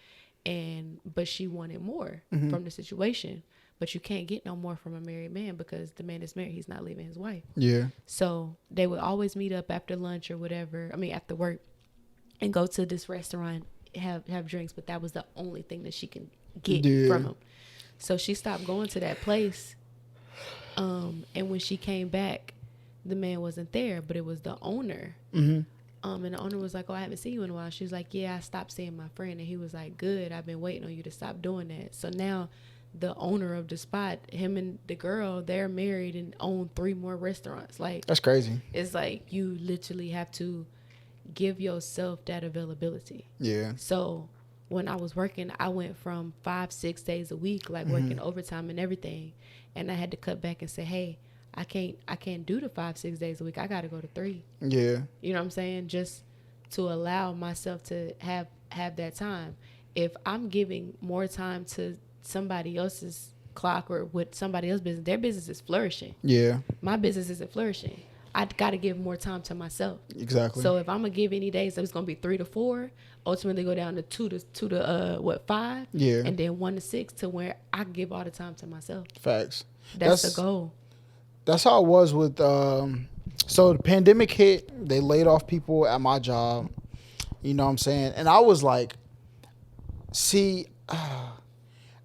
but she wanted more from the situation. But you can't get no more from a married man, because the man is married, he's not leaving his wife. Yeah. So they would always meet up after lunch or whatever, after work, and go to this restaurant, have drinks, but that was the only thing that she can get from him. So she stopped going to that place, and when she came back, the man wasn't there, but it was the owner. And the owner was like, oh, I haven't seen you in a while. She was like, yeah, I stopped seeing my friend. And he was like, good, I've been waiting on you to stop doing that. So now the owner of the spot, him and the girl, they're married and own 3 more restaurants. Like, that's crazy. It's like, you literally have to give yourself that availability. Yeah. So when I was working, I went from 5-6 days a week, like working overtime and everything. And I had to cut back and say, hey, I can't do the 5-6 days a week. I got to go to 3. Yeah. You know what I'm saying? Just to allow myself to have that time. If I'm giving more time to somebody else's clock or with somebody else's business, their business is flourishing. Yeah. My business isn't flourishing. I got to give more time to myself. Exactly. So if I'm going to give any days, it's going to be 3 to 4, ultimately go down to 2 to 5. Yeah. And then 1 to 6, to where I give all the time to myself. Facts. That's the goal. That's how it was with, so the pandemic hit, they laid off people at my job, you know what I'm saying? And I was like, see,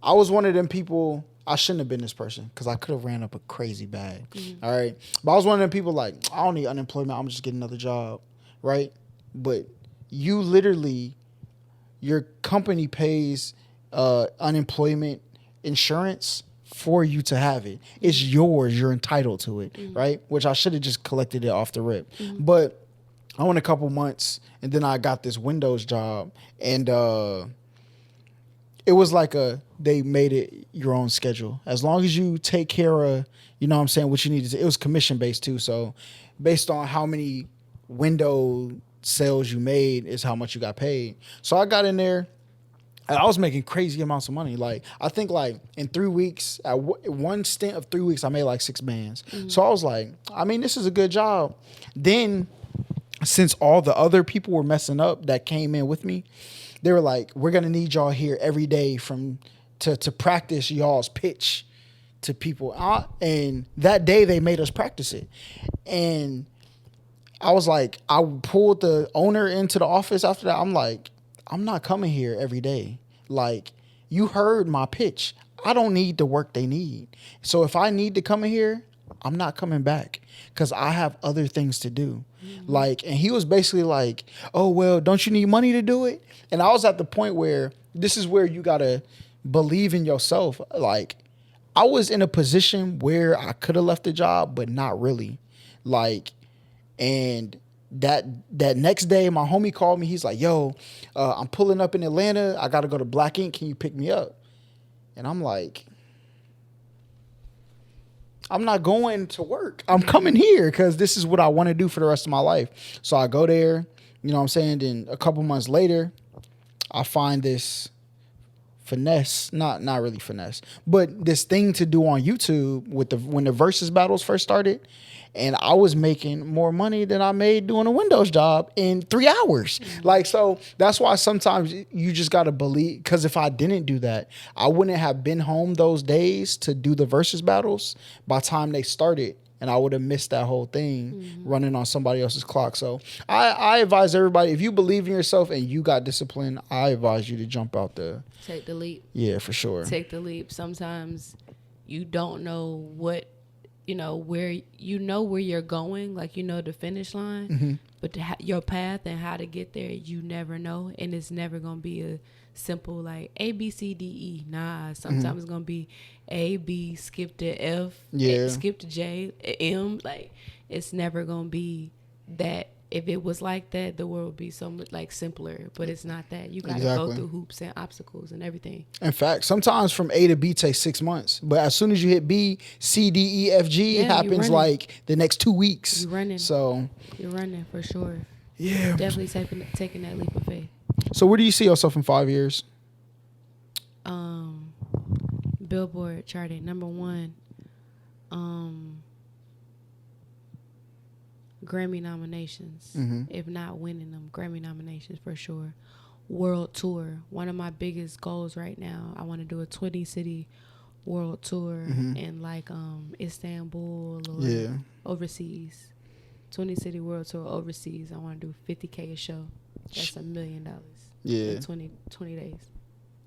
I was one of them people. I shouldn't have been this person because I could have ran up a crazy bag. All right. But I was one of them people like, I don't need unemployment. I'm just getting another job. Right. But you literally, your company pays unemployment insurance for you to have it. It's yours. You're entitled to it. Right. Which I should have just collected it off the rip. But I went a couple months and then I got this Windows job and it was like they made it your own schedule. As long as you take care of, you know what I'm saying, what you need to do. It was commission based too. So based on how many window sales you made is how much you got paid. So I got in there and I was making crazy amounts of money. Like I think like in 3 weeks, at one stint of 3 weeks, I made like 6 bands. So I was like, I mean, this is a good job. Then since all the other people were messing up that came in with me, they were like, we're going to need y'all here every day to practice y'all's pitch to people. And that day they made us practice it. And I was like, I pulled the owner into the office after that. I'm like, I'm not coming here every day. Like, you heard my pitch. I don't need the work they need. So if I need to come in here, I'm not coming back because I have other things to do. Like, and he was basically like, oh, well, don't you need money to do it? And I was at the point where this is where you got to believe in yourself. Like, I was in a position where I could have left the job, but not really. Like, and that next day, my homie called me. He's like, yo, I'm pulling up in Atlanta. I got to go to Black Ink. Can you pick me up? And I'm like, I'm not going to work. I'm coming here because this is what I want to do for the rest of my life. So I go there, you know what I'm saying? Then a couple months later, I find this finesse, not really finesse, but this thing to do on YouTube with when the versus battles first started. And I was making more money than I made doing a Windows job in 3 hours. Like, so that's why sometimes you just got to believe, because if I didn't do that, I wouldn't have been home those days to do the versus battles by the time they started. And I would have missed that whole thing running on somebody else's clock. So I advise everybody, if you believe in yourself and you got discipline, I advise you to jump out there. Take the leap. Yeah, for sure. Take the leap. Sometimes you don't know where you're going, like, the finish line, but your path and how to get there, you never know. And it's never going to be a simple, like, A, B, C, D, E. Nah, sometimes it's going to be A, B, skip to F, skip to J, M. Like, it's never going to be that. If it was like that, the world would be so much like simpler, but it's not that. You got to go through hoops and obstacles and everything. In fact, sometimes from A to B takes 6 months, but as soon as you hit B, C, D, E, F, G, it happens like the next 2 weeks. You're running. So you're running for sure. Yeah. Definitely taking that leap of faith. So where do you see yourself in 5 years? Billboard charted #1. Grammy nominations, if not winning them, Grammy nominations for sure. World tour, one of my biggest goals right now. I want to do a 20-city world tour in like Istanbul or overseas. 20-city world tour overseas. I want to do $50K a show. That's $1 million. Yeah, in 20 days.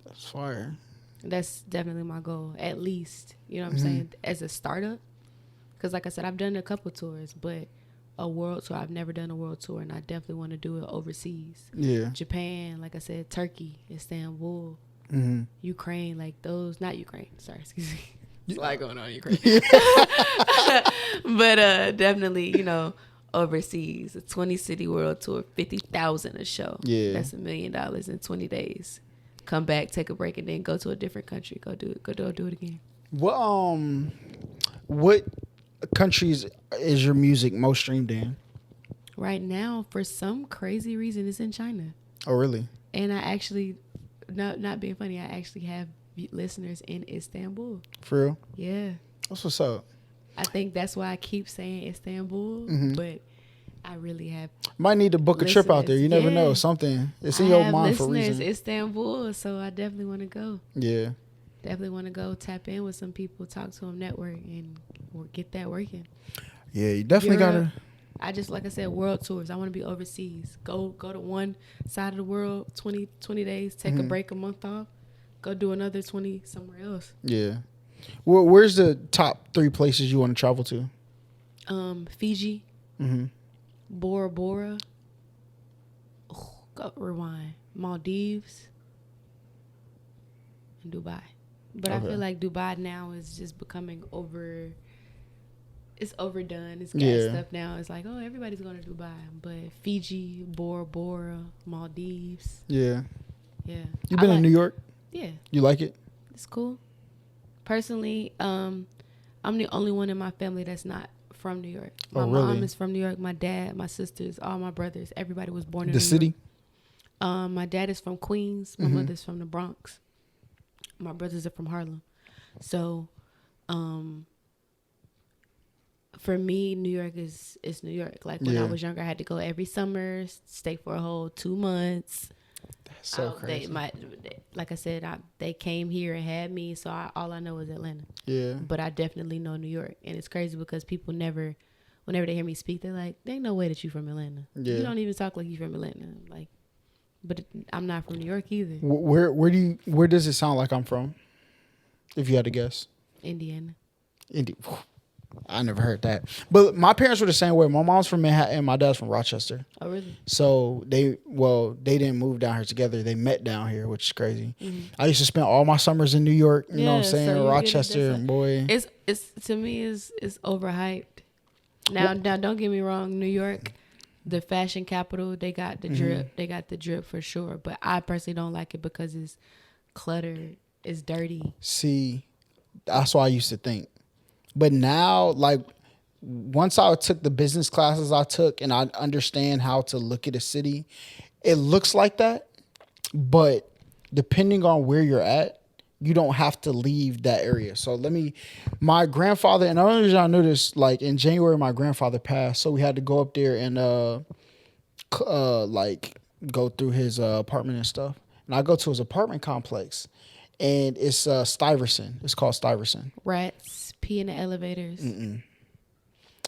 That's fire. That's definitely my goal. At least, you know what I'm saying, as a startup. Because like I said, I've done a couple tours, but a world tour, I've never done a world tour, and I definitely want to do it overseas. Yeah. Japan, like I said, Turkey, Istanbul, Ukraine, like those, not Ukraine, sorry, excuse me. There's a lot going on in Ukraine. But definitely, overseas, a 20-city world tour, $50,000 a show. Yeah. That's $1 million in 20 days. Come back, take a break, and then go to a different country. Go do it again. What countries is your music most streamed in? Right now, for some crazy reason, it's in China. Oh, really? And I actually, not being funny, I actually have listeners in Istanbul. For real? Yeah. That's what's up. I think that's why I keep saying Istanbul, but I really have. Might need to book a trip out there. You never know. Something. It's in your mind for a reason. Istanbul, so I definitely want to go. Yeah. Definitely want to go tap in with some people, talk to them, network, and get that working. Yeah, you definitely gotta. I just, like I said, world tours. I want to be overseas. Go to one side of the world, 20 days, take a break, a month off, go do another 20 somewhere else. Yeah. Where's the top 3 places you want to travel to? Fiji, Mm-hmm. Bora Bora. Go rewind. Maldives and Dubai. But I feel like Dubai now is just becoming it's overdone. It's gas stuff now. It's like, oh, everybody's going to Dubai. But Fiji, Bora Bora, Maldives. Yeah. Yeah. You been in New York? Yeah. You like it? It's cool. Personally, I'm the only one in my family that's not from New York. My mom is from New York. My dad, my sisters, all my brothers, everybody was born in New York. The city? My dad is from Queens. My mother's from the Bronx. My brothers are from Harlem. So, for me, New York is New York. Like when I was younger, I had to go every summer, stay for a whole 2 months. That's so crazy. Like I said, they came here and had me, so all I know is Atlanta. Yeah. But I definitely know New York, and it's crazy because people whenever they hear me speak, they're like, "There ain't no way that you from Atlanta. Yeah. You don't even talk like you from Atlanta." Like, but I'm not from New York either. Where does it sound like I'm from? If you had to guess. Indiana. I never heard that. But my parents were the same way. My mom's from Manhattan. My dad's from Rochester. Oh, really? So they didn't move down here together. They met down here, which is crazy. Mm-hmm. I used to spend all my summers in New York. You know what I'm saying? So Rochester, boy. It's to me is overhyped. Now, don't get me wrong. New York, the fashion capital, they got the drip. They got the drip for sure. But I personally don't like it because it's cluttered. It's dirty. See, that's what I used to think. But now, like, once I took the business classes I took and I understand how to look at a city, it looks like that. But depending on where you're at, you don't have to leave that area. So my grandfather, and the only reason I know this, like in January, my grandfather passed. So we had to go up there and like go through his apartment and stuff. And I go to his apartment complex. And it's Stuyvesant. It's called Stuyvesant. Rats, pee in the elevators.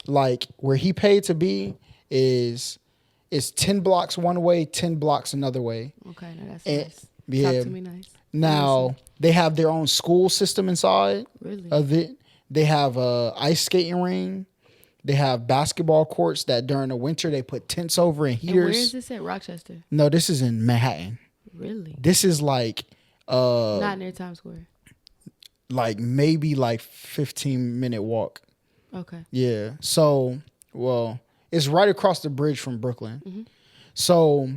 Like where he paid to be is 10 blocks one way, 10 blocks another way. Okay, no, that's nice. Yeah. Talk to me nice. Now they have their own school system inside really? Of it. They have a ice skating ring. They have basketball courts that during the winter they put tents over and heaters. And where is this at? Rochester? No, this is in Manhattan. Really? This is like not near Times Square. Like maybe like 15-minute walk. Okay. Yeah. So, well, it's right across the bridge from Brooklyn. Mm-hmm. So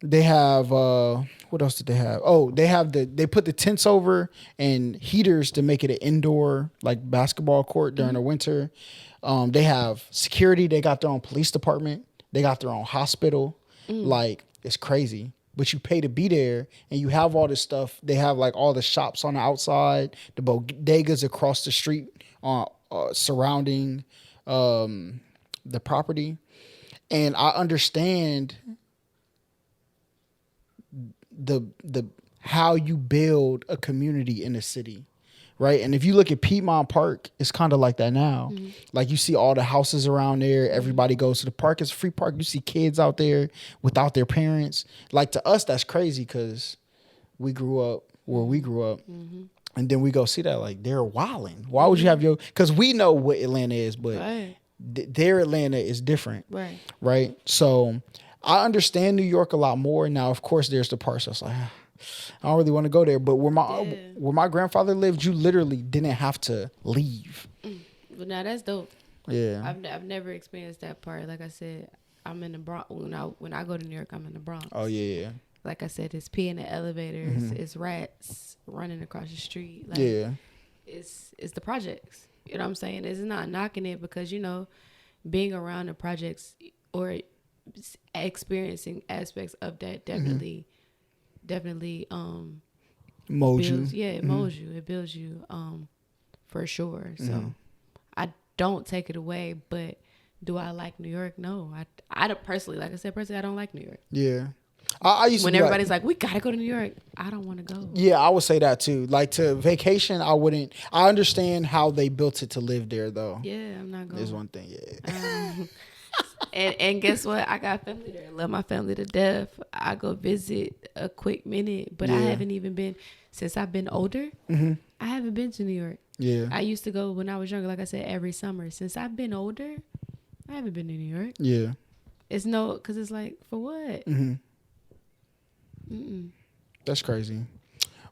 they have what else did they have? Oh, they put the tents over and heaters to make it an indoor like basketball court during the winter. They have security. They got their own police department. They got their own hospital. Like it's crazy. But you pay to be there and you have all this stuff. They have like all the shops on the outside, the bodegas across the street surrounding the property. And I understand the how you build a community in a city. Right. And if you look at Piedmont Park, it's kind of like that now. Mm-hmm. Like you see all the houses around there. Everybody goes to the park. It's a free park. You see kids out there without their parents. Like to us, that's crazy because we grew up where we grew up. Mm-hmm. And then we go see that like they're wilding. Why would you have because we know what Atlanta is, but their Atlanta is different. Right. Right. So I understand New York a lot more. Now, of course, there's the parts that's like, I don't really want to go there. But where my grandfather lived, you literally didn't have to leave. But now that's dope. Yeah. I've never experienced that part. Like I said, I'm in the Bronx. When I go to New York, I'm in the Bronx. Oh, yeah. Like I said, it's pee in the elevators. Mm-hmm. It's rats running across the street. Like, it's the projects. You know what I'm saying? It's not knocking it because, you know, being around the projects or experiencing aspects of that definitely molds builds, you. Yeah, it molds you. It builds you for sure. So I don't take it away, but do I like New York? No. I don't personally, like I said, I don't like New York. Yeah. I used when to everybody's like, we gotta go to New York, I don't want to go. Yeah, I would say that too. Like to vacation, I wouldn't. I understand how they built it to live there, though. Yeah, I'm not going. There's one thing, yeah. And guess what? I got family there. I love my family to death. I go visit a quick minute, but I haven't even been since I've been older. I haven't been to New York. Yeah. I used to go when I was younger, like I said, every summer. Since I've been older, I haven't been to New York. Yeah. It's no, because it's like, for what? That's crazy.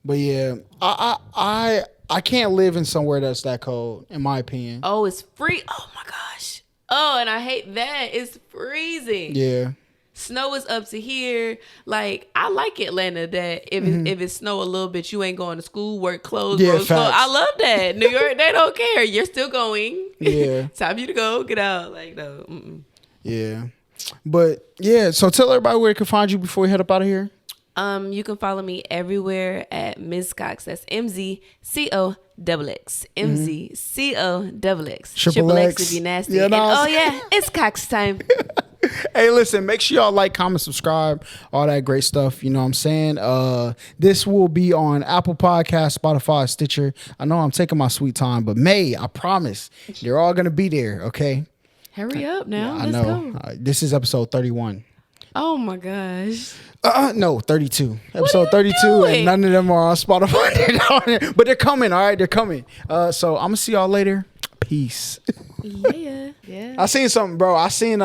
But yeah, I can't live in somewhere that's that cold, in my opinion. Oh, it's free. Oh my gosh. Oh, and I hate that. It's freezing. Yeah. Snow is up to here. Like, I like Atlanta that if it snow a little bit, you ain't going to school, work clothes, Yeah, road clothes. facts. I love that. New York, they don't care. You're still going. Yeah. Time for you to go. Get out. Like, no. Yeah. But yeah, so tell everybody where they can find you before we head up out of here. You can follow me everywhere at Ms. Coxx. That's MZCOXX. MZCOXX. Triple X. if you're nasty. Yeah, And, no, it's Coxx time. Hey, listen, make sure y'all like, comment, subscribe, all that great stuff. You know what I'm saying? This will be on Apple Podcasts, Spotify, Stitcher. I know I'm taking my sweet time, but I promise, they're all going to be there, okay? Hurry up now. I Let's know. go. This is episode 31. Oh, my gosh. No, 32. Episode are you 32, doing? and none of them are on Spotify. They're not on there. But they're coming, all right? They're coming. So I'm going to see y'all later. Peace. Yeah. I seen something, bro. I seen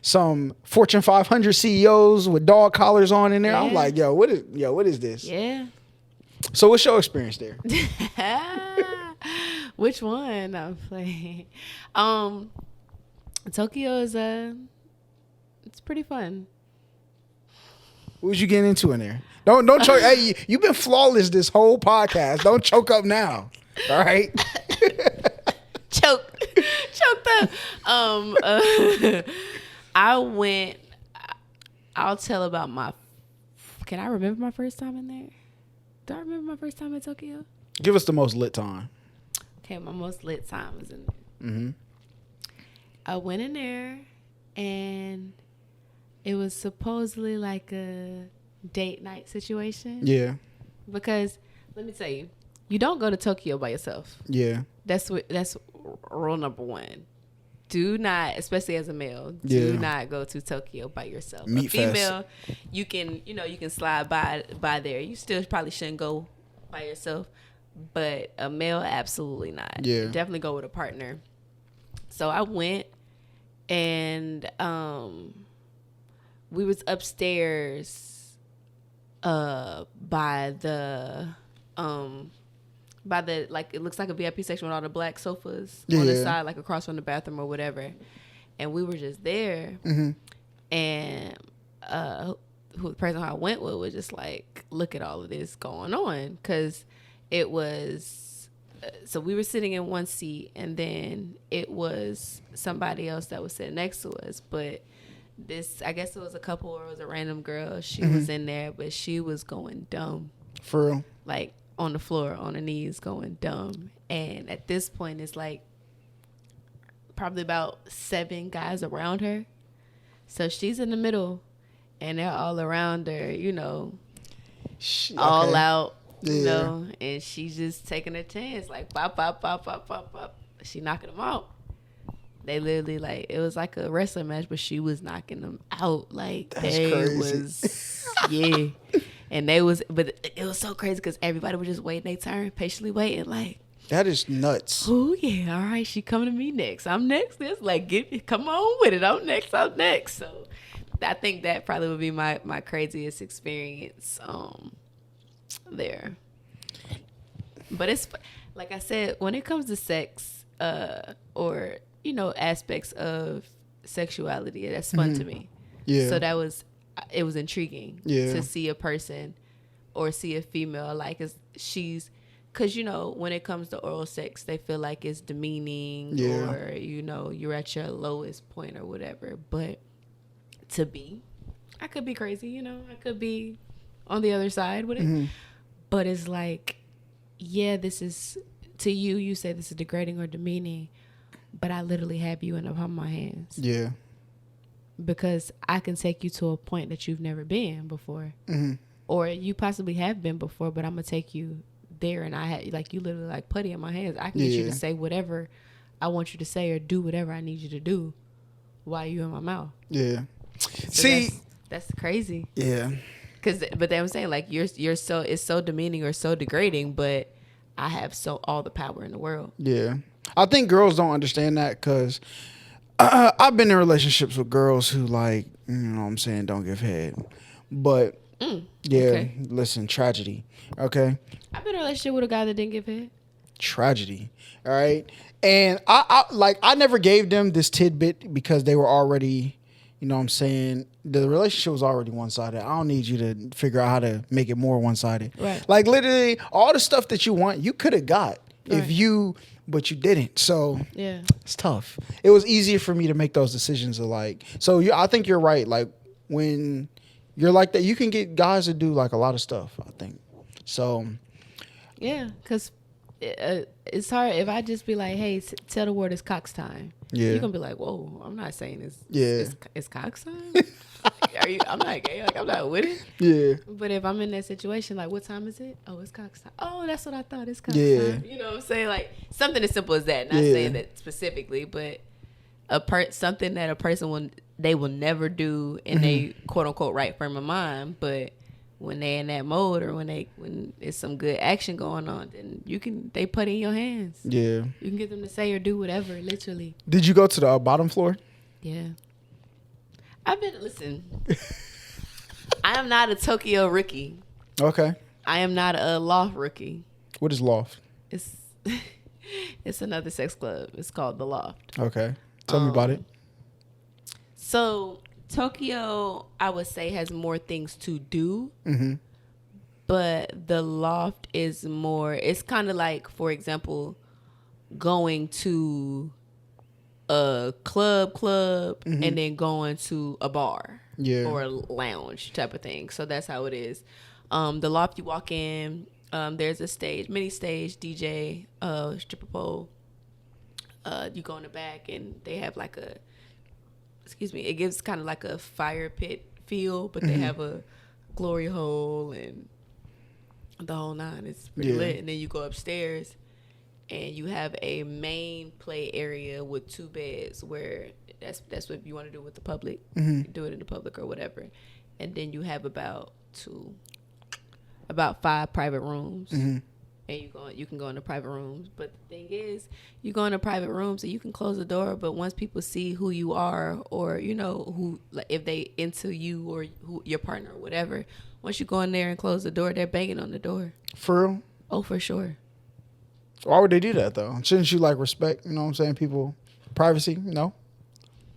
some Fortune 500 CEOs with dog collars on in there. I'm Yeah. like, what is this? Yeah. So what's your experience there? Which one? I'm playing. Tokyo is it's pretty fun. What was you getting into in there? Don't choke. Hey, you've been flawless this whole podcast. Don't choke up now. All right. Choked up. I'll tell about can I remember my first time in there? Do I remember my first time in Tokyo? Give us the most lit time. Okay, my most lit time was in there. I went in there and it was supposedly like a date night situation. Yeah. Because let me tell you, you don't go to Tokyo by yourself. Yeah. That's rule number one. Do not, especially as a male, do not go to Tokyo by yourself. Meat a female, fest. you can slide by there. You still probably shouldn't go by yourself, but a male, absolutely not. Yeah. Definitely go with a partner. So I went and we was upstairs by the like, it looks like a VIP section with all the black sofas on the side, like across from the bathroom or whatever. And we were just there. And the person I went with was just like, look at all of this going on. Because it was, so we were sitting in one seat and then it was somebody else that was sitting next to us. But I guess it was a couple or it was a random girl. She was in there, but she was going dumb. For real? Like, on the floor, on her knees, going dumb. And at this point, it's like probably about 7 guys around her. So she's in the middle, and they're all around her, all out, and she's just taking her chance, like, pop, pop, pop, pop, pop, pop. She knocking them out. They literally, like, it was like a wrestling match, but she was knocking them out. Like, that's crazy. Yeah. And but it was so crazy because everybody was just waiting their turn, patiently waiting. Like, that is nuts. Oh yeah, all right, she coming to me next. I'm next. It's like, come on with it. I'm next. So, I think that probably would be my craziest experience there. But it's like I said, when it comes to sex, or aspects of sexuality, that's fun to me. Yeah. So it was intriguing to see a person or see a female like because when it comes to oral sex, they feel like it's demeaning or you're at your lowest point or whatever. But I could be crazy, I could be on the other side with it. But it's like, this is, to you say this is degrading or demeaning, but I literally have you in the palm of my hands. Yeah. Because I can take you to a point that you've never been before. Or you possibly have been before, but I'm going to take you there, and I had, like, you literally like putty in my hands. I can get you to say whatever I want you to say or do whatever I need you to do why you in my mouth? Yeah. So See, that's crazy. yeah. But then I'm saying like you're so it's so demeaning or so degrading, but I have all the power in the world. Yeah. I think girls don't understand that because I've been in relationships with girls who like, you know what I'm saying, don't give head. But yeah, okay. listen, tragedy. Okay. I've been in a relationship with a guy that didn't give head. Tragedy. All right. And I never gave them this tidbit because they were already, you know what I'm saying, the relationship was already one-sided. I don't need you to figure out how to make it more one-sided. Right. Like literally all the stuff that you want, you could have got Right. but you didn't. So Yeah. it's tough. It was easier for me to make those decisions of like, so I think you're right. Like when you're like that, you can get guys to do like a lot of stuff, I think. So Yeah, because it's hard if I just be like, hey, tell the world it's Coxx time. yeah. You're going to be like, whoa, I'm not saying Yeah. it's Coxx time. I'm not gay. Like, I'm not with it. Yeah. But if I'm in that situation, like, what time is it? Oh, it's Coxx time. Oh, that's what I thought. It's Coxx Yeah. time. You know what I'm saying? Like, something as simple as that. Not saying that specifically, but something that a person will never do in a quote unquote right frame of mind. But when they in that mode or when it's some good action going on, then they put it in your hands. Yeah. You can get them to say or do whatever, literally. Did you go to the bottom floor? Yeah. Listen, I am not a Tokyo rookie. Okay. I am not a loft rookie. What is loft? It's another sex club. It's called The Loft. Okay. Tell me about it. So Tokyo, I would say, has more things to do. Mm-hmm. But The Loft is more, it's kind of like, for example, going to a club and then going to a bar or a lounge type of thing. So that's how it is. The Loft, you walk in, there's a mini stage, DJ, stripper pole. You go in the back and they have like it gives kind of like a fire pit feel, but they have a glory hole and the whole nine. It's pretty lit. And then you go upstairs and you have a main play area with 2 beds where that's what you want to do with the public. You do it in the public or whatever. And then you have about 5 private rooms. And you can go into private rooms. But the thing is, you go into private rooms and you can close the door, but once people see who you are or, you know, who, like, if they into you or who your partner or whatever, once you go in there and close the door, they're banging on the door. For real? Oh, for sure. Why would they do that though? Shouldn't you like respect, you know what I'm saying, people privacy, you know?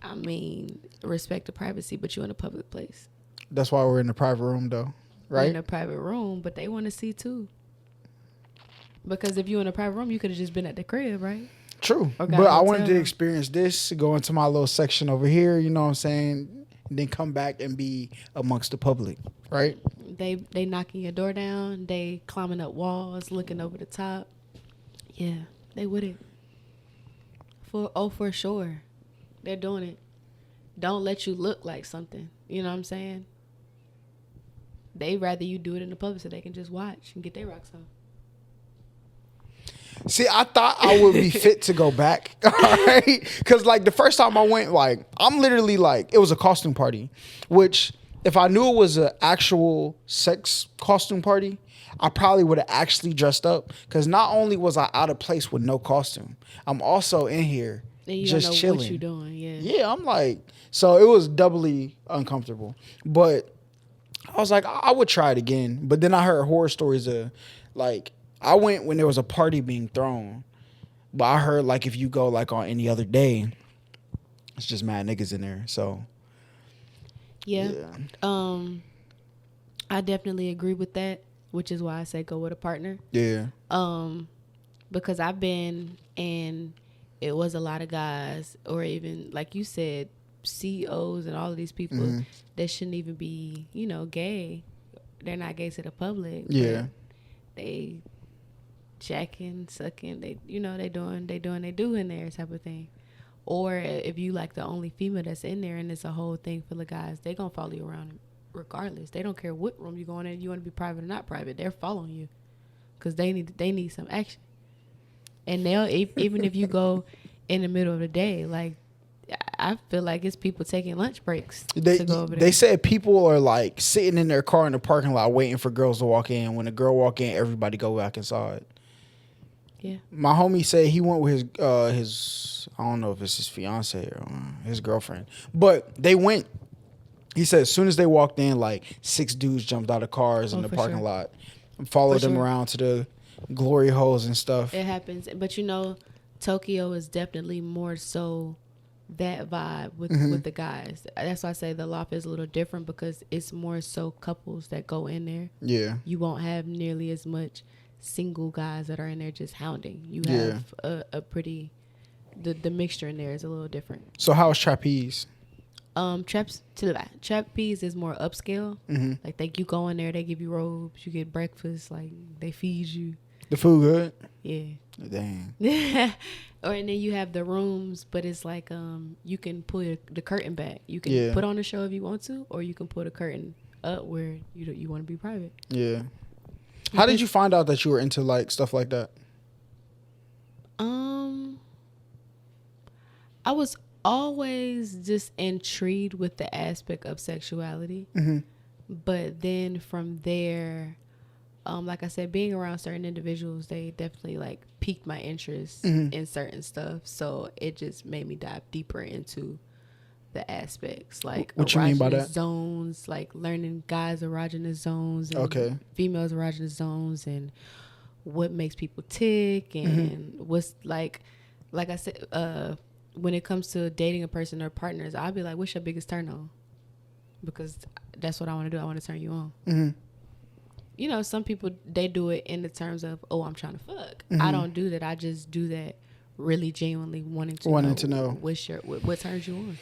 I mean, respect the privacy, but you're in a public place. That's why we're in the private room though, right? You're in a private room, but they want to see too. Because if you're in a private room, you could have just been at the crib, right? True. Or But I wanted to experience this, go into my little section over here, you know what I'm saying? And then come back and be amongst the public, right? They knocking your door down. They climbing up walls, looking over the top. Yeah, they with it. For sure. They're doing it. Don't let you look like something. You know what I'm saying? They rather you do it in the public so they can just watch and get their rocks off. See, I thought I would be fit to go back, all right? Because, like, the first time I went, like, I'm literally, like, it was a costume party, which, if I knew it was an actual sex costume party, I probably would have actually dressed up. Because not only was I out of place with no costume, I'm also in here and you just don't know chilling. what you doing, Yeah, I'm like, so it was doubly uncomfortable. But I was like, I would try it again. But then I heard horror stories of, like, I went when there was a party being thrown, but I heard like if you go like on any other day, it's just mad niggas in there. So yeah. I definitely agree with that, which is why I say go with a partner. Yeah. Because I've been and it was a lot of guys, or even like you said, CEOs and all of these people that shouldn't even be, you know, gay. They're not gay to the public. Yeah. They jacking, sucking, they doing they do in there type of thing. Or if you like the only female that's in there and it's a whole thing full of guys, they gonna follow you around regardless. They don't care what room you going in. You want to be private or not private, they're following you because they need some action. And they'll even if you go in the middle of the day, like I feel like it's people taking lunch breaks They to go over there. they said people are like sitting in their car in the parking lot waiting for girls to walk in. When a girl walk in, everybody go back inside. Yeah. My homie said he went with his I don't know if it's his fiance or his girlfriend, but they went. He said as soon as they walked in, like 6 dudes jumped out of cars in the parking lot and followed them around to the glory holes and stuff. It happens, but you know, Tokyo is definitely more so that vibe with the guys. That's why I say the loft is a little different because it's more so couples that go in there. Yeah, you won't have nearly as much single guys that are in there just hounding. You have a pretty the mixture in there is a little different. So how's trapeze? Trapeze is more upscale. Like you go in there, they give you robes, you get breakfast, like they feed you. The food good? Yeah. Dang. And then you have the rooms, but it's like you can pull the curtain back. You can put on a show if you want to, or you can put a curtain up where you want to be private. Yeah. How did you find out that you were into like stuff like that? I was always just intrigued with the aspect of sexuality. But then from there, like I said, being around certain individuals, they definitely like piqued my interest in certain stuff. So it just made me dive deeper into the aspects, like what you mean by that? Zones, like learning guys' erogenous zones and females' erogenous zones, and what makes people tick, and what's like I said, when it comes to dating a person or partners, I'll be like, what's your biggest turn on? Because that's what I want to do. I want to turn you on. You know, some people, they do it in the terms of, oh, I'm trying to fuck. I don't do that. I just do that really genuinely wanting to know what turns you on.